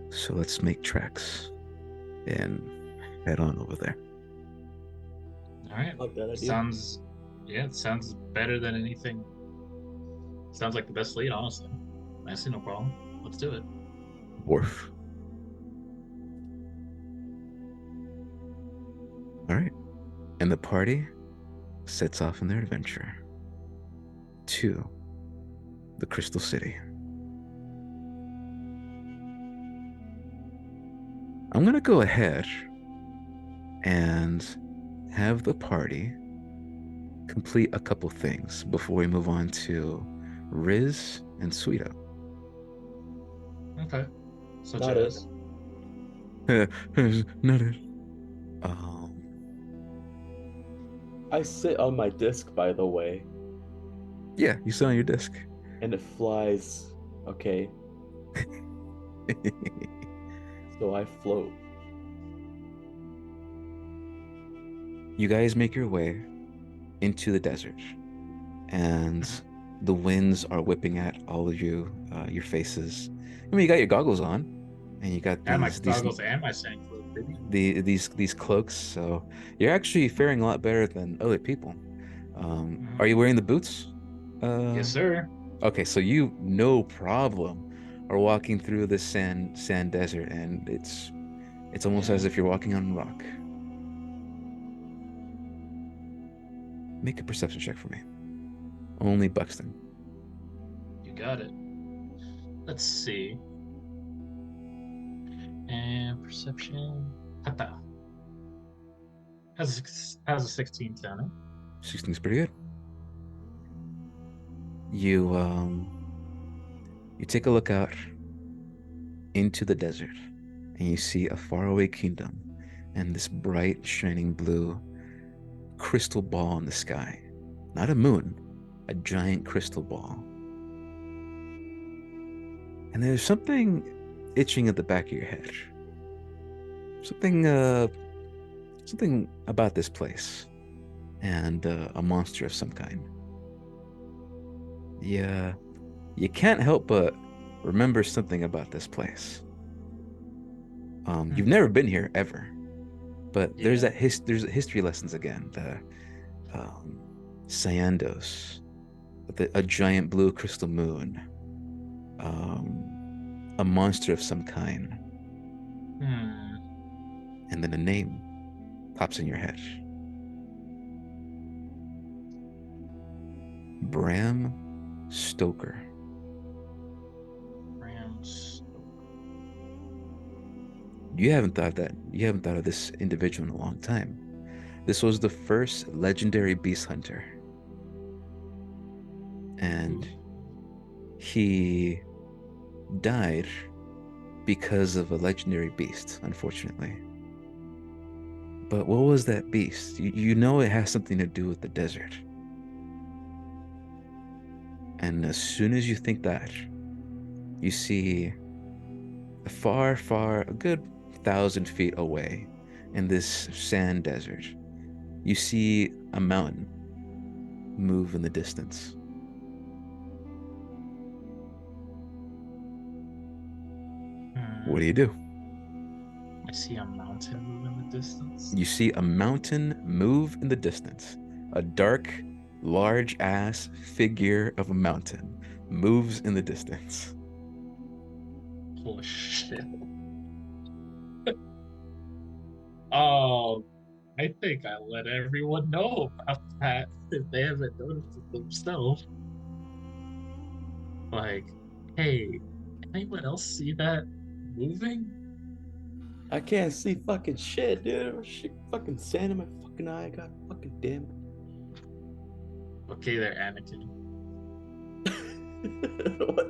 So let's make tracks and head on over there. All right. Love that idea. Sounds, yeah, it sounds better than anything. Sounds like the best lead, honestly. I see no problem. Let's do it. Wharf. All right. And the party sets off on their adventure to the Crystal City. I'm going to go ahead and have the party complete a couple things before we move on to Riz and Sweeto. Okay. So Not it. Jazz. Not it. Um, I sit on my disc, by the way, yeah, you sit on your disc. and it flies. Okay, so I float. You guys make your way into the desert, and the winds are whipping at all of you, your faces. I mean, you got your goggles on, and you got And my these goggles and my sand clothes, baby. these cloaks, so you're actually faring a lot better than other people. Mhm. Are you wearing the boots? Yes, sir. Okay, so you no problem are walking through this sand desert, and it's almost Yeah. as if you're walking on rock. Make a perception check for me. Only Buxton. You got it. Let's see. And perception. Hata. Has a 16 on it. 16's pretty good. You take a look out into the desert, and you see a faraway kingdom and this bright shining blue crystal ball in the sky. Not a moon, a giant crystal ball. And there's something itching at the back of your head. Something about this place, and a monster of some kind. Yeah, you can't help but remember something about this place. You've never been here ever, but there's Yeah. there's history lessons again. The Cyandos, a giant blue crystal moon, a monster of some kind, Hmm. and then a name pops in your head. Bram Stoker. Rams. You haven't thought of this individual in a long time. This was the first legendary beast hunter. And he died because of a legendary beast, unfortunately. But what was that beast? You know it has something to do with the desert. And as soon as you think that, you see a good 1,000 feet away in this sand desert, you see a mountain move in the distance. What do you do? I see a mountain move in the distance. You see a mountain move in the distance. A dark, large ass figure of a mountain moves in the distance. Oh shit. Oh, I think I let everyone know about that if they haven't noticed it themselves. Like, hey, anyone else see that moving? I can't see fucking shit, dude. Shit, fucking sand in my fucking eye. God fucking damn Okay, there, Anakin. it. What?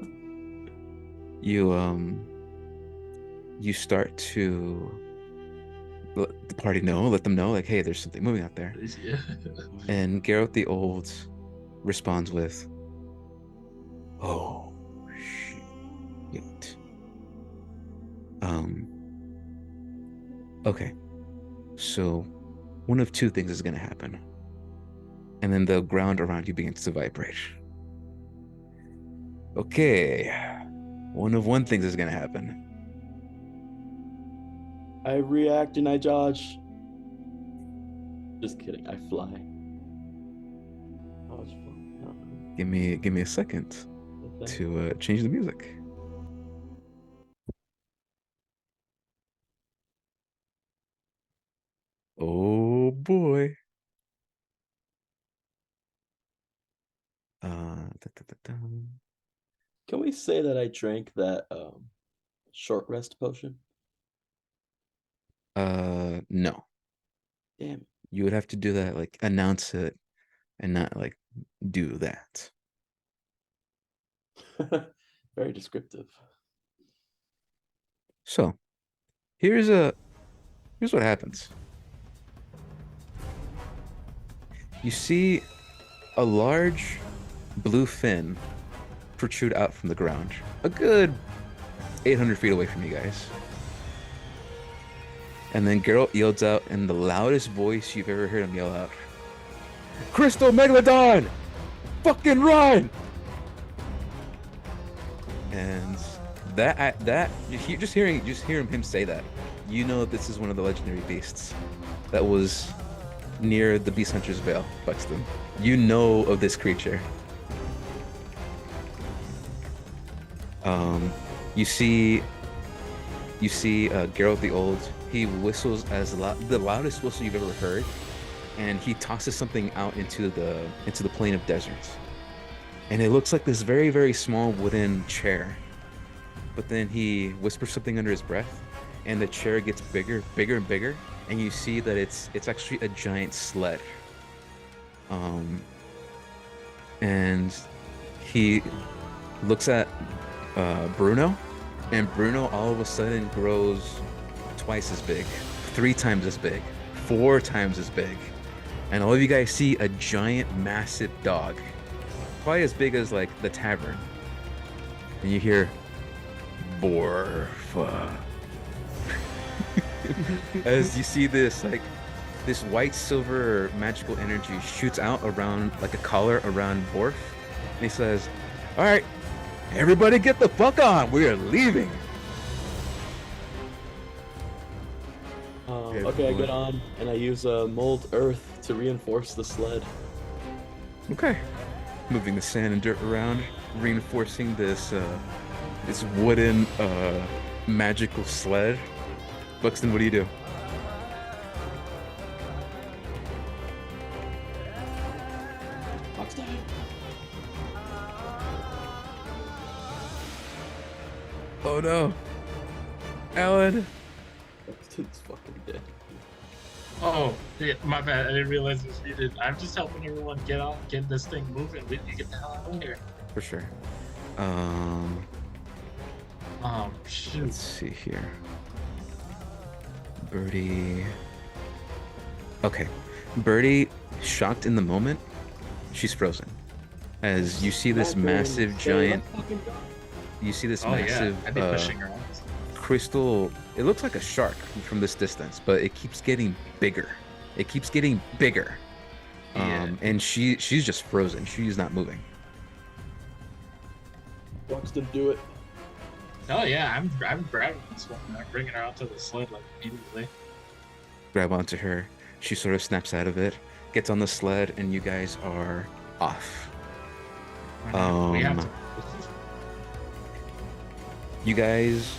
You start to let the party know, let them know, like, hey, there's something moving out there. Yeah. And Garrett the Old responds with, "Oh shit." Okay. So one of two things is gonna happen. And then the ground around you begins to vibrate. Okay. One thing is gonna happen. I react and I dodge. Just kidding. I fly. Dodge, fly. No. Give me a second Okay. to change the music. Oh boy. Can we say that I drank that short rest potion? No. Damn. You would have to do that, like announce it and not like do that. Very descriptive. So here's what happens. You see a large blue fin protrude out from the ground, a good 800 feet away from you guys. And then Geralt yells out in the loudest voice you've ever heard him yell out, "Crystal Megalodon! Fucking run!" And that just hearing him say that, you know this is one of the legendary beasts that was near the Beast Hunter's Vale, Buxton. You know of this creature. You see Geralt the Old. He whistles the loudest whistle you've ever heard, and he tosses something out into the plain of deserts. And it looks like this very, very small wooden chair. But then he whispers something under his breath, and the chair gets bigger, bigger and bigger, and you see that it's actually a giant sled. And he looks at Bruno, and Bruno all of a sudden grows twice as big, 3 times as big, 4 times as big. And all of you guys see a giant, massive dog, probably as big as like the tavern. And you hear, "Borfa." As you see this white silver magical energy shoots out around like a collar around Borf, and he says, "All right, everybody get the fuck on. We are leaving." Okay, I get on and I use mold earth to reinforce the sled. Okay. Moving the sand and dirt around, reinforcing this wooden magical sled. Buxton, what do you do? Buxton. Oh no. Alan. Buxton's fucking dead. Oh, yeah, my bad. I didn't realize it was muted. I'm just helping everyone get this thing moving. We need to get the hell out of here. For sure. Shoot. Let's see here. Birdie. Okay. Birdie, shocked in the moment, she's frozen. As you see this massive giant, you see this massive I've been pushing her. crystal. It looks like a shark from this distance, but it keeps getting bigger. It keeps getting bigger. And she's just frozen. She's not moving. Buxton, do it. Oh yeah, I'm grabbing this one. I'm bringing her onto the sled like immediately. Grab onto her. She sort of snaps out of it, gets on the sled, and you guys are off. We have to You guys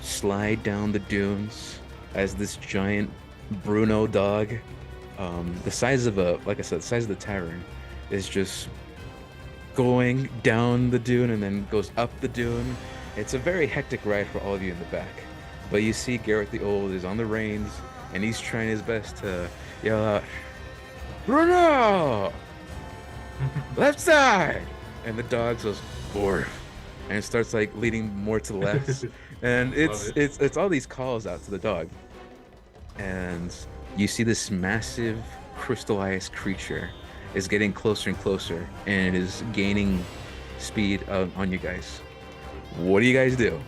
slide down the dunes as this giant Bruno dog, the size of like I said, the size of the tavern, is just going down the dune and then goes up the dune. It's a very hectic ride for all of you in the back. But you see Garrett the Old is on the reins and he's trying his best to yell out, Bruno! Left side! And the dog goes, Borf, and starts like leading more to the left. And it's all these calls out to the dog. And you see this massive crystallized creature is getting closer and closer, and it is gaining speed on you guys. What do you guys do?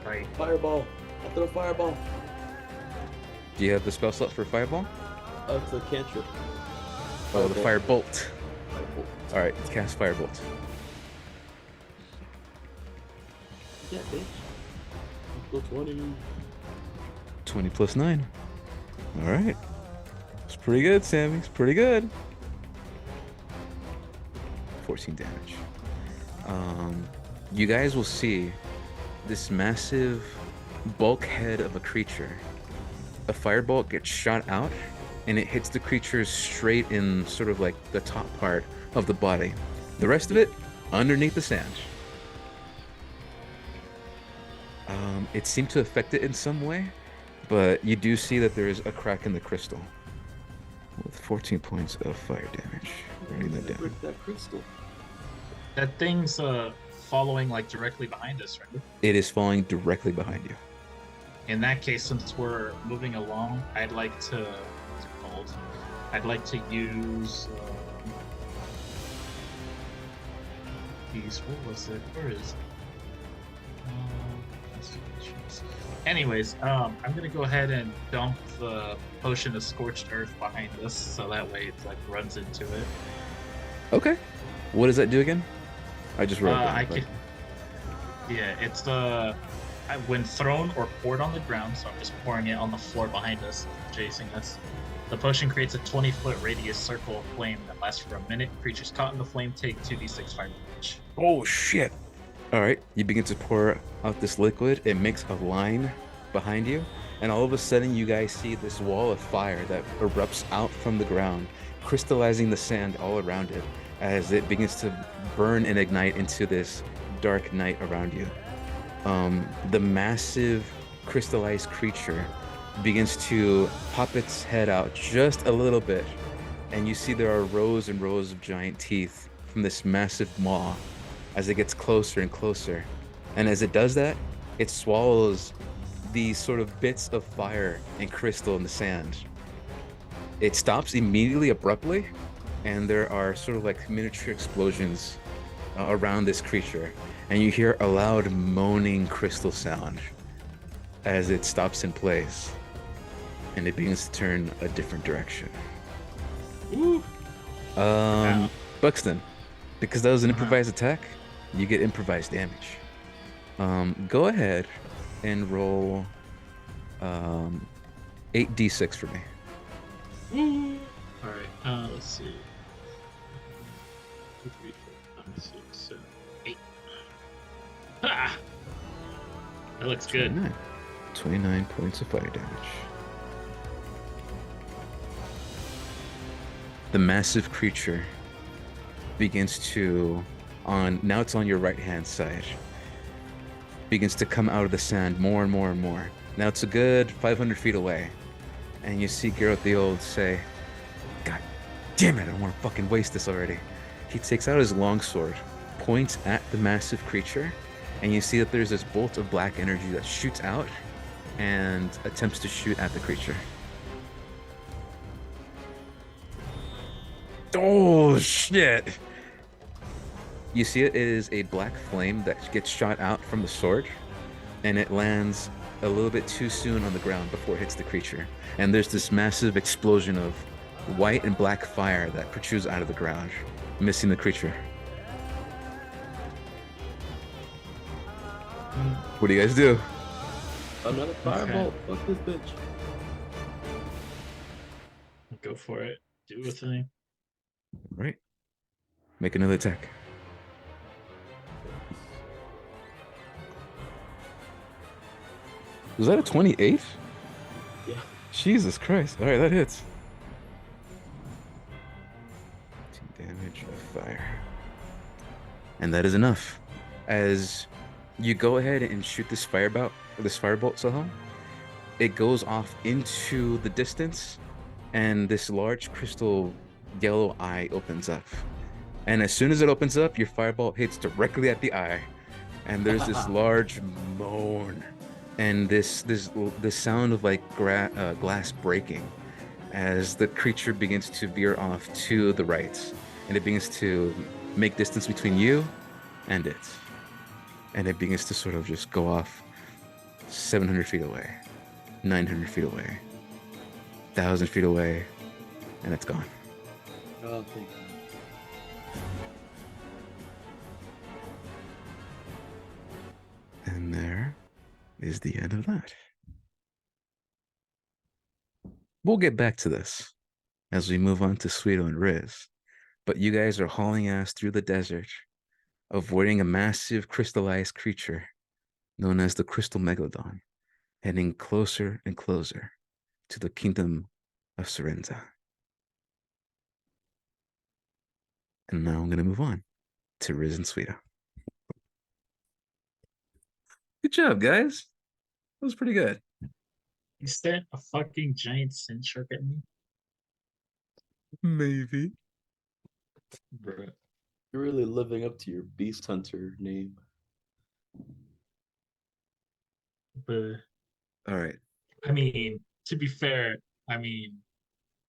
Right. Fireball. I throw fireball. Do you have the spell slot for fireball? Oh, it's a cantrip. Oh, the firebolt. Firebolt. All right, cast firebolt. Yeah, bitch. Go 20. 20 plus 9. All right. It's pretty good, Sammy. It's pretty good. 14 damage. You guys will see this massive bulkhead of a creature. A firebolt gets shot out and it hits the creature straight in sort of like the top part of the body. The rest of it underneath the sand. It seemed to affect it in some way, but you do see that there is a crack in the crystal with 14 points of fire damage. Writing that down. Break that crystal. That thing's following like directly behind us, right? It is falling directly behind you. In that case, since we're moving along, I'd like to. What's it called? I'd like to use these. What was it? Where is it? Anyways, I'm gonna go ahead and dump the potion of scorched earth behind us, so that way it like runs into it. Okay. What does that do again? I just wrote it down. I could. Yeah, it's when thrown or poured on the ground. So I'm just pouring it on the floor behind us, chasing us. The potion creates a 20-foot radius circle of flame that lasts for a minute. Creatures caught in the flame take 2d6 fire damage. Oh shit! All right, you begin to pour out this liquid. It makes a line behind you, and all of a sudden you guys see this wall of fire that erupts out from the ground, crystallizing the sand all around it as it begins to burn and ignite into this dark night around you. The massive crystallized creature begins to pop its head out just a little bit, and you see there are rows and rows of giant teeth from this massive maw as it gets closer and closer. And as it does that, it swallows these sort of bits of fire and crystal in the sand. It stops immediately, abruptly, and there are sort of like miniature explosions around this creature. And you hear a loud moaning crystal sound as it stops in place. And it begins to turn a different direction. Ooh. Buxton, because that was an improvised attack, you get improvised damage. Go ahead and roll 8d6 for me. All right. Let's see. 2, 3, 4, 5, 6, 7, 8. Ah! That looks good. 29 points of fire damage. The massive creature begins to, now it's on your right hand side, begins to come out of the sand more and more and more. Now it's a good 500 feet away, and you see Garrett the Old say, God damn it, I don't want to fucking waste this already. He takes out his longsword, points at the massive creature, and you see that there's this bolt of black energy that shoots out and attempts to shoot at the creature. Oh shit! You see it is a black flame that gets shot out from the sword, and it lands a little bit too soon on the ground before it hits the creature. And there's this massive explosion of white and black fire that protrudes out of the ground, missing the creature. What do you guys do? Another firebolt. Fuck this bitch. Go for it. Do a thing. Right. Make another attack. Was that a 28? Yeah. Jesus Christ. All right, that hits. 2 damage of fire. And that is enough. As you go ahead and shoot this firebolt, Soham, it goes off into the distance, and this large crystal yellow eye opens up. And as soon as it opens up, your firebolt hits directly at the eye, and there's this large moan, and this sound of like glass breaking as the creature begins to veer off to the right, and it begins to make distance between you and it, and it begins to sort of just go off 700 feet away, 900 feet away, 1,000 feet away, and it's gone. Oh, thank God. And there is the end of that. We'll get back to this as we move on to Sweeto and Riz, but you guys are hauling ass through the desert, avoiding a massive crystallized creature known as the Crystal Megalodon, heading closer and closer to the kingdom of Serenza. And now I'm going to move on to Riz and Sweeto. Good job, guys. That was pretty good. You sent a fucking giant sand shark at me? Maybe. Bruh. You're really living up to your Beast Hunter name. But All right. I mean, to be fair, I mean,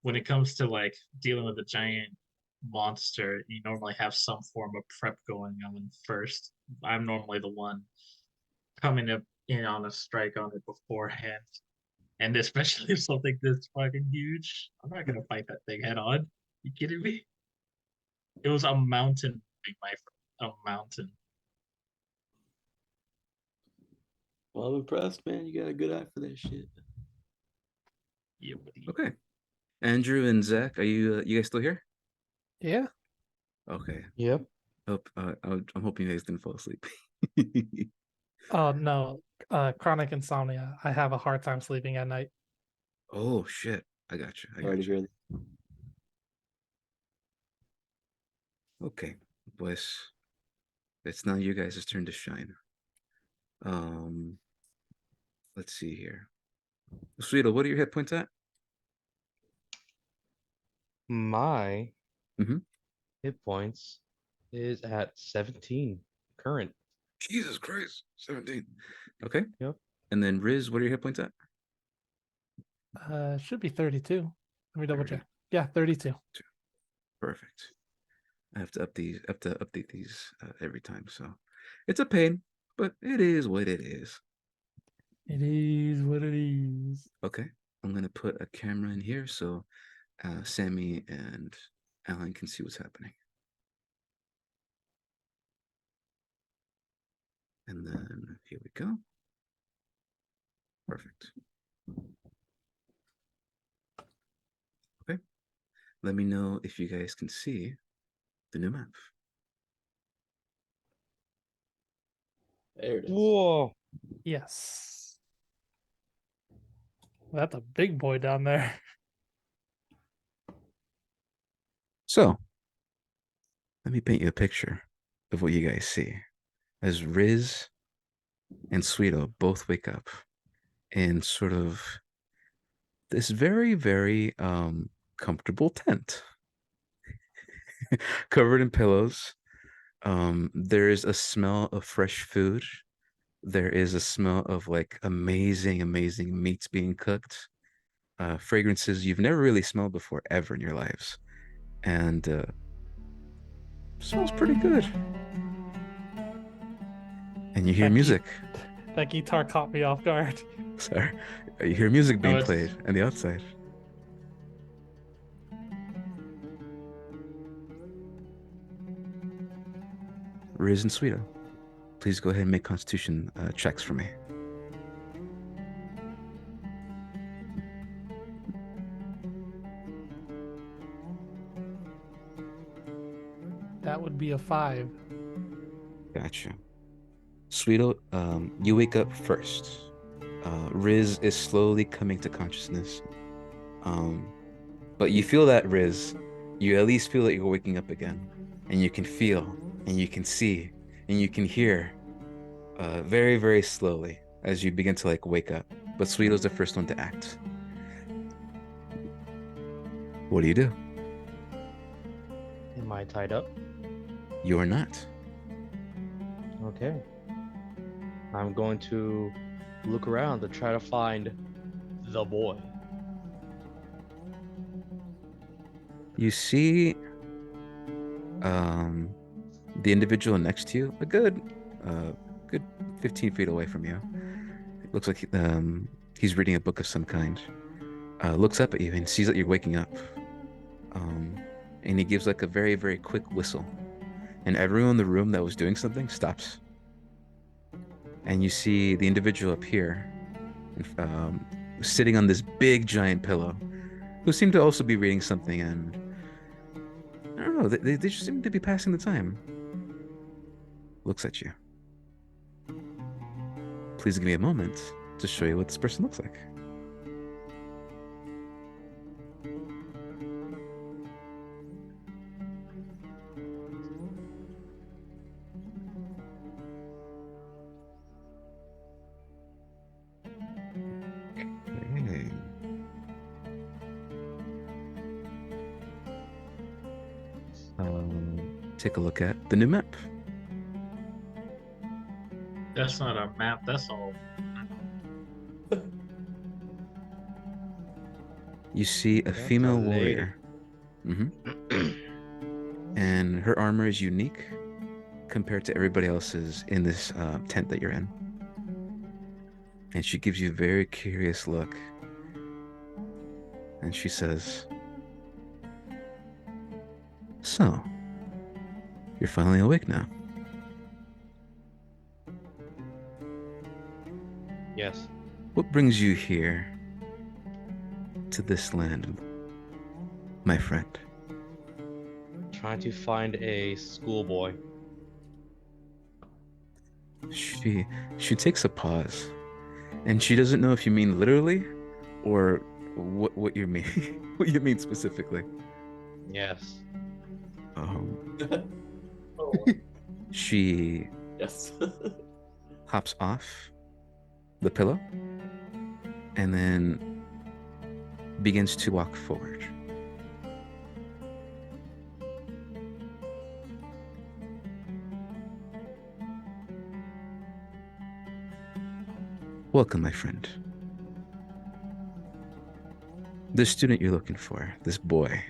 when it comes to like dealing with a giant monster, you normally have some form of prep going on first. I'm normally the one coming up in on a strike on it beforehand. And especially if something this fucking huge, I'm not gonna fight that thing head on. You kidding me? It was a mountain, my friend. A mountain. Well, I'm impressed, man. You got a good eye for that shit. Yeah, buddy. Okay. Andrew and Zach, are you guys still here? Yeah. Okay. Yep. Hope I'm hoping you guys didn't fall asleep. Oh no. Chronic insomnia. I have a hard time sleeping at night. Oh shit! I got you. Sorry to hear that. Okay, pues, it's now you guys' turn to shine. Let's see here. Sweeto, what are your hit points at? My Mhm. hit points is at 17 current. Jesus Christ, 17. Okay. Yep. And then Riz, what are your hit points at? Should be 32. Let me double 30. check. Yeah, 32. Perfect. I have to update these every time, so it's a pain, but it is what it is. It is what it is. Okay, I'm gonna put a camera in here so Sammy and Alan can see what's happening. And then here we go. Perfect. Okay. Let me know if you guys can see the new map. There it is. Whoa. Yes. Well, that's a big boy down there. So, let me paint you a picture of what you guys see. As Riz and Sweeto both wake up in sort of this very, very comfortable tent covered in pillows. There is a smell of fresh food. There is a smell of like amazing, amazing meats being cooked. Fragrances you've never really smelled before ever in your lives. And smells pretty good. And you hear That music. That guitar caught me off guard. Sorry. You hear music being it's- played on the outside. Riz and Sweeto, please go ahead and make constitution checks for me. That would be a 5. Gotcha. Sweeto, you wake up first. Riz is slowly coming to consciousness. But you feel that, Riz. You at least feel that you're waking up again. And you can feel, and you can see, and you can hear very, very slowly as you begin to like wake up. But Sweeto's the first one to act. What do you do? Am I tied up? You are not. Okay. I'm going to look around to try to find the boy. You see the individual next to you, a good 15 feet away from you. It looks like he's reading a book of some kind. Looks up at you and sees that you're waking up. And he gives like a very, very quick whistle. And everyone in the room that was doing something stops. And you see the individual up here, sitting on this big giant pillow, who seemed to also be reading something, and I don't know, they just seem to be passing the time. Looks at you. Please give me a moment to show you what this person looks like. Okay. Take a look at the new map. That's not a map. That's all. You see a That's female a lady. warrior. And her armor is unique compared to everybody else's in this tent that you're in. And she gives you a very curious look. And she says, "So, you're finally awake now." Yes. What brings you here to this land, my friend? Trying to find a schoolboy. She takes a pause, and she doesn't know if you mean literally or what you mean what you mean specifically. Yes. Oh, She Yes. hops off the pillow and then begins to walk forward. Welcome, my friend. This student you're looking for, this boy,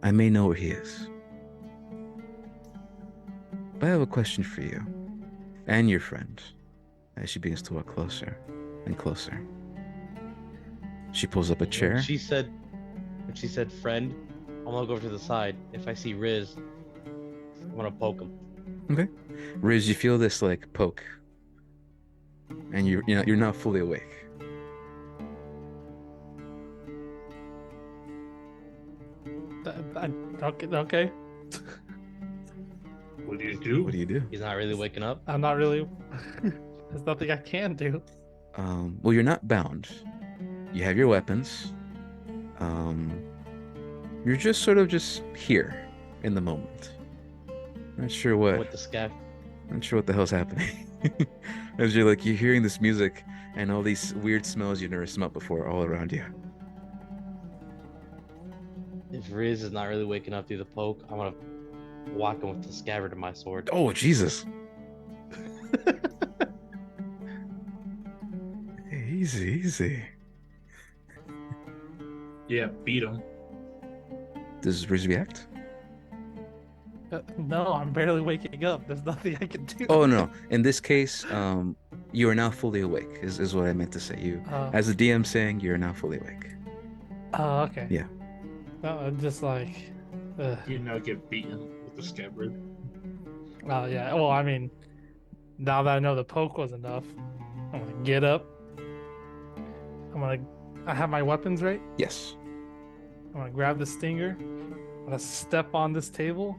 I may know where he is. But I have a question for you and your friend as she begins to walk closer and closer. She pulls up a chair. When she said friend, I'm gonna go over to the side. If I see Riz, I'm gonna poke him. Okay. Riz, you feel this like poke. And you're not fully awake. Okay. what do you do? What do you do? He's not really waking up. I'm not really. There's nothing I can do. Well, you're not bound. You have your weapons. You're just sort of just here in the moment. Not sure what. With the scav. Not sure what the hell's happening. As you're hearing this music and all these weird smells you've never smelled before all around you. If Riz is not really waking up through the poke, I'm gonna whack him with the scabbard of my sword. Oh, Jesus. Hey, easy. Yeah, beat him. Does Riz react? No, I'm barely waking up. There's nothing I can do. Oh, no. In this case, you are now fully awake, is what I meant to say. You, Oh. as a DM saying, you're now fully awake. Oh, okay. Yeah. No, I'm just like. You now get beaten with the scabbard. Oh yeah. Well, I mean, now that I know the poke was enough, I'm gonna get up. I have my weapons right. Yes. I'm gonna grab the stinger. I'm gonna step on this table,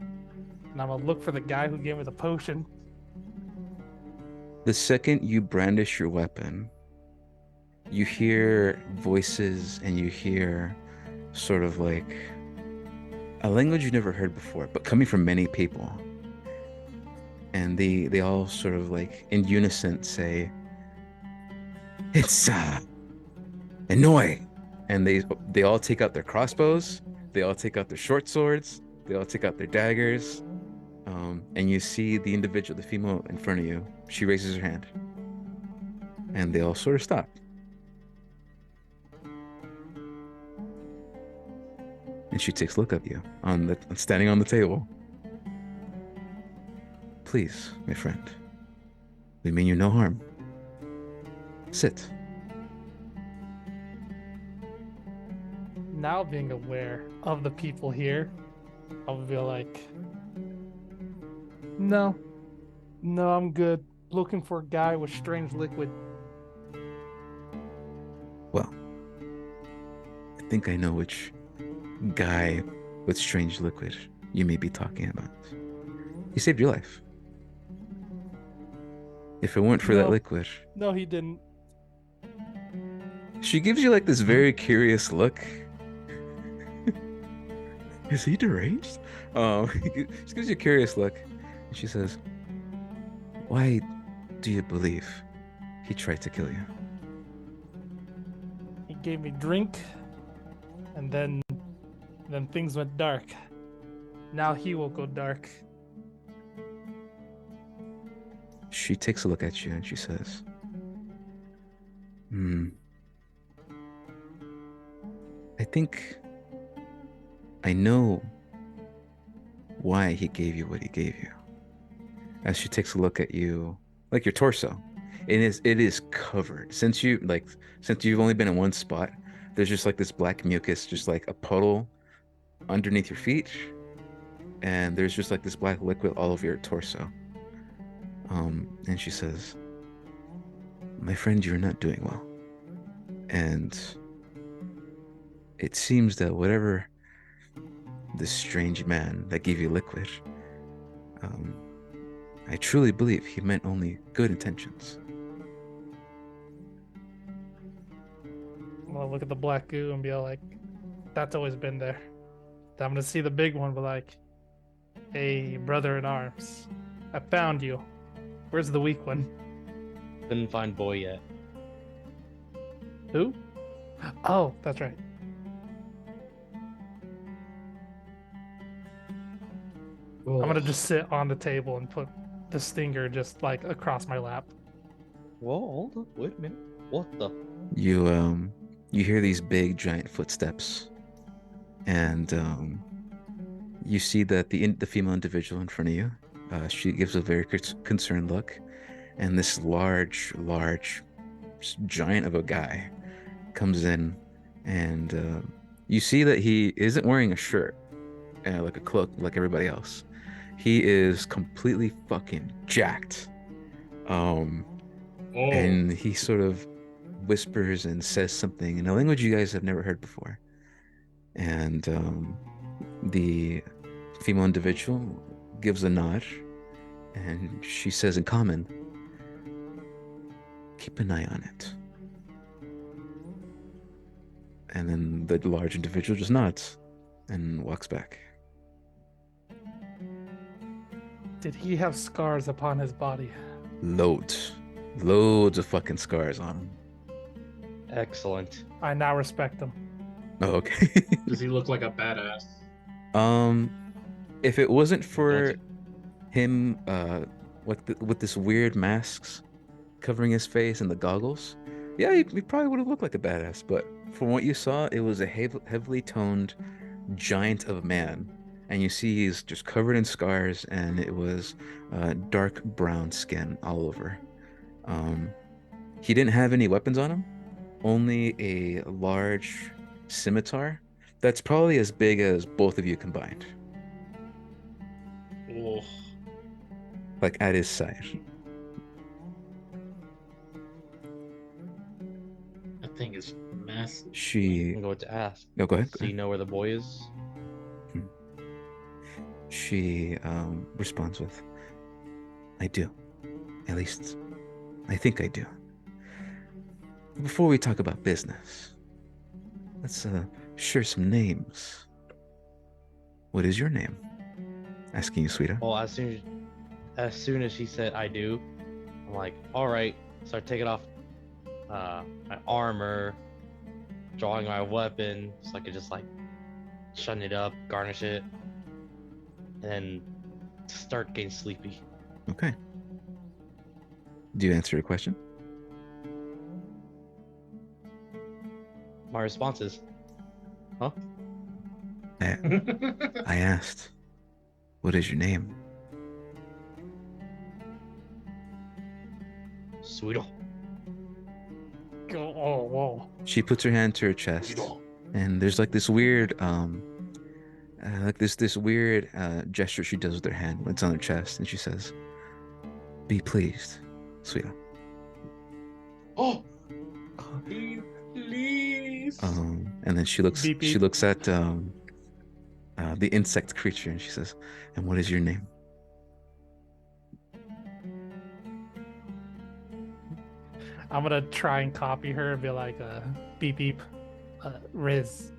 and I'm gonna look for the guy who gave me the potion. The second you brandish your weapon, you hear voices and you hear sort of like a language you've never heard before, but coming from many people. And they all sort of like in unison say, "It's Annoy." And they all take out their crossbows, they all take out their short swords, they all take out their daggers. And you see the individual, the female in front of you, she raises her hand. And they all sort of stop. And she takes a look at you standing on the table. "Please, my friend, we mean you no harm. Sit." Now being aware of the people here, I'll be like, no, I'm good. Looking for a guy with strange liquid. Well, I think I know which guy with strange liquid you may be talking about. He saved your life. If it weren't for that No. liquid. No, he didn't. She gives you like this very curious look. Is he deranged? She gives you a curious look, and she says, "Why do you believe he tried to kill you?" He gave me drink, and then things went dark. Now he will go dark. She takes a look at you and she says, I think I know why he gave you what he gave you." As she takes a look at you, like your torso, it is covered. Since you've only been in one spot, there's just like this black mucus, just like a puddle underneath your feet, and there's just like this black liquid all over your torso. And she says, "My friend, you're not doing well. And it seems that whatever this strange man that gave you liquid, I truly believe he meant only good intentions." I'm gonna look at the black goo and be like, that's always been there. Then I'm gonna see the big one, be like, hey, brother in arms, I found you. Where's the weak one? Couldn't find boy yet. Who? Oh, that's right. I'm gonna just sit on the table and put the stinger just like across my lap. Whoa, hold up, wait a minute. What the? You hear these big giant footsteps, and you see that the female individual in front of you, she gives a very concerned look, and this large giant of a guy comes in, and you see that he isn't wearing a shirt, like a cloak like everybody else. He is completely fucking jacked. And he sort of whispers and says something in a language you guys have never heard before. And the female individual gives a nod, and she says in common, "Keep an eye on it." And then the large individual just nods and walks back. Did he have scars upon his body? Loads of fucking scars on him. Excellent. I now respect him. Oh, okay. Does he look like a badass? If it wasn't for him, with this weird masks covering his face and the goggles, yeah, he probably would have looked like a badass. But from what you saw, it was a heavily toned giant of a man, and you see he's just covered in scars, and it was dark brown skin all over. He didn't have any weapons on him, only a large scimitar that's probably as big as both of you combined, Oh, like at his side. that thing is massive. I'm going to ask. No, go ahead. So you know where the boy is? She responds with, "I do. At least I think I do. Before we talk about business, let's share some names. What is your name? Asking you, sweetheart. Well, as soon as she said I do, I'm like, all right. Start taking off my armor, drawing my weapon, so I could just like shun it up, garnish it, and then start getting sleepy. Okay. Do you answer your question? My response is, huh? I asked, what is your name? Sweeto. Oh, whoa. She puts her hand to her chest, and there's like this weird, this weird gesture she does with her hand when it's on her chest, and she says, "Be pleased, sweetheart." Oh, please. And then she looks Beep, beep. she looks at the insect creature, and she says, "And what is your name?" I'm gonna try and copy her and be like, beep beep, Riz.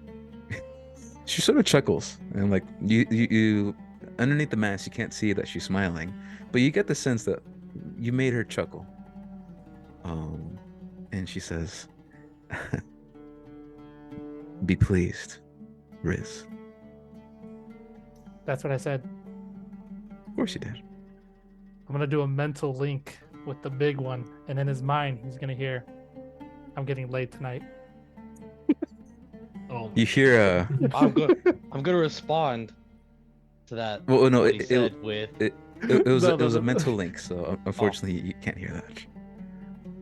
She sort of chuckles, and like you underneath the mask, you can't see that she's smiling, but you get the sense that you made her chuckle. And she says, "Be pleased, Riz." That's what I said. Of course you did. I'm gonna do a mental link with the big one, and in his mind, he's gonna hear, "I'm getting laid tonight." Oh, You hear I'm gonna respond to that. well, no, what he said with it was No, it no, was a no. mental link, so unfortunately you can't hear that.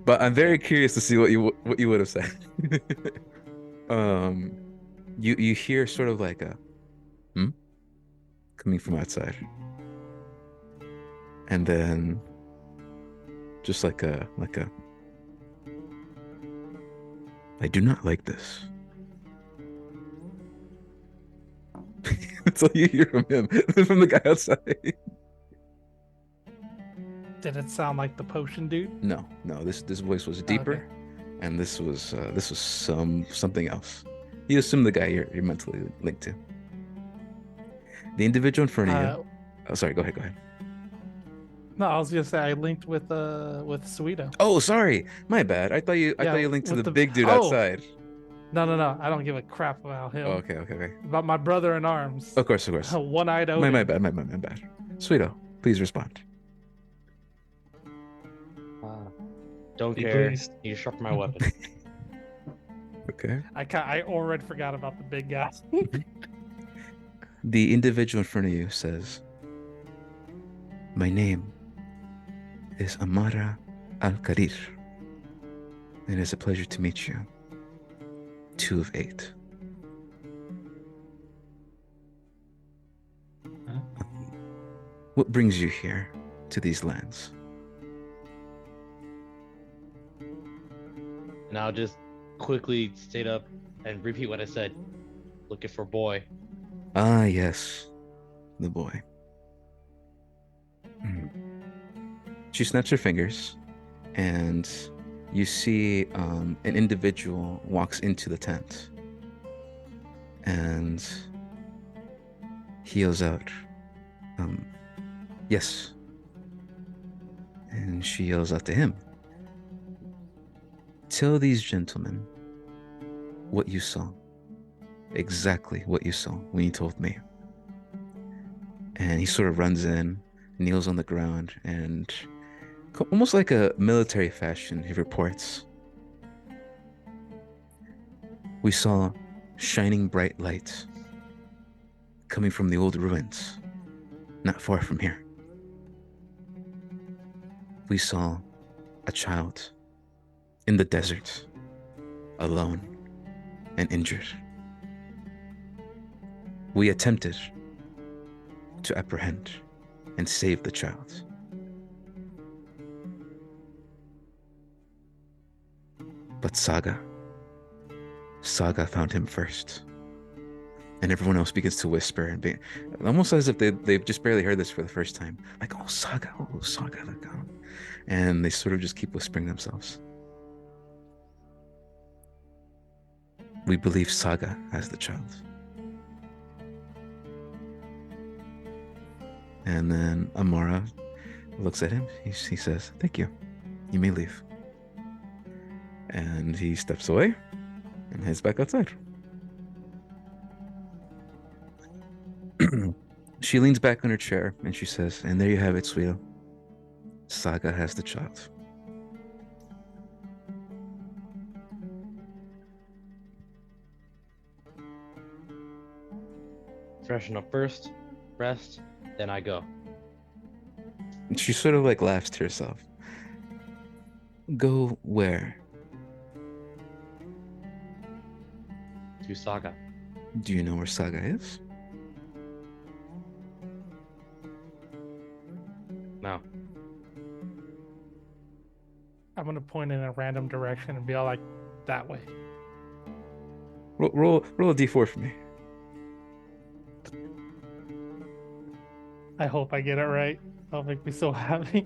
But I'm very curious to see what you would have said. um, you hear sort of like a coming from outside, and then just like a "I do not like this." That's all you hear from him, from the guy outside. Did it sound like the potion dude? No, this voice was deeper, Okay. and this was something else. You assume the guy you're mentally linked to. The individual in front of you. Oh, sorry. Go ahead. No, I was gonna say I linked with Sweeto. Oh, sorry. My bad. I thought you linked to with the big dude Oh! outside. No. I don't give a crap about him. Oh, okay. About my brother in arms. Of course. One-eyed My Odin. bad. Sweeto, please respond. don't Be care. pleased. You sharpen my weapon. Okay. I already forgot about the big guy. The individual in front of you says, "My name is Amara Al-Karir. It is a pleasure to meet you. 2 of 8. Huh? What brings you here to these lands?" And I'll just quickly state up and repeat what I said. Looking for boy. Ah, yes, the boy. She snaps her fingers, and you see an individual walks into the tent, and he yells out, "Yes." And she yells out to him, "Tell these gentlemen what you saw. Exactly what you saw when you told me." And he sort of runs in, kneels on the ground, and almost like a military fashion, he reports, "We saw shining bright lights coming from the old ruins, not far from here. We saw a child in the desert, alone and injured. We attempted to apprehend and save the child. But Saga found him first." And everyone else begins to whisper and be almost as if they've just barely heard this for the first time. Like, "Oh, Saga, like, and they sort of just keep whispering themselves. We believe Saga has the child. And then Amara looks at him. He says, "Thank you. You may leave." And he steps away and heads back outside. She leans back on her chair and she says, "And there you have it, sweetie. Saga has the child." Freshen up first, rest, then I go. She sort of like laughs to herself. Go where? To Saga. Do you know where Saga is? No. I'm gonna point in a random direction and be all like, that way. Roll a d4 for me. I hope I get it right. That'll make me so happy.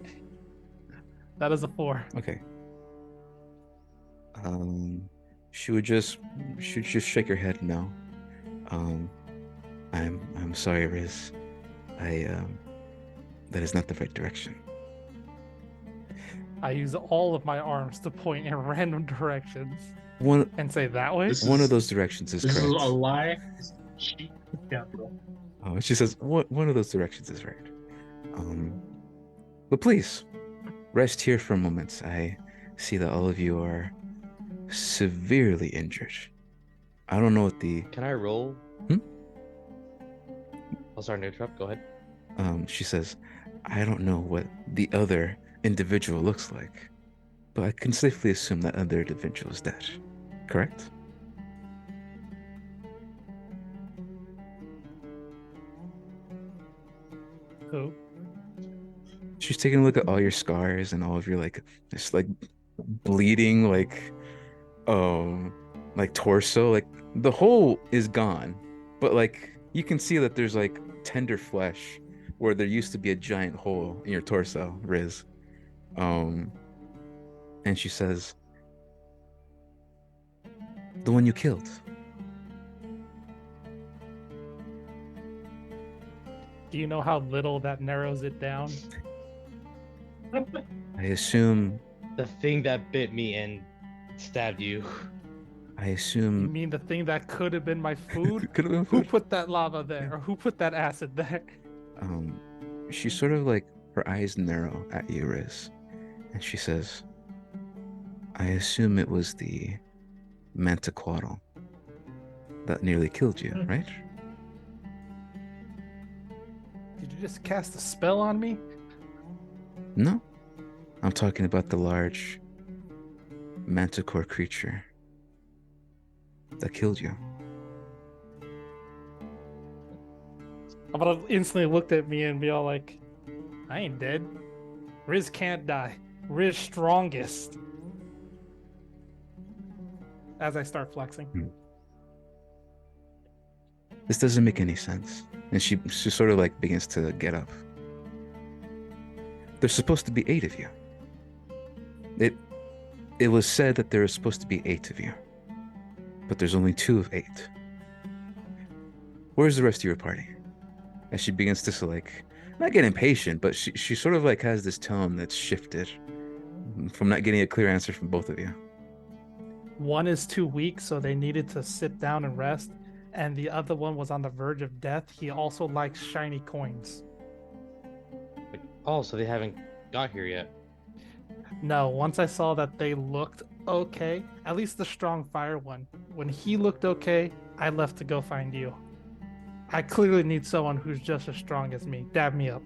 That is a 4. Okay. She would just shake her head no. I'm sorry, Riz. That is not the right direction. I use all of my arms to point in random directions One and say that way. This one is- of those directions is This is correct. a lie. She scoundrel. Oh, she says one of those directions is right. But please rest here for a moment. I see that all of you are severely injured. I don't know what the Can I roll? Hmm? I'll start to interrupt. Go ahead. she says, I don't know what the other individual looks like, but I can safely assume that other individual is dead. Correct? Who? She's taking a look at all your scars and all of your just bleeding torso. Like the hole is gone, but you can see that there's tender flesh where there used to be a giant hole in your torso, Riz. And she says, the one you killed. Do you know how little that narrows it down? I assume The thing that bit me and stabbed you. You mean the thing that could have been my food? Could have been Who food. put that lava there? Or who put that acid there? She sort of her eyes narrow at you, Riz, and she says, I assume it was the mantiquaddle that nearly killed you, right? Did you just cast a spell on me? No, I'm talking about the large manticore creature that killed you. I'm gonna instantly looked at me and be all like, I ain't dead. Riz can't die. Riz strongest. As I start flexing. This doesn't make any sense. And she sort of begins to get up. There's supposed to be 8 of you. It was said that there was supposed to be 8 of you, but there's only 2 of 8. Where's the rest of your party? As she begins to not get impatient, but she sort of has this tone that's shifted from not getting a clear answer from both of you. One is too weak, so they needed to sit down and rest, and the other one was on the verge of death. He also likes shiny coins. Oh, so they haven't got here yet. No, once I saw that they looked okay, at least the strong fire one, when he looked okay, I left to go find you. I clearly need someone who's just as strong as me. Dab me up.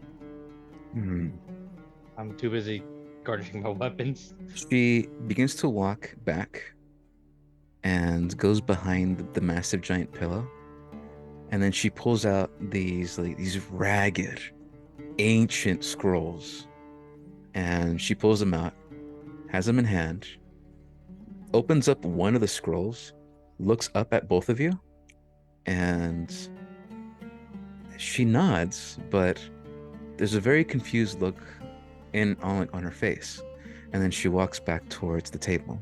I'm too busy garnishing my weapons. She begins to walk back and goes behind the massive giant pillow, and then she pulls out these ragged, ancient scrolls, and she pulls them out, has them in hand, opens up one of the scrolls, looks up at both of you, and she nods, but there's a very confused look on her face, and then she walks back towards the table,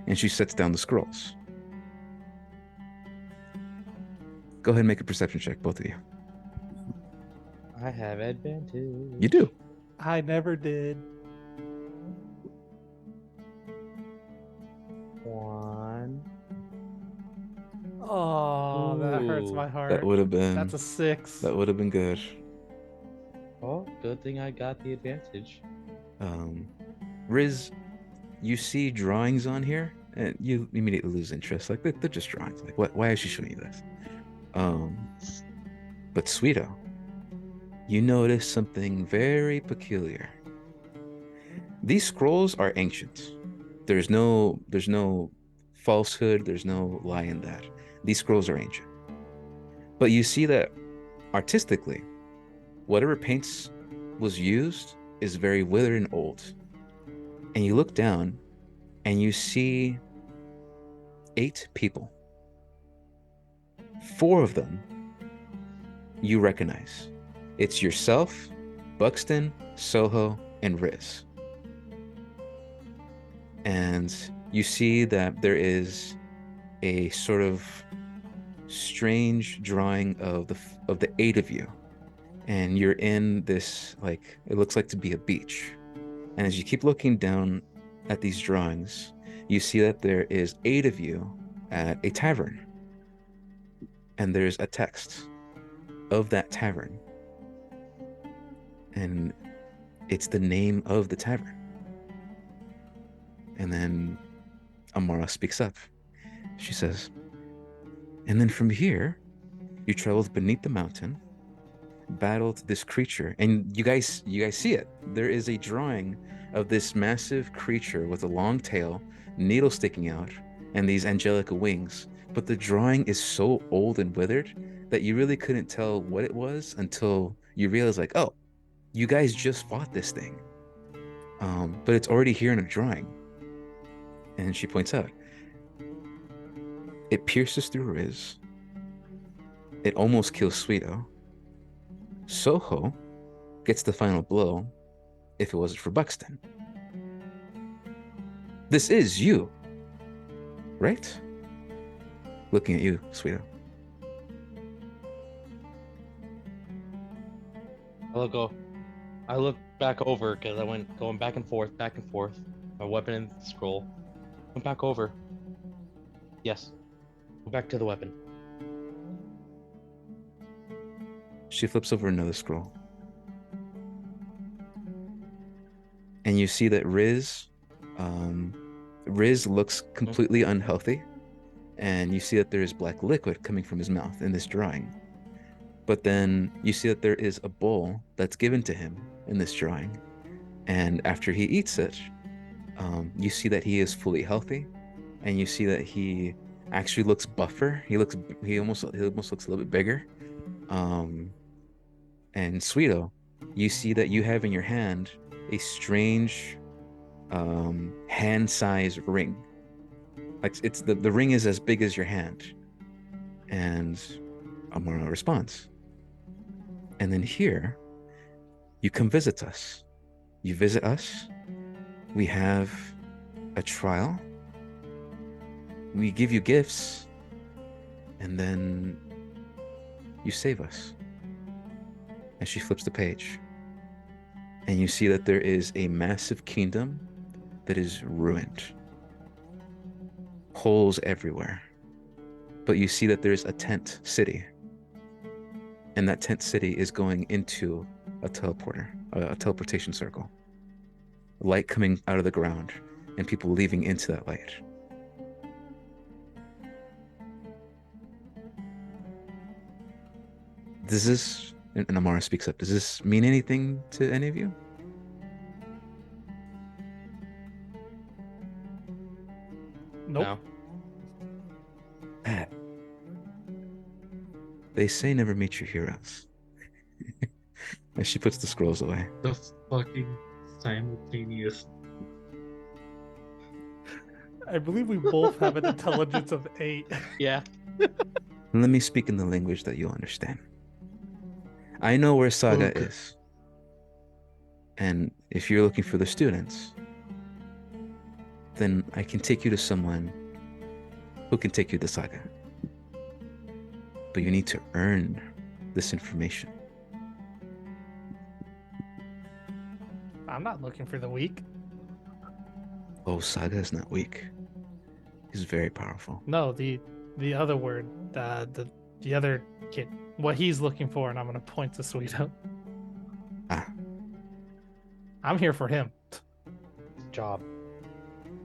and she sets down the scrolls. Go ahead and make a perception check, both of you. I have advantage. You do. I never did. 1. Oh, that hurts Ooh. my heart. That would have been. That's a 6. That would have been good. Oh, good thing I got the advantage. Riz, you see drawings on here, and you immediately lose interest. Like they're just drawings. Like what? Why is she showing you this? But Sweeto, you notice something very peculiar. These scrolls are ancient. There's no falsehood. There's no lie in that. These scrolls are ancient. But you see that artistically, whatever paints was used is very withered and old. And you look down and you see 8 people. 4 of them you recognize. It's yourself, Buxton, Soho, and Riz. And you see that there is a sort of strange drawing of the 8 of you, and you're in this, like, it looks like to be a beach. And as you keep looking down at these drawings, you see that there is 8 of you at a tavern, and there's a text of that tavern, and it's the name of the tavern. And then Amara speaks up. She says, and then from here, you traveled beneath the mountain, battled this creature, and you guys see it. There is a drawing of this massive creature with a long tail, needle sticking out, and these angelic wings. But the drawing is so old and withered that you really couldn't tell what it was until you realize, like, oh, you guys just fought this thing. But it's already here in a drawing. And she points out, it pierces through Riz. It almost kills Sweeto. Soho gets the final blow if it wasn't for Buxton. This is you, right? Looking at you, Sweeto. I look back over because I went going back and forth, my weapon and scroll. Went back over. Yes. Go back to the weapon. She flips over another scroll. And you see that Riz looks completely unhealthy. And you see that there is black liquid coming from his mouth in this drawing. But then you see that there is a bowl that's given to him in this drawing. And after he eats it, you see that he is fully healthy. And you see that he actually looks buffer. He almost looks a little bit bigger. And Sweeto, you see that you have in your hand a strange hand-sized ring. Like it's the ring is as big as your hand. And Amara responds. And then here, you come visit us. You visit us. We have a trial. We give you gifts. And then you save us. And she flips the page. And you see that there is a massive kingdom that is ruined. Holes everywhere. But you see that there's a tent city. And that tent city is going into a teleportation circle. Light coming out of the ground and people leaving into that light. Does this, and Amara speaks up, does this mean anything to any of you? Nope. No. They say never meet your heroes. And she puts the scrolls away. The fucking simultaneous. I believe we both have an intelligence of 8. Yeah. Let me speak in the language that you'll understand. I know where Saga Okay. is. And if you're looking for the students, then I can take you to someone who can take you to Saga. But you need to earn this information. I'm not looking for the weak. Oh, Saga is not weak. He's very powerful. No, the other word, the other kid, what he's looking for, and I'm gonna point to Sweeto. Ah, I'm here for him. Job.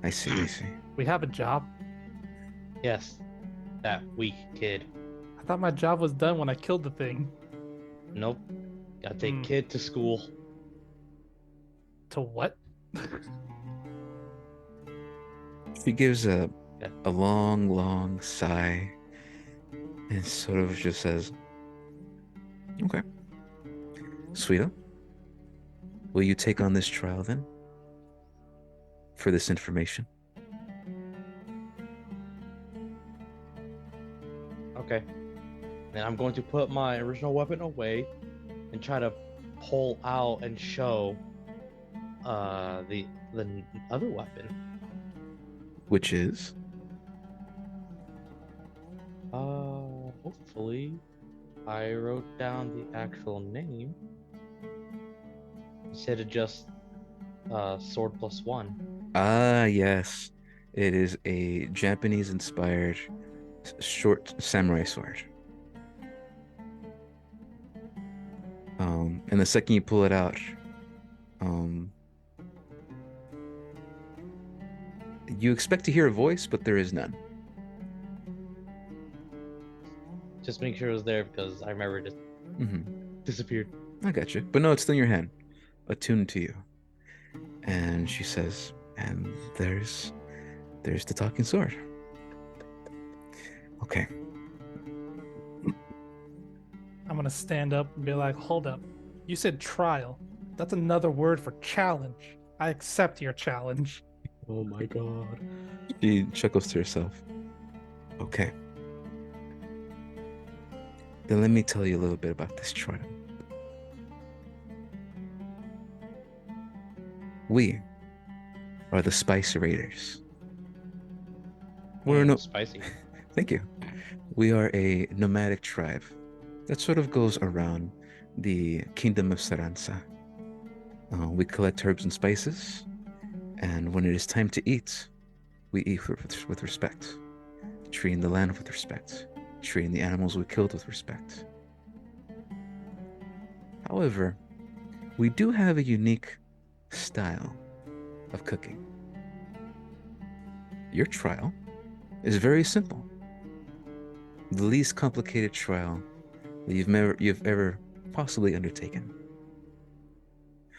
I see, I see. We have a job. Yes. That weak kid. I thought my job was done when I killed the thing. Nope. Gotta take Hmm. kid to school. To what? She gives Yeah. a long, long sigh and sort of just says, okay. Sweeto, will you take on this trial then? For this information? Okay. And I'm going to put my original weapon away and try to pull out and show the other weapon. Which is? Hopefully I wrote down the actual name instead of just sword plus one. Ah, yes. It is a Japanese-inspired short samurai sword. And the second you pull it out, you expect to hear a voice, but there is none. Just make sure it was there because I remember it just disappeared. I got you. But no, it's still in your hand, attuned to you. And she says, and there's the talking sword. Okay. I'm gonna stand up and be like, hold up. You said trial. That's another word for challenge. I accept your challenge. Oh my god. She chuckles to herself. Okay. Then let me tell you a little bit about this trial. We are the Spice Raiders. We're no Spicy. Thank you. We are a nomadic tribe that sort of goes around the kingdom of Saransa. We collect herbs and spices, and when it is time to eat, we eat with respect, treating the land with respect, treating the animals we killed with respect. However, we do have a unique style of cooking. Your trial is very simple. The least complicated trial that you've ever possibly undertaken.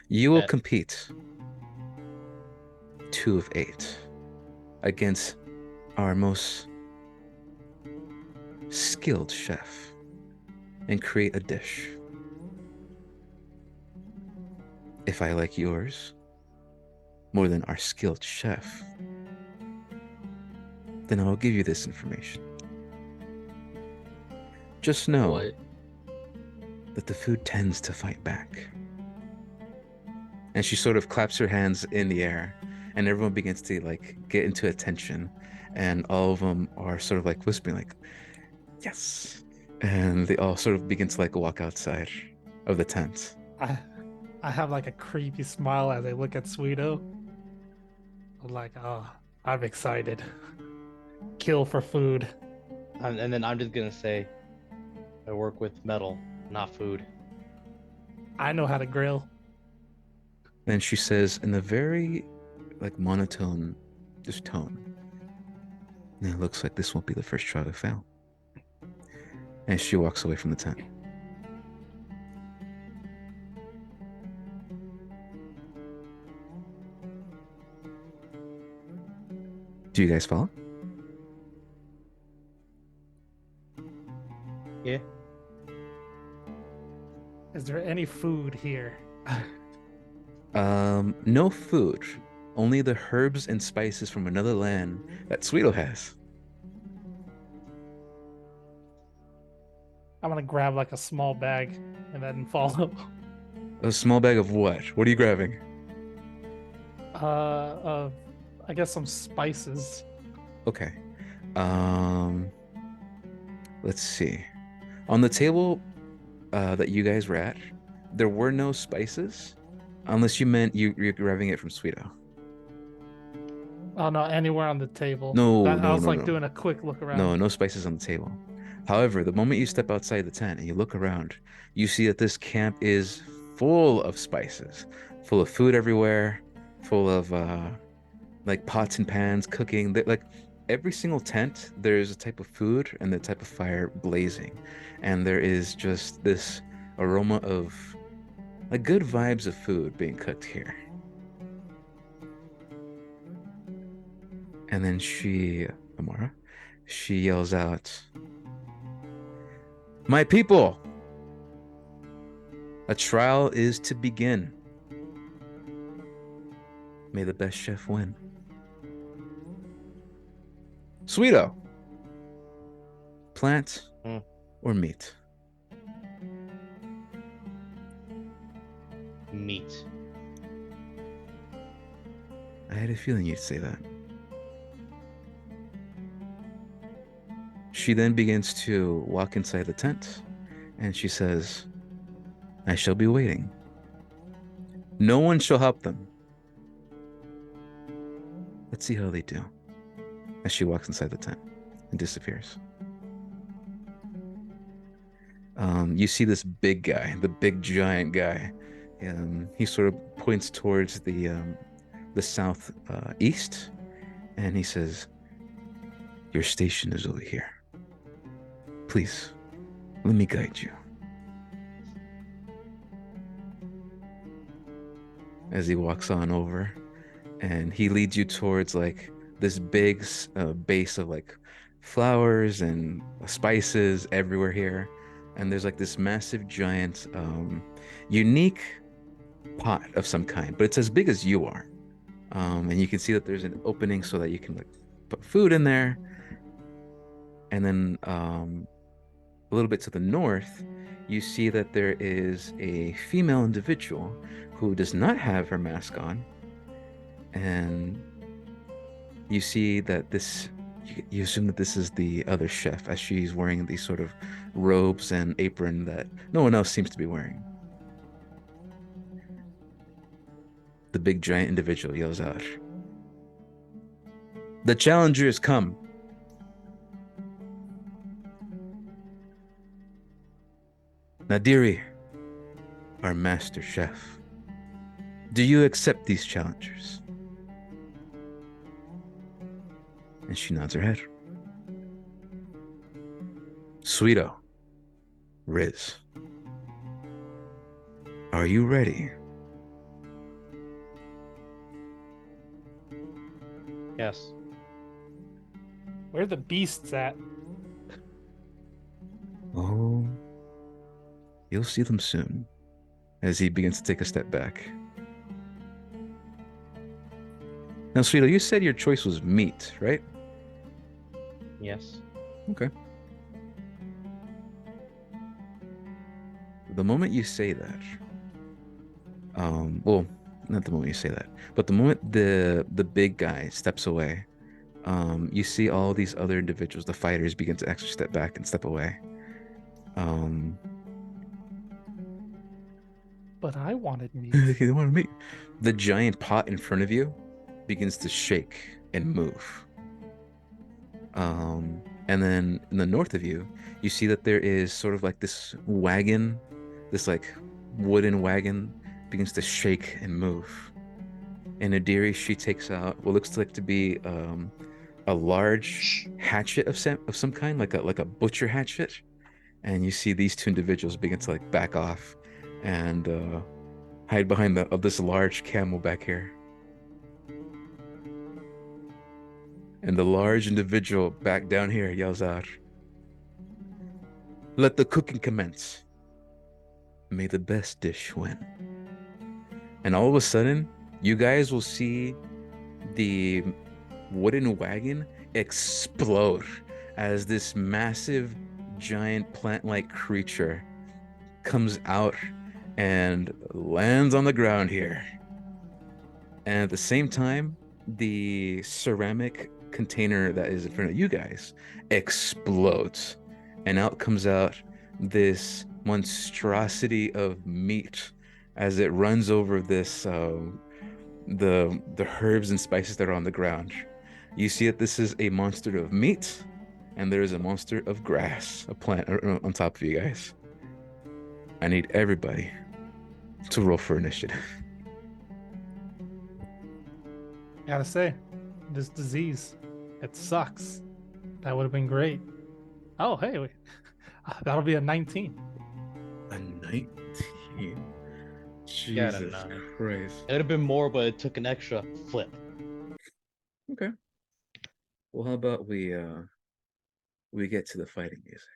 You will Bet. compete 2 of 8 against our most skilled chef and create a dish. If I like yours more than our skilled chef, then I'll give you this information. Just know What? that the food tends to fight back. And she sort of claps her hands in the air, and everyone begins to like get into attention, and all of them are sort of like whispering like, yes. And they all sort of begin to like walk outside of the tent. I have like a creepy smile as I look at Sweeto. I'm like, oh, I'm excited. Kill for food. And then I'm just gonna say, I work with metal, not food. I know how to grill. Then she says in a very like monotone just tone, it looks like this won't be the first try to fail. And she walks away from the tent. Do you guys follow? Yeah. Is there any food here? No food. Only the herbs and spices from another land that Sweeto has. I'm gonna grab like a small bag and then follow. A small bag of what? What are you grabbing? Of I guess some spices. Okay. Um, let's see. On the table that you guys were at, there were no spices, unless you meant you're grabbing it from Sweeto. Oh no, anywhere on the table. No, That I no, was no, like no. doing a quick look No, around. no spices on the table. However, the moment you step outside the tent and you look around, you see that this camp is full of spices, full of food everywhere, full of like pots and pans cooking. Like every single tent, there's a type of food and the type of fire blazing, and there is just this aroma of like good vibes of food being cooked here. And then Amara, she yells out, "My people, a trial is to begin. May the best chef win." Sweeto, plant Mm. or meat? Meat. I had a feeling you'd say that. She then begins to walk inside the tent and she says, "I shall be waiting. No one shall help them. Let's see how they do." As she walks inside the tent and disappears. You see this big guy, the big giant guy. He sort of points towards the south east, and he says, "Your station is over here. Please, let me guide you." As he walks on over, and he leads you towards like this big base of like flowers and spices everywhere here. And there's like this massive, giant, unique pot of some kind, but it's as big as you are. And you can see that there's an opening so that you can like put food in there. And then a little bit to the north, you see that there is a female individual who does not have her mask on. And you see that you assume that this is the other chef, as she's wearing these sort of robes and apron that no one else seems to be wearing. The big giant individual yells out, "The challenger has come. Nadiri, our master chef. Do you accept these challengers?" And she nods her head. "Sweeto, Riz, are you ready?" Yes. Where are the beasts at? "Oh, you'll see them soon," as he begins to take a step back. Now, Sweeto, you said your choice was meat, right? Yes. Okay. The moment you say that, well, not the moment you say that, but the moment the big guy steps away, you see all these other individuals, the fighters, begin to actually step back and step away. Um, But I wanted meat. you don't want to meet. The giant pot in front of you begins to shake and move. And then in the north of you, you see that there is sort of like this wagon, this like wooden wagon begins to shake and move. And Adiri, she takes out what looks like to be a large hatchet of some kind, like a butcher hatchet. And you see these two individuals begin to like back off and hide behind this large camel back here. And the large individual back down here yells out, "Let the cooking commence. May the best dish win." And all of a sudden, you guys will see the wooden wagon explode as this massive, giant plant-like creature comes out and lands on the ground here. And at the same time, the ceramic container that is in front of you guys explodes, and out comes out this monstrosity of meat as it runs over this the herbs and spices that are on the ground. You see that this is a monster of meat, and there is a monster of grass, a plant on top of you guys. I need everybody to roll for initiative. Gotta say, this disease, it sucks. That would have been great. Oh, hey, wait. That'll be a 19. A 19. Got a Jesus 9. Christ. It would have been more, but it took an extra flip. Okay. Well, how about we get to the fighting music?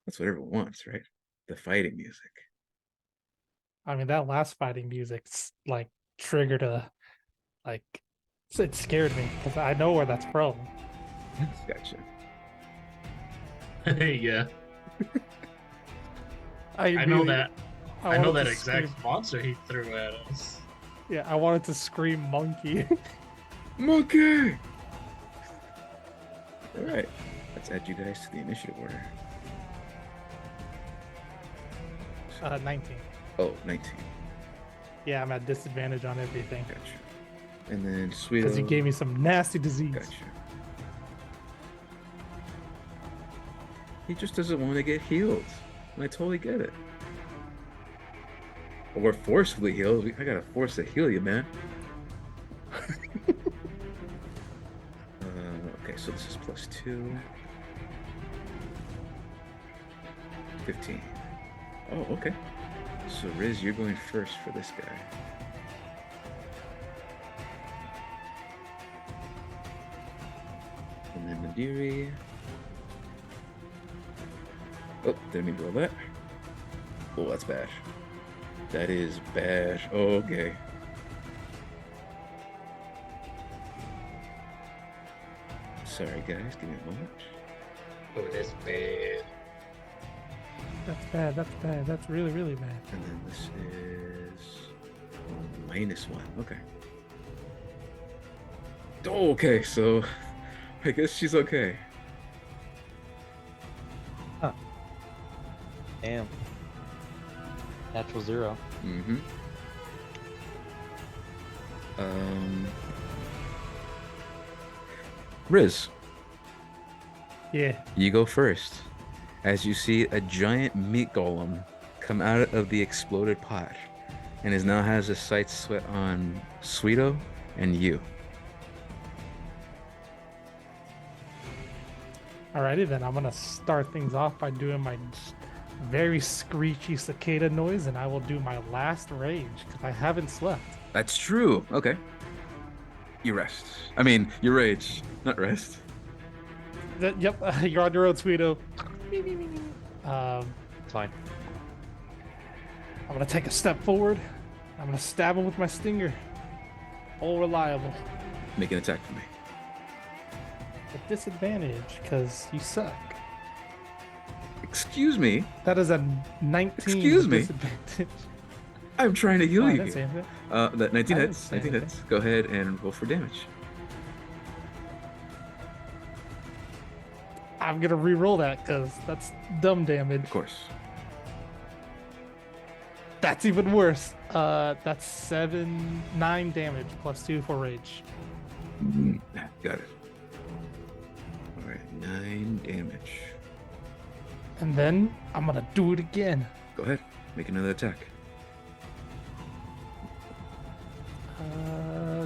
That's what everyone wants, right? The fighting music. I mean, that last fighting music's like triggered a, like, it scared me because I know where that's from. Gotcha. Yeah, I I know really- that. I know wanted that to exact scream- monster he threw at us. Yeah, I wanted to scream monkey. Monkey! Alright. Let's add you guys to the initiative order. 19. Oh, 19. Yeah, I'm at disadvantage on everything Gotcha. And then Sweeto. because you gave me some nasty disease. Gotcha. He just doesn't want to get healed. And I totally get it. Or forcefully healed. I gotta force to heal you, man. Okay, so this is +2. 15. Oh, okay. So Riz, you're going first for this guy. And then Nadiri. Oh, didn't mean to roll that. Oh, that's bad. That is bad. Oh, okay. Sorry, guys. Give me a moment. Oh, that's bad. That's bad. That's bad. That's really, really bad. And then this is -1. Okay. Oh, okay. So I guess she's okay. Damn. Natural 0. Mm-hmm. Riz, Yeah. you go first. As you see a giant meat golem come out of the exploded pot, and is now has his sights set on Sweeto and you. Alrighty then. I'm gonna start things off by doing my very screechy cicada noise, and I will do my last rage because I haven't slept. That's true. Okay. You rest. I mean, you rage, not rest. Yep. You're on your own, Sweeto. It's fine. I'm gonna take a step forward. I'm gonna stab him with my stinger. All reliable. Make an attack for me. With disadvantage, because you suck. Excuse me. That is a 19. Excuse me? Disadvantage. I'm trying to heal Oh, I you. didn't say here. anything. That 19 I didn't hits. say 19 hits. Go ahead and roll for damage. I'm gonna re-roll that because that's dumb damage. Of course. That's even worse. That's 9 damage +2 for rage. Got it. All right, 9 damage. And then I'm gonna do it again. Go ahead. Make another attack.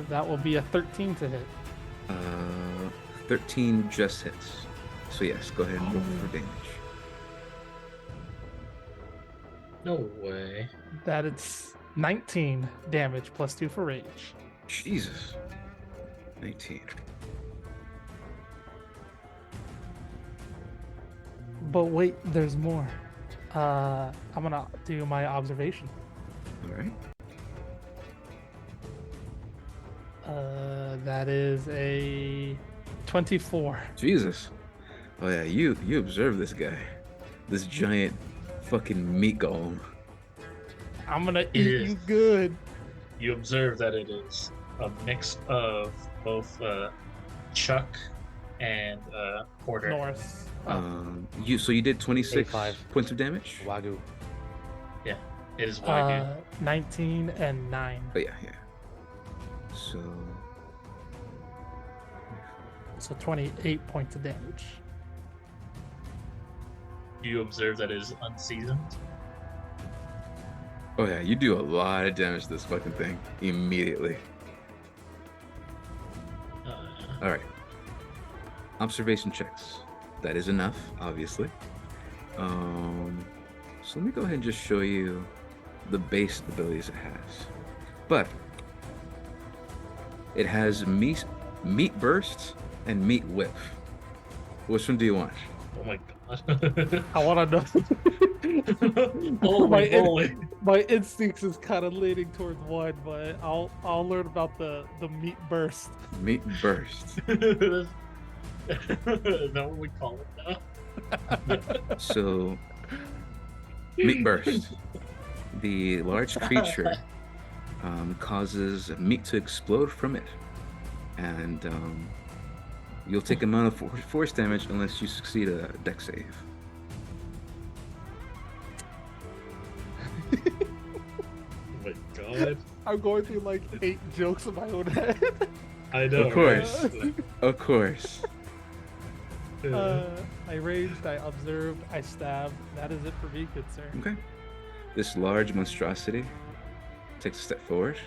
That will be a 13 to hit. 13 just hits. So yes, go ahead and roll for damage. No way. That it's 19 damage +2 for rage. Jesus. 19. But wait, there's more. I'm gonna do my observation. All right. That is a 24. Jesus. Oh yeah, you observe this guy. This giant fucking meat golem. I'm gonna It eat is. you good. You observe that it is a mix of both Chuck and Porter. Norris. So you did 26 A5. points of damage. Wagyu. Yeah, it is Wagyu. 19 and 9. Oh yeah. So So 28 points of damage. You observe that it is unseasoned. oh yeah, you do a lot of damage to this fucking thing immediately. All right. Observation checks. That is enough, obviously. So let me go ahead and just show you the base abilities it has. But it has meat burst and meat whiff. Which one do you want? Oh my god. I want to know. Holy moly. My instincts is kind of leaning towards one, but I'll learn about the meat burst. Meat burst. Is that what we call it now? So, meat burst. The large creature causes meat to explode from it, and you'll take amount of force damage unless you succeed a dex save. Oh my god. I'm going through like 8 jokes in my own head. I know. Of course. Right? Of course. I raged, I observed, I stabbed. That is it for me, good sir. Okay. This large monstrosity takes a step forward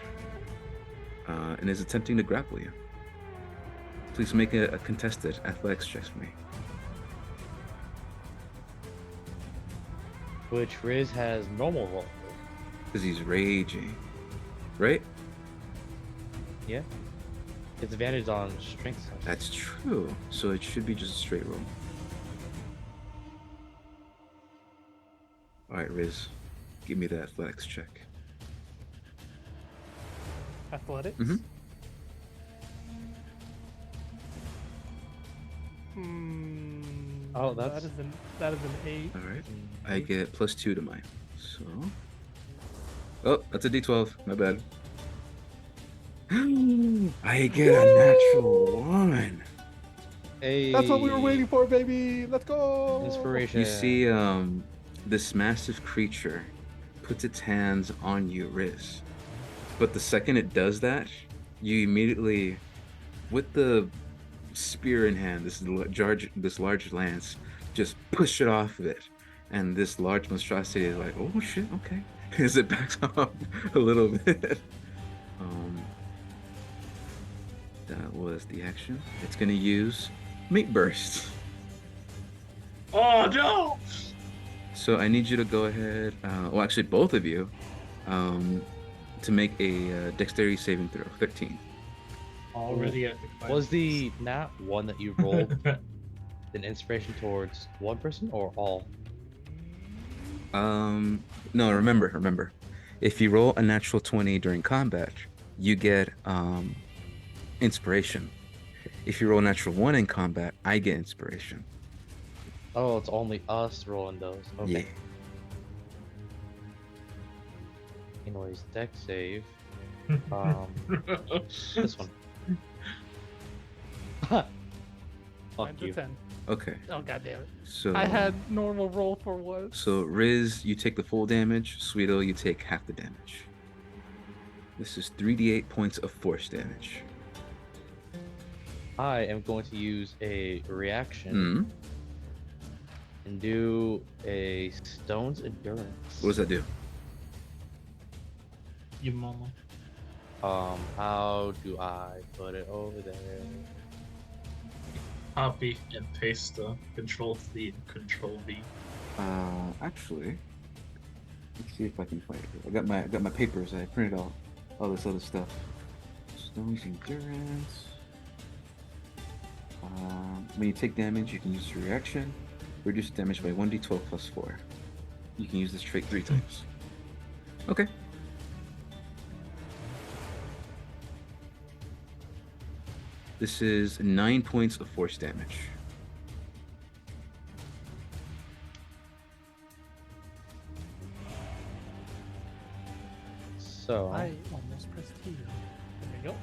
and is attempting to grapple you. Please make a contested athletics check for me. Which Riz has normal roll. Because he's raging. Right? Yeah. It's advantage on strength test. That's true. So it should be just a straight roll. Alright, Riz. Give me the athletics check. Athletics? Mhm. Oh, that's- that is an 8. Alright. I get +2 to mine. So. Oh, that's a d12. My bad. I get a natural 1. Hey. That's what we were waiting for, baby. Let's go. Inspiration. You see, this massive creature puts its hands on you, Riz. But the second it does that, you immediately, with the spear in hand, this large lance, just push it off of it. And this large monstrosity is like, oh shit, okay. As it backs off a little bit. That was the action. It's gonna use Meat Burst. Oh no! So I need you to go ahead, well actually both of you, to make a dexterity saving throw, 13. Already at the Was the nat one that you rolled an inspiration towards one person or all? No, remember, if you roll a natural 20 during combat, you get inspiration. If you roll a natural 1 in combat, I get inspiration. Oh, it's only us rolling those. Okay. Yeah. Anyways, deck save. This one. Fuck Mine's a you. 10. Okay. Oh god damn it. So I had normal roll for once. So Riz, you take the full damage. Sweeto, you take half the damage. This is 3d8 points of force damage. I am going to use a reaction Mm. and do a Stone's Endurance. What does that do? You mama. How do I put it over there? Copy and paste the Control C and Control V. Actually, let's see if I can find it. I got my papers. I printed all this other stuff. Stone's Endurance. When you take damage, you can use your reaction. Reduce damage by 1d12 plus 4. You can use this trait 3 times. Okay. This is 9 points of force damage. So I almost pressed Q. There we go.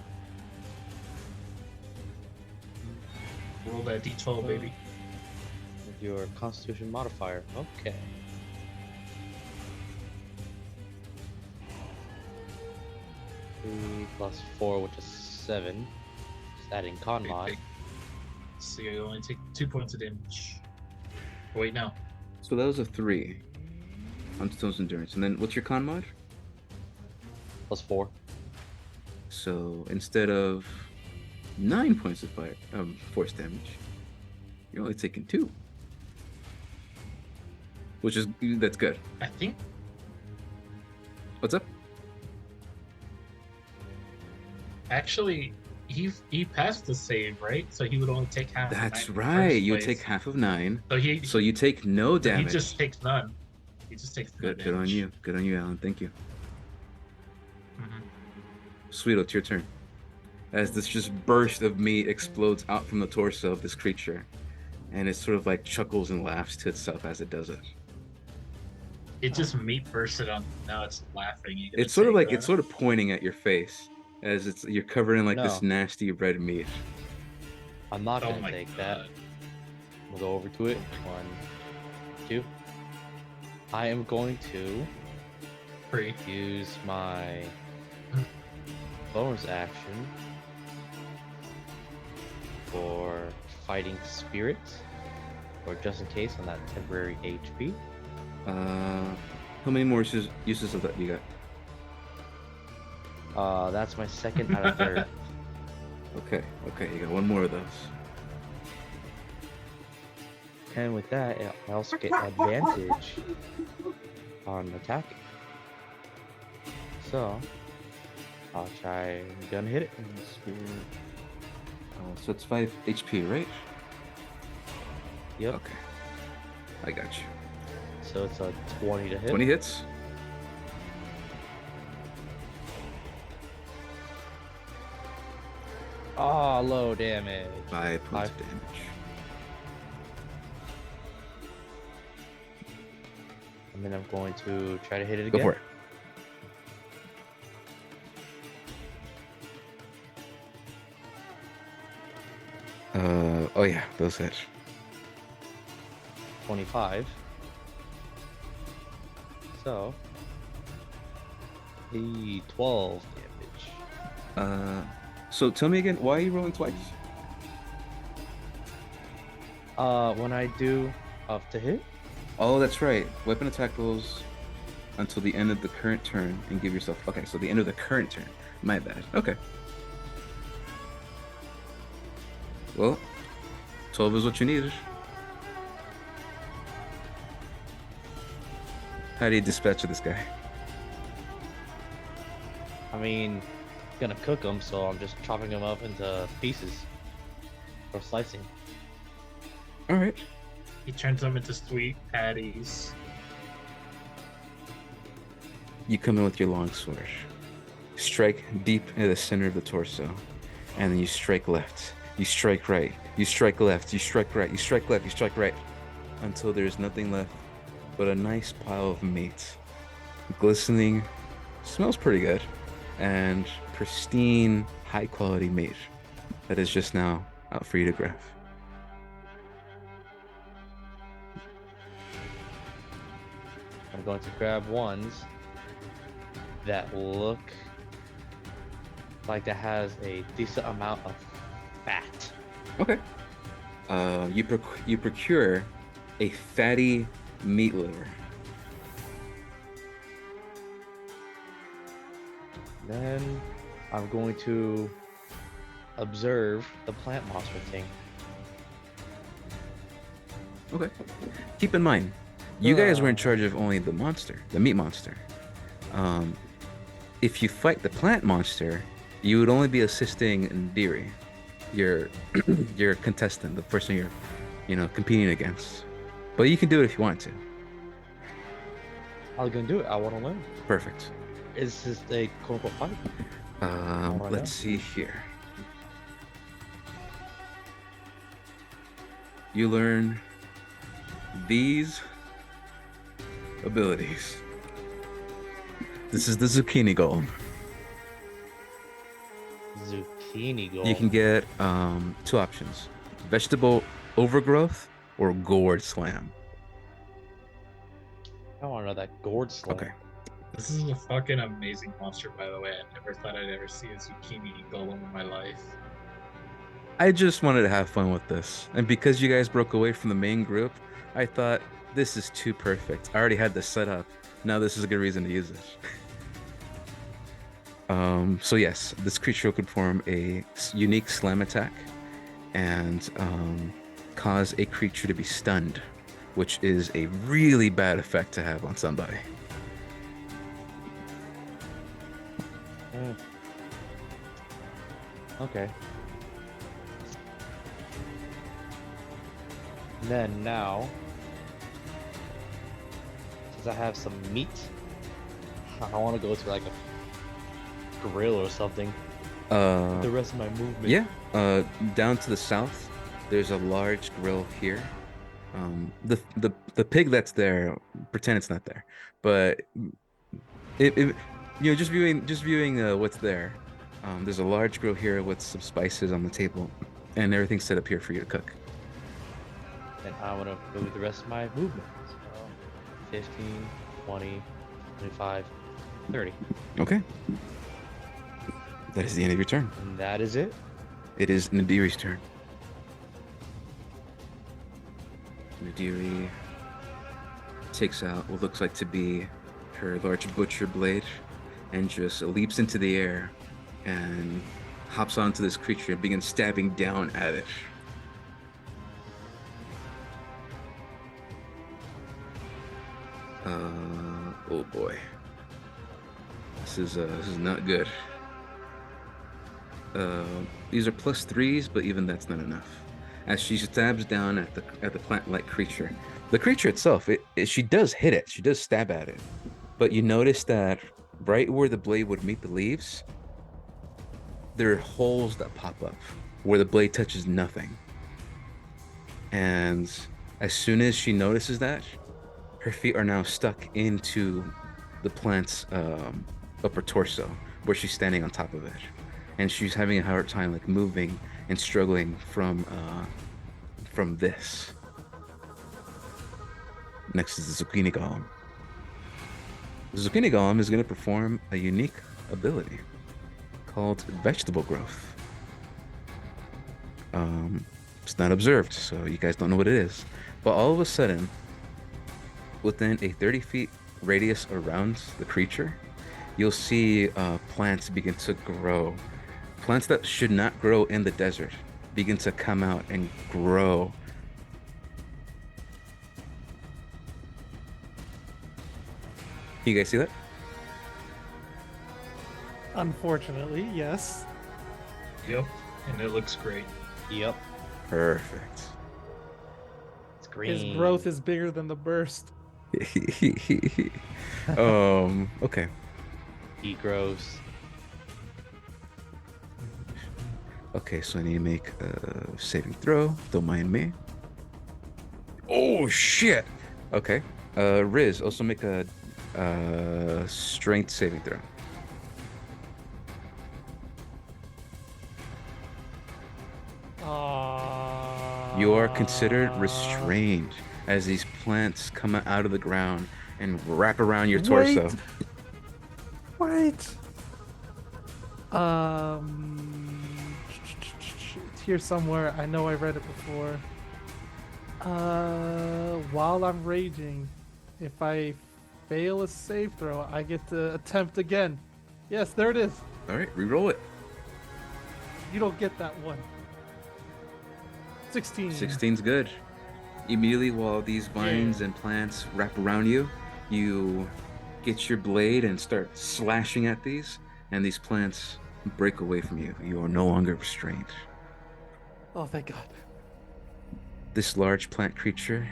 Roll that d12, baby. with your Constitution modifier. Okay. Three plus 4, which is 7. Just adding con Big, mod. big. So you only take 2 points of damage. Wait, no. So that was a 3 on Stone's Endurance. And then what's your con mod? Plus 4. So instead of 9 points of force damage, you're only taking 2. Which is, that's good. I think What's up? actually he passed the save, right? So he would only take half. That's of 9 in the right. first You place. take half of 9. So So you take no he damage. just takes none. He just takes no Good on damage. you. Good on you, Alan. Thank you. Mhm. Sweeto, it's your turn. As this just burst of meat explodes out from the torso of this creature, and it sort of like chuckles and laughs to itself as it does it. It just meat bursted on. Now it's laughing. You gonna It's sort of take like that? it's sort of pointing at your face as you're covered in like this No. nasty red meat. I'm not Oh gonna my take that. god. We'll go over to it. 1, 2. I am going to Free. use my bonus action for fighting spirits, or just in case on that temporary HP. How many more uses of that you got? That's my second out of third. Okay, you got one more of those. And with that, I also get advantage on attacking. So, I'll try and gun hit it. So it's 5 HP, right? Yep. Okay, I got you. So it's a 20 to hit. 20 hits. Oh, low damage. 5 points of damage. And then I'm going to try to hit it Go again. for it. Oh yeah, those hit. 25. So, the 12 damage. So tell me again, why are you rolling twice? When I do up to hit, Oh, that's right. Weapon attack rolls until the end of the current turn and give yourself. Okay, so the end of the current turn. My bad. Okay. Well, 12 is what you needed. How do you dispatch of this guy? I mean, gonna cook them, so I'm just chopping them up into pieces or slicing. All right. He turns them into sweet patties. You come in with your longsword, strike deep into the center of the torso, and then you strike left. You strike right. You strike left. You strike right. You strike left. You strike right, until there's nothing left but a nice pile of meat, glistening, smells pretty good, and pristine, high-quality meat that is just now out for you to grab. I'm going to grab ones that look like that has a decent amount of fat. Okay. You procure a fatty meat liver. Then I'm going to observe the plant monster thing. Okay. Keep in mind, you guys were in charge of only the monster, the meat monster. If you fight the plant monster, you would only be assisting Ndiri, your your contestant, the person you're competing against. But you can do it if you want to. I was gonna do it. I want to learn. Perfect. Is this a quote unquote fight? Alright. Let's see here. You learn these abilities. This is the zucchini golem. Zucchini golem. You can get two options: vegetable overgrowth or gourd slam. I want to know that gourd slam. Okay. This is a fucking amazing monster, by the way. I never thought I'd ever see a zucchini golem in my life. I just wanted to have fun with this, and because you guys broke away from the main group, I thought this is too perfect. I already had this set up. Now this is a good reason to use it. So yes, this creature could perform a unique slam attack and cause a creature to be stunned, which is a really bad effect to have on somebody. Okay. Then now, since I have some meat, I want to go to like a grill or something. The rest of my movement. Yeah, down to the south, there's a large grill here. The pig that's there, pretend it's not there, but just viewing what's there. There's a large grill here with some spices on the table, and everything's set up here for you to cook. And I want to go with the rest of my movement. So 15, 20, 25, 30. Okay. That is the end of your turn. And that is it. It is Nadiri's turn. Nadiri takes out what looks like to be her large butcher blade and just leaps into the air and hops onto this creature and begins stabbing down at it. Oh boy. This is not good. These are +3s, but even that's not enough. As she stabs down at the plant-like creature, the creature itself, she does hit it. She does stab at it, but you notice that right where the blade would meet the leaves, there are holes that pop up where the blade touches nothing. And as soon as she notices that, her feet are now stuck into the plant's upper torso, where she's standing on top of it, and she's having a hard time like moving and struggling from this. Next is the zucchini golem. The zucchini golem is going to perform a unique ability called vegetable growth. It's not observed, so you guys don't know what it is, but all of a sudden, within a 30 feet radius around the creature, you'll see plants begin to grow. Plants that should not grow in the desert begin to come out and grow. You guys see that? Unfortunately, yes. Yep, and it looks great. Yep. Perfect. It's green. His growth is bigger than the burst. Okay. He grows. Okay, so I need to make a saving throw. Don't mind me. Oh shit. Okay. Riz, also make a strength saving throw. You are considered restrained as these plants come out of the ground and wrap around your torso. Wait. It's here somewhere. I know I read it before. While I'm raging, if I fail a save throw, I get to attempt again. Yes, there it is. All right, re-roll it. You don't get that one. 16. 16's good. Immediately, while these vines and plants wrap around you, you get your blade and start slashing at these, and these plants break away from you. You are no longer restrained. Oh, thank God. This large plant creature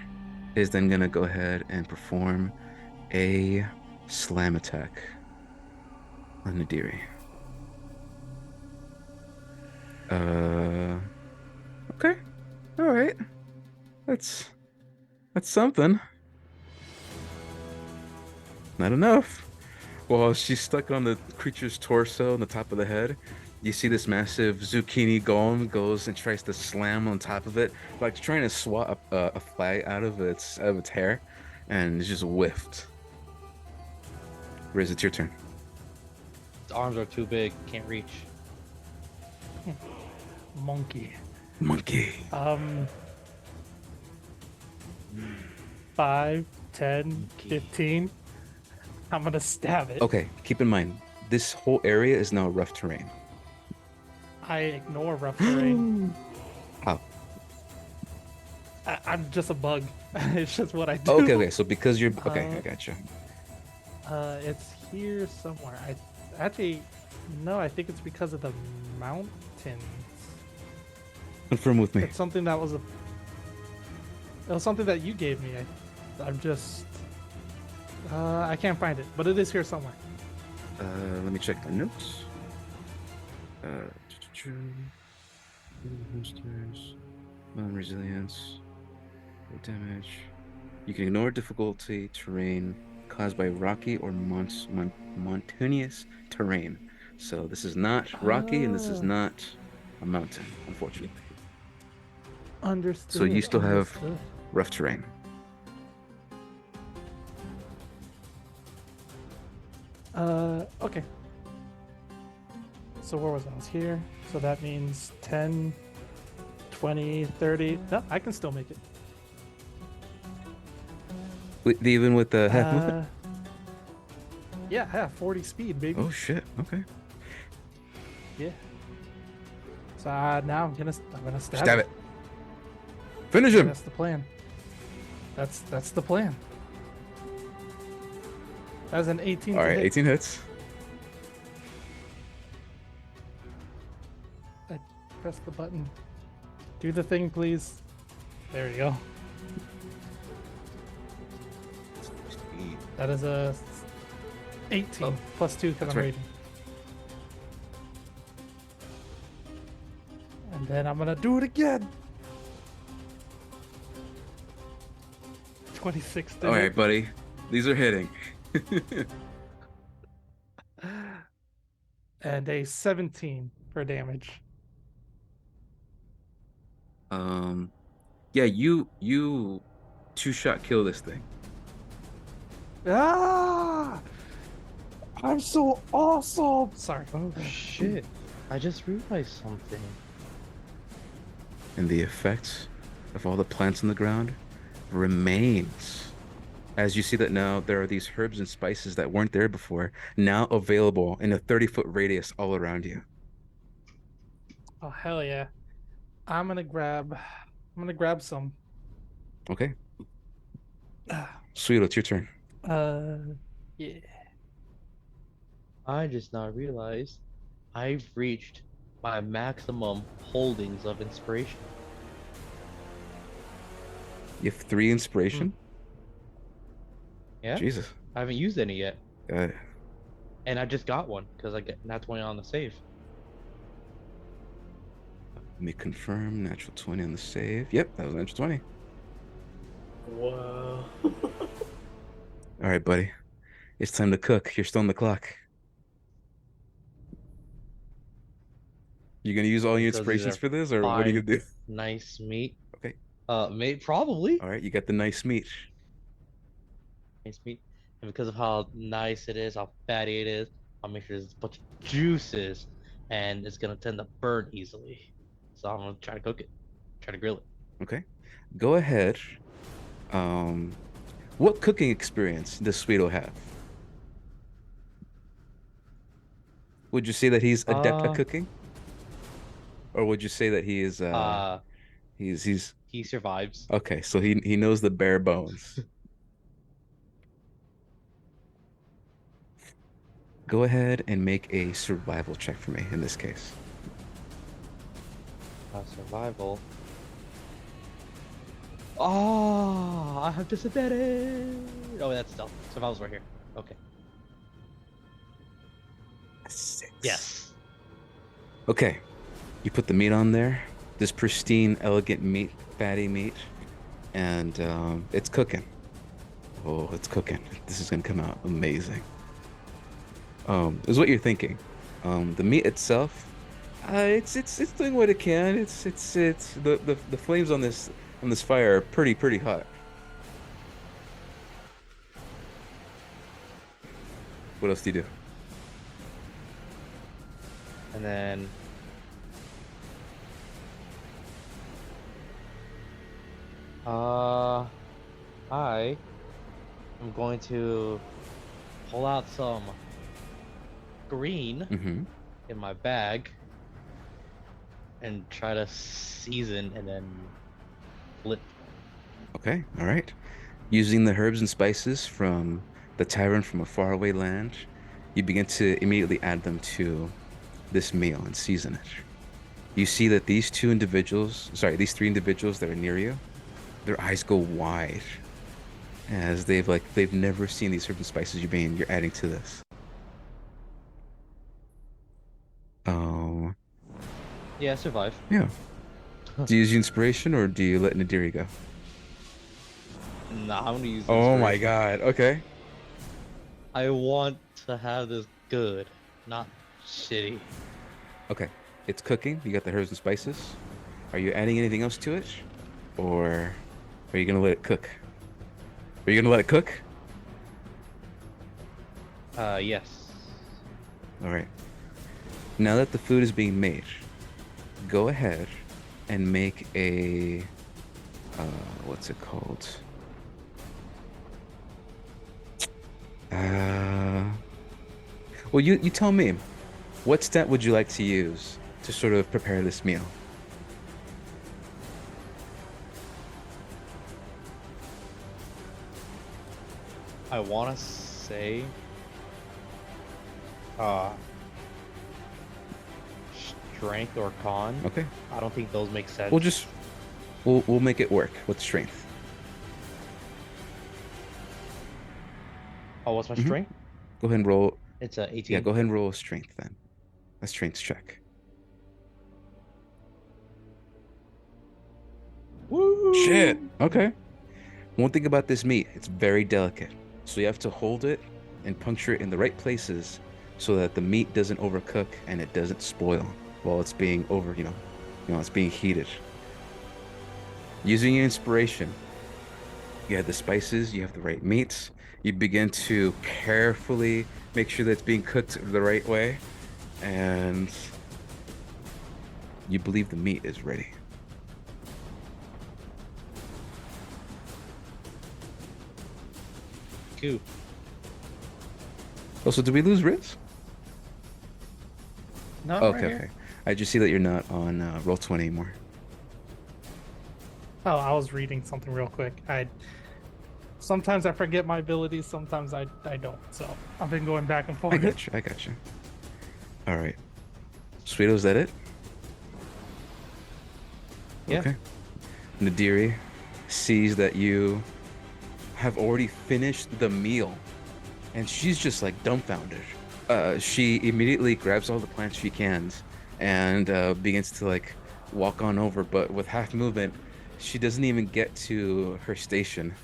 is then going to go ahead and perform a slam attack on Nadiri. Okay. All right. That's something. Not enough. While she's stuck on the creature's torso on the top of the head, you see this massive zucchini golem goes and tries to slam on top of it, like trying to swat a fly out of its hair, and it's just whiffed. Riz, it's your turn. Its arms are too big, can't reach. Monkey. Monkey. 5, 10, Monkey. 15. I'm gonna stab it. Okay, keep in mind, this whole area is now rough terrain. I ignore rough terrain. How? I'm just a bug. It's just what I do. Okay, so because you're okay, I gotcha. It's here somewhere. No, I think it's because of the mountains. Confirm with me. It's something that was it was something that you gave me. I'm just I can't find it, but it is here somewhere. Let me check my notes. Monsters, resilience, damage. You can ignore difficulty terrain caused by rocky or mountainous terrain. So this is not rocky, and this is not a mountain, unfortunately. Understood. So you still have understood. rough terrain. Okay. So where was I? I was here. So that means 10, 20, 30. No, I can still make it. Even with the half movement? Yeah, I have 40 speed, baby. Oh shit! Okay. Yeah. So now I'm gonna stab, Stab it. Finish him. That's the plan. That's the plan. That's an 18. All to right, hit. 18 hits. I press the button. Do the thing, please. There you go. That is a 18 Oh, plus 2 because that's I'm right. raging. And then I'm gonna do it again. 26 to All hit. right, buddy. These are hitting. And a 17 for damage. Yeah, you two-shot kill this thing. Ah! I'm so awesome! Sorry. Oh shit! I just realized something. And the effects of all the plants on the ground remains. As you see that now there are these herbs and spices that weren't there before, now available in a 30-foot radius all around you. Oh hell yeah. I'm gonna grab some. Okay. Sweet, it's your turn. Yeah. I just now realized I've reached my maximum holdings of inspiration. You have 3 inspiration? Yeah? Jesus. I haven't used any yet. Uh, And I just got one because I get nat 20 on the save. Let me confirm. Natural 20 on the save. Yep, that was natural 20. Wow. All right, buddy. It's time to cook. You're still on the clock. You gonna use all your Because these inspirations are for this, or what are you gonna do? Nice meat. Okay. Mate, probably. All right, you got the nice meat. Nice meat. And because of how nice it is, how fatty it is, I'll make sure there's a bunch of juices and it's gonna tend to burn easily. So I'm gonna try to cook it. Try to grill it. Okay. Go ahead. What cooking experience does Sweeto have? Would you say that he's adept at cooking? Or would you say that he is he's He survives. okay, so he knows the bare bones. Go ahead and make a survival check for me in this case. Survival. Oh, I have disadvantage. Oh, that's stealth. Survival's right here. Okay. 6. Yes. Okay. You put the meat on there. This pristine, elegant meat, fatty meat, and it's cooking. Oh, it's cooking. This is gonna come out amazing. is what you're thinking. The meat itself, it's doing what it can. It's the flames on this fire are pretty hot. What else do you do? And then I am going to pull out some green Mm-hmm. in my bag and try to season and then flip. Okay, all right. Using the herbs and spices from the tavern from a faraway land, you begin to immediately add them to this meal and season it. You see that these three individuals that are near you, their eyes go wide as they've never seen these herbs and spices you're adding to this. Oh, Yeah, survive. yeah. Do you use inspiration or do you let Nadiri go? Nah, I'm gonna use Oh my inspiration. God. Okay. I want to have this good, not shitty. Okay. It's cooking. You got the herbs and spices. Are you adding anything else to it? Or are you gonna let it cook? Are you gonna let it cook? Yes. All right. Now that the food is being made, go ahead and make a what's it called? Uh, well, you tell me. What stat would you like to use to sort of prepare this meal? I want to say, uh, strength or con. Okay. I don't think those make sense. We'll make it work with strength. Oh, what's my Mhm. strength? Go ahead and roll. It's a 18. Yeah, go ahead and roll strength then. A strength check. Woo! Shit. Okay. One thing about this meat, it's very delicate. So you have to hold it and puncture it in the right places so that the meat doesn't overcook and it doesn't spoil while it's being it's being heated. Using your inspiration, you have the spices, you have the right meats. You begin to carefully make sure that it's being cooked the right way, and you believe the meat is ready. Cool. Also, did we lose Riz? No, Okay, right here. okay. I just see that you're not on Roll20 anymore. Oh, I was reading something real quick. Sometimes I forget my abilities, sometimes I don't. So I've been going back and forth. I got you. All right. Sweeto, is that it? Yeah. Okay. Nadiri sees that you have already finished the meal, and she's just like dumbfounded. She immediately grabs all the plants she can and begins to like walk on over, but with half movement, she doesn't even get to her station.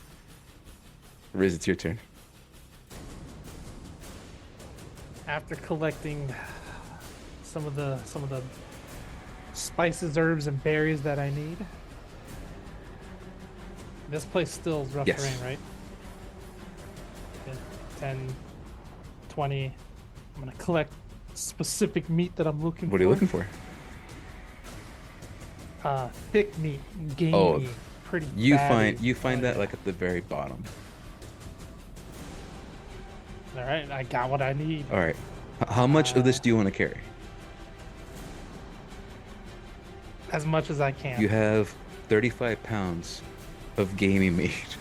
Riz, it's your turn. After collecting some of the spices, herbs, and berries that I need. This place still is rough Yes. terrain, right? Yeah, 10, 20. I'm gonna collect specific meat that I'm looking for. What are you looking for? Thick meat, gamey, Oh, pretty. You fatty. find Oh, that yeah. like at the very bottom. All right, I got what I need. All right. How much of this do you want to carry? As much as I can. You have 35 pounds of gamey meat.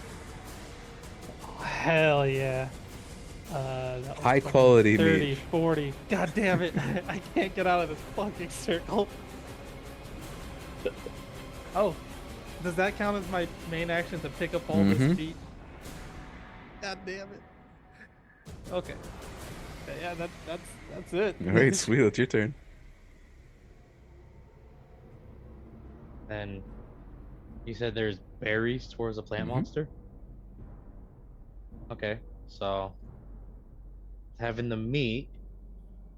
Hell yeah. That was High fucking quality 30, meat. 40. God damn it. I can't get out of this fucking circle. Oh, does that count as my main action to pick up all this Mhm. meat? God damn it. Okay. Yeah, that's it. All right, sweet. It's your turn. And you said there's berries towards a plant Mhm. monster? Okay, so having the meat,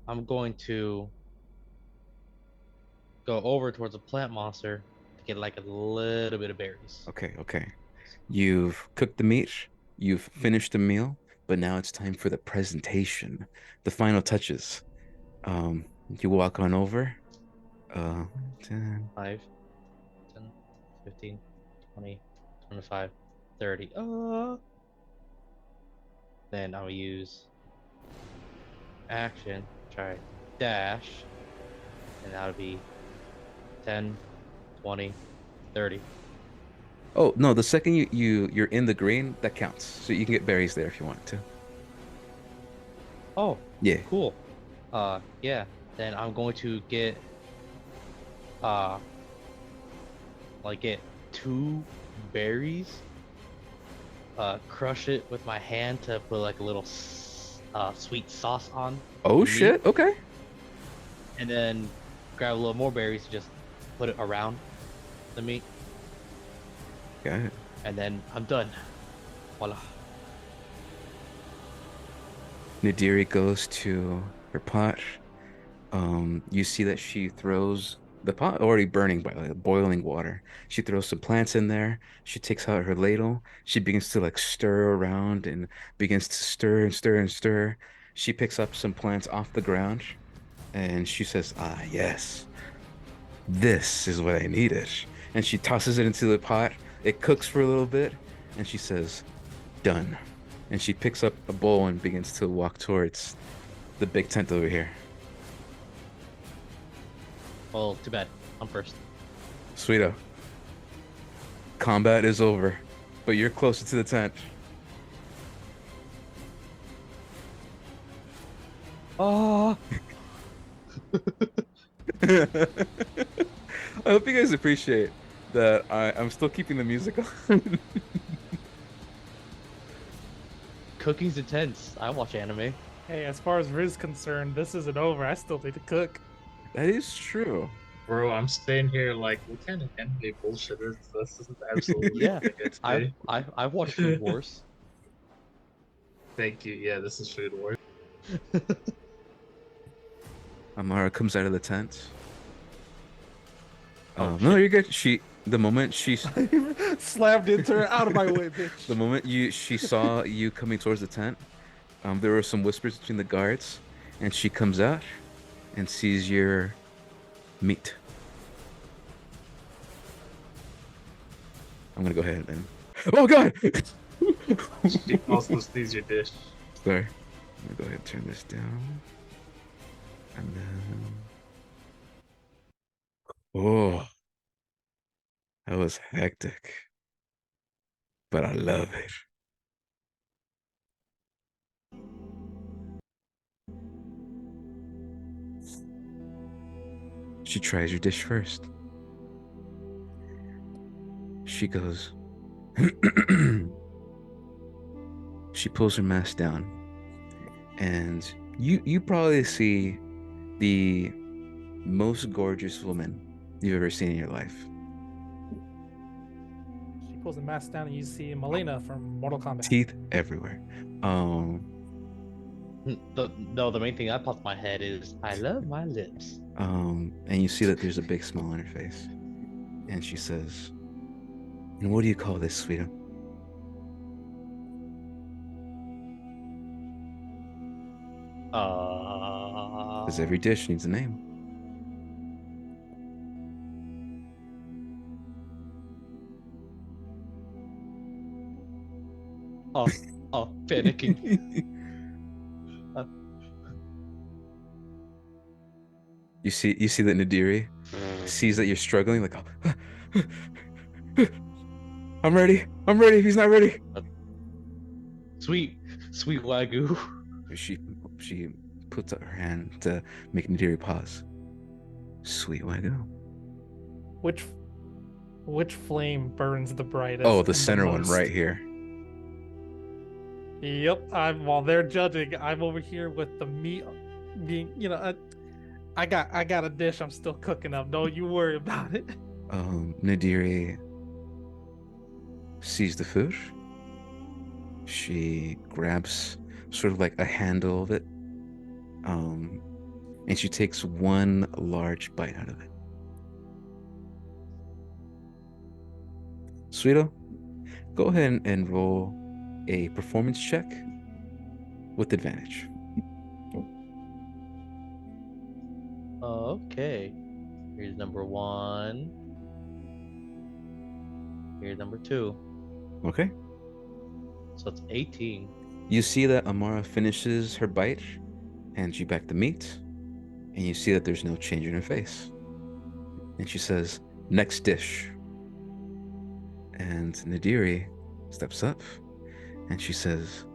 I'm going to go over towards a plant monster to get like a little bit of berries. Okay. You've cooked the meat, you've finished the meal, but now it's time for the presentation, the final touches. You walk on over. Uh, 10. 5, 10, 15, 20, 25, 30. Then I'll use action, try dash, and that'll be 10, 20, 30. Oh no, the second you're in the green, that counts. So you can get berries there if you want to. Oh, Yeah. cool. Yeah. Then I'm going to get uh get 2 berries, crush it with my hand to put like a little sweet sauce on Oh the meat, shit. Okay. and then grab a little more berries to just put it around the meat, Got it. and then I'm done. Voila. Nadiri goes to her pot. You see that she throws the pot already burning by like boiling water. She throws some plants in there. She takes out her ladle. She begins to like stir around and begins to stir and stir and stir. She picks up some plants off the ground and she says, "Ah, yes, this is what I needed." And she tosses it into the pot. It cooks for a little bit and she says, "Done." And she picks up a bowl and begins to walk towards the big tent over here. Well, too bad. I'm first. Sweeto, combat is over, but you're closer to the tent. Oh, I hope you guys appreciate that I'm still keeping the music on. cooking's intense. I watch anime. Hey, as far as Riz concerned, this isn't over. I still need to cook. That is true. Bro, I'm staying here like, what kind of anime bullshit is this? This is absolutely Yeah, ridiculous. I've watched Food Wars. Thank you. Yeah, this is Food War. Amara comes out of the tent. Oh, No, shit. you're good. The moment Slammed into her. Out of my way, bitch. the moment she saw you coming towards the tent, there were some whispers between the guards, and she comes out and sees your meat. I'm gonna go ahead and. Oh God! She also sees your dish. Sorry. I'm gonna go ahead and turn this down. And then. Oh, that was hectic. But I love it. She tries your dish first. She goes. She pulls her mask down. And you probably see the most gorgeous woman you've ever seen in your life. She pulls the mask down and you see Melina from Mortal Kombat. Teeth everywhere. The main thing that popped in my head is I love my lips. And you see that there's a big smile on her face. And she says, "And what do you call this, sweetheart?" Because every dish needs a name. Panicking. You see that Nadiri sees that you're struggling, like, oh, I'm ready. He's not ready. Sweet wagyu. She puts up her hand to make Nadiri pause. Sweet wagyu. Which flame burns the brightest? Oh, the and center one most? right here. Yep. While they're judging, I'm over here with the meat being, I got a dish I'm still cooking up. Don't you worry about it. Nadiri sees the food. She grabs sort of like a handle of it, and she takes one large bite out of it. Sweeto, go ahead and roll a performance check with advantage. Okay. Here's number 1. Here's number 2. Okay. So it's 18. You see that Amara finishes her bite, hands you back the meat, and you see that there's no change in her face. And she says, "Next dish." And Nadiri steps up and she says,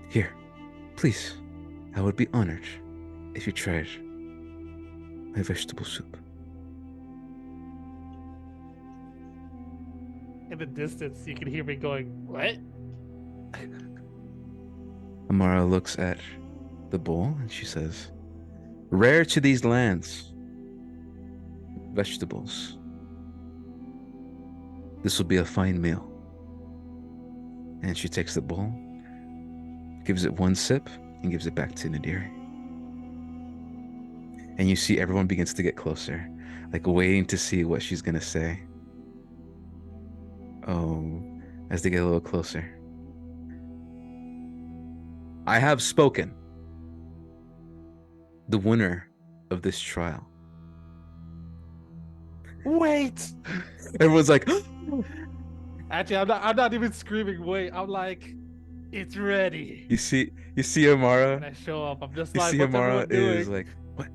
"Here, please, I would be honored if you tried my vegetable soup." In the distance, you can hear me going, "What?" Amara looks at the bowl and she says, "Rare to these lands, vegetables. This will be a fine meal." And she takes the bowl, gives it one sip, and gives it back to Nadiri. And you see everyone begins to get closer, like waiting to see what she's gonna say. Oh, as they get a little closer. "I have spoken. The winner of this trial." Wait. Everyone's like, Actually, I'm not even screaming. Wait, I'm like, it's ready. you see When Amara. I show up, I'm just You like, see what's Amara everyone doing? is like, "What?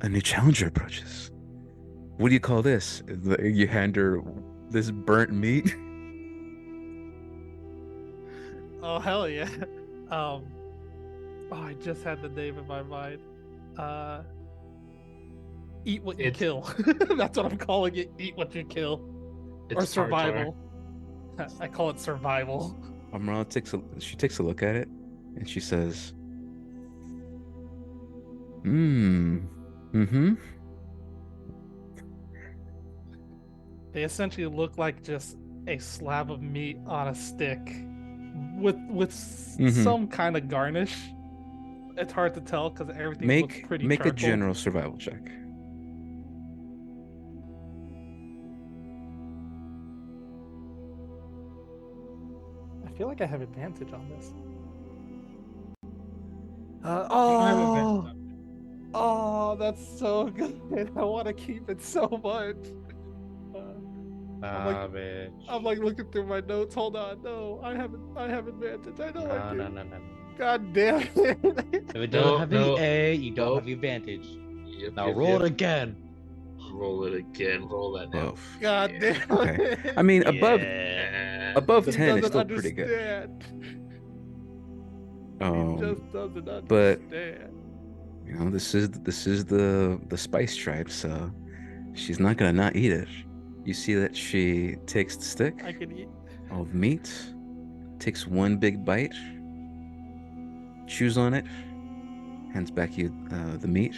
A new challenger approaches. What do you call this?" You hand her this burnt meat. Oh hell yeah. Oh, I just had the name in my mind. Eat what you It's- kill. That's what I'm calling it. Eat what you kill. Or It's tartar. survival. I call it survival. Amara takes a look at it, and she says, mm-hmm." They essentially look like just a slab of meat on a stick with Mhm. some kind of garnish. It's hard to tell because everything looks pretty Make a charcoal. general survival check. I feel like I have advantage on this. You don't have Oh, advantage. oh, that's so good. I want to keep it so much. Bitch. I'm like looking through my notes. Hold on, no, I have advantage. I know I do. No. God damn it. If it doesn't No, have no. the A, you don't Nope. have the advantage. Yep, Now yep, roll yep. it again. Roll it again. Roll that now. Above. God Yeah. damn Okay. it. I mean, above Yeah. above Just 10 is doesn't still pretty good. understand. He just doesn't but- understand. You know, this is the spice tribe, so she's not gonna not eat it. You see that she takes the stick I can eat. of meat, takes one big bite, chews on it, hands back you the meat,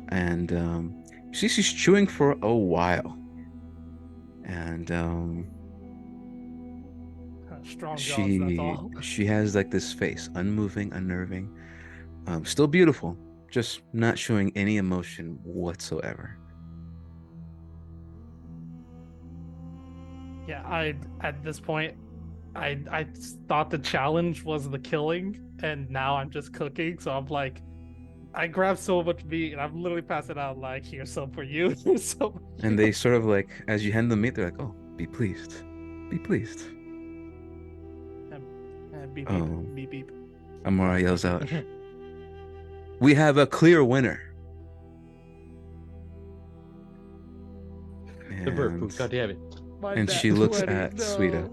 and you see she's chewing for a while, and Strong jaws, that's all. she has like this face, unmoving, unnerving, still beautiful, just not showing any emotion whatsoever. Yeah, at this point, I thought the challenge was the killing, and now I'm just cooking. So I'm like, I grabbed so much meat, and I'm literally passing out like, here's some for you, here's some. For And you." they sort of like, as you hand them meat, they're like, "Oh, be pleased, be pleased." Beep, Oh. beep, beep, beep. Amara yells out, "We have a clear winner." The bird And poop. God damn it. My And nat she looks 20, at no. Sweeta.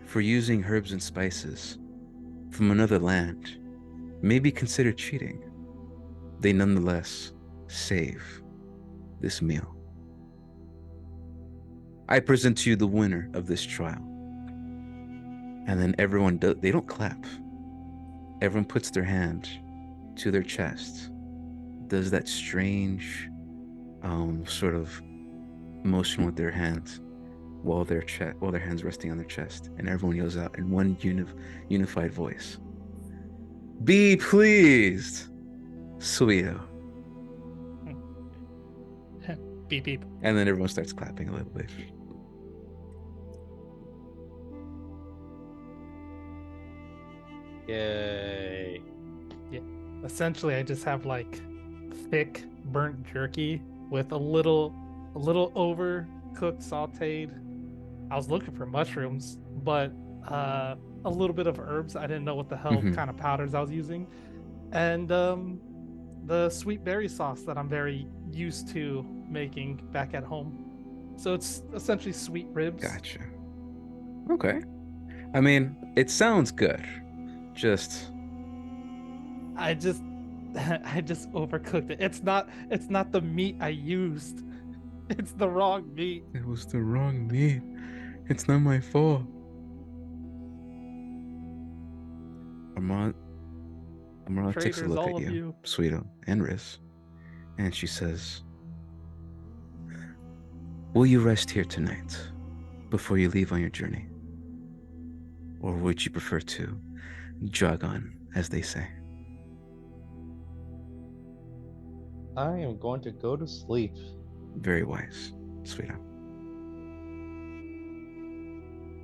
"For using herbs and spices from another land may be considered cheating, they nonetheless save this meal. I present to you the winner of this trial." And then everyone they don't clap. Everyone puts their hand to their chest, does that strange sort of motion with their hands while their hands resting on their chest, and everyone yells out in one unified voice, "Be pleased." Sweeto. Beep beep. And then everyone starts clapping a little bit. Yay. Essentially, I just have like thick burnt jerky with a little overcooked sautéed. I was looking for mushrooms, but a little bit of herbs. I didn't know what the hell Mhm. kind of powders I was using, and the sweet berry sauce that I'm very used to making back at home. So it's essentially sweet ribs. Gotcha. Okay. I mean, it sounds good. Just I just I just overcooked it. It's not the meat I used. It's the wrong meat. it was the wrong meat. It's not my fault. Armand takes a Traitors, look all at of you, you. Sweeto and Riz, and she says, "Will you rest here tonight before you leave on your journey? Or would you prefer to jog on, as they say?" I am going to go to sleep. Very wise, Sweeto.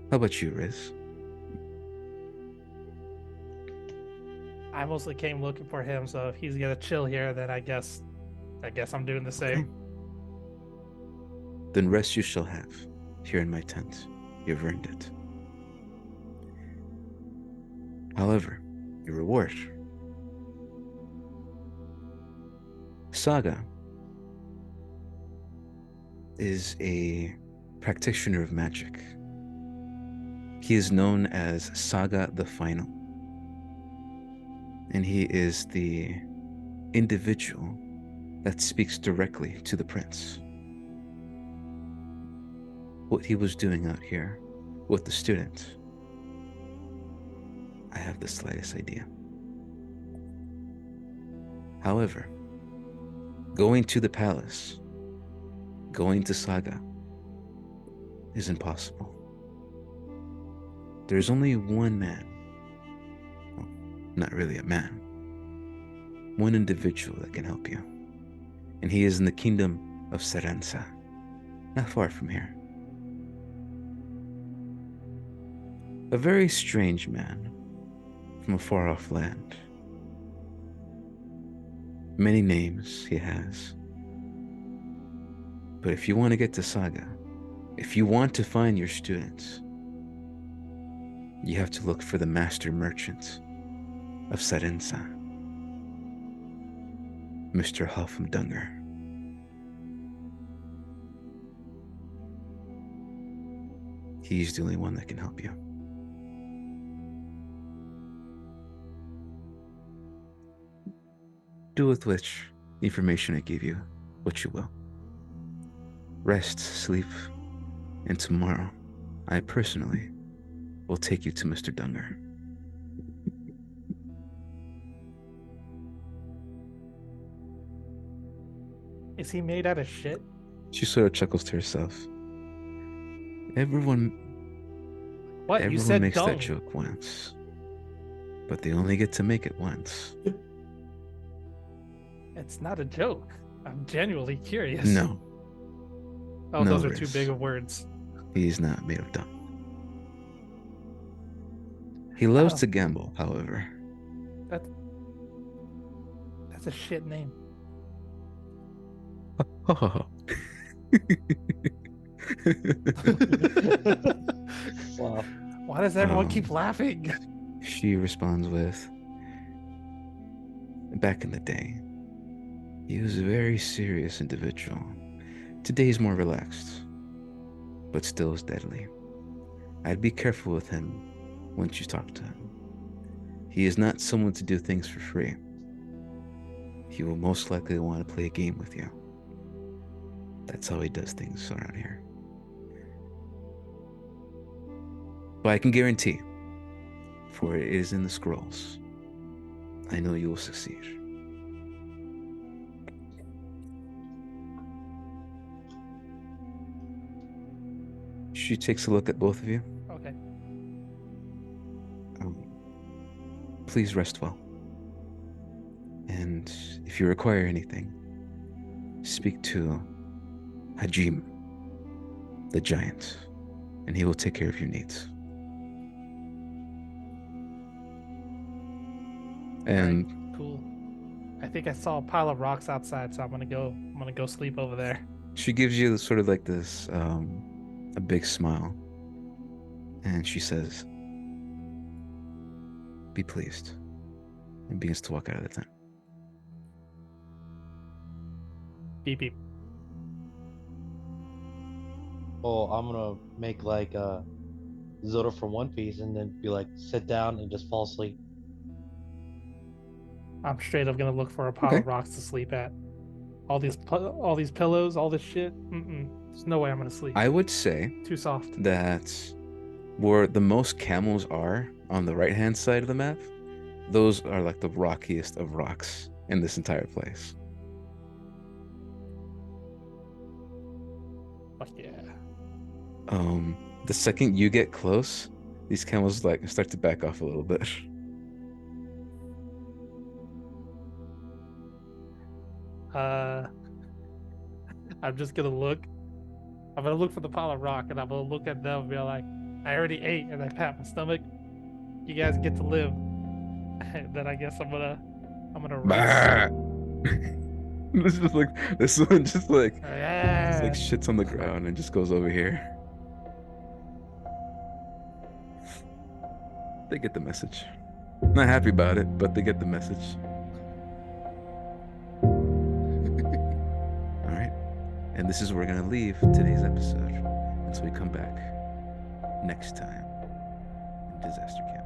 How about you, Riz? I mostly came looking for him, so if he's gonna chill here, then I guess I'm doing the same. Okay. Then rest you shall have, here in my tent. You've earned it. However, your reward. Saga is a practitioner of magic. He is known as Saga the Final. And he is the individual that speaks directly to the prince. What he was doing out here with the student, I have the slightest idea. However, going to the palace, going to Saga, is impossible. There's only one man, well, not really a man, one individual that can help you. And he is in the kingdom of Serenza, not far from here. A very strange man from a far off land. Many names he has. But if you want to get to Saga, if you want to find your students, you have to look for the master merchant of Serenza, Mr. Halfumdunger. He's the only one that can help you. Do with which information I gave you what you will. Rest, sleep, and tomorrow, I personally will take you to Mr. Dunger. Is he made out of shit? She sort of chuckles to herself. Everyone What? You everyone said makes dung. that joke once, but they only get to make it once. It's not a joke. I'm genuinely curious. No, Oh, no, those are too Riz. big of words. He's not made of dung. He loves Oh. to gamble, however. That's a shit name. Wow. Why does everyone keep laughing? She responds with, back in the day, he was a very serious individual. Today he's more relaxed, but still as deadly. I'd be careful with him once you talk to him. He is not someone to do things for free. He will most likely want to play a game with you. That's how he does things around here. But I can guarantee, for it is in the scrolls, I know you will succeed. She takes a look at both of you. Okay. Please rest well. And if you require anything, speak to Hajim, the giant, and he will take care of your needs. And Cool. I think I saw a pile of rocks outside, so I'm gonna go sleep over there. she gives you sort of like this, a big smile. And she says, be pleased. And begins to walk out of the tent. Beep beep. Oh, I'm gonna make like Zoro from One Piece and then be like, sit down and just fall asleep. I'm straight up gonna look for a pile Okay. of rocks to sleep at. All these pillows, all this shit. There's no way I'm gonna sleep. I would say Too soft. that where the most camels are on the right-hand side of the map, those are like the rockiest of rocks in this entire place. Fuck yeah. The second you get close, these camels like start to back off a little bit. I'm just gonna look. I'm gonna look for the pile of rock, and I'm gonna look at them and be like, I already ate, and I pat my stomach. You guys get to live. And then I guess I'm gonna rest. This one just like Yeah. shits on the ground and just goes over here. They get the message. Not happy about it, but they get the message. All right. And this is where we're going to leave today's episode until we come back next time in Disaster Campaign.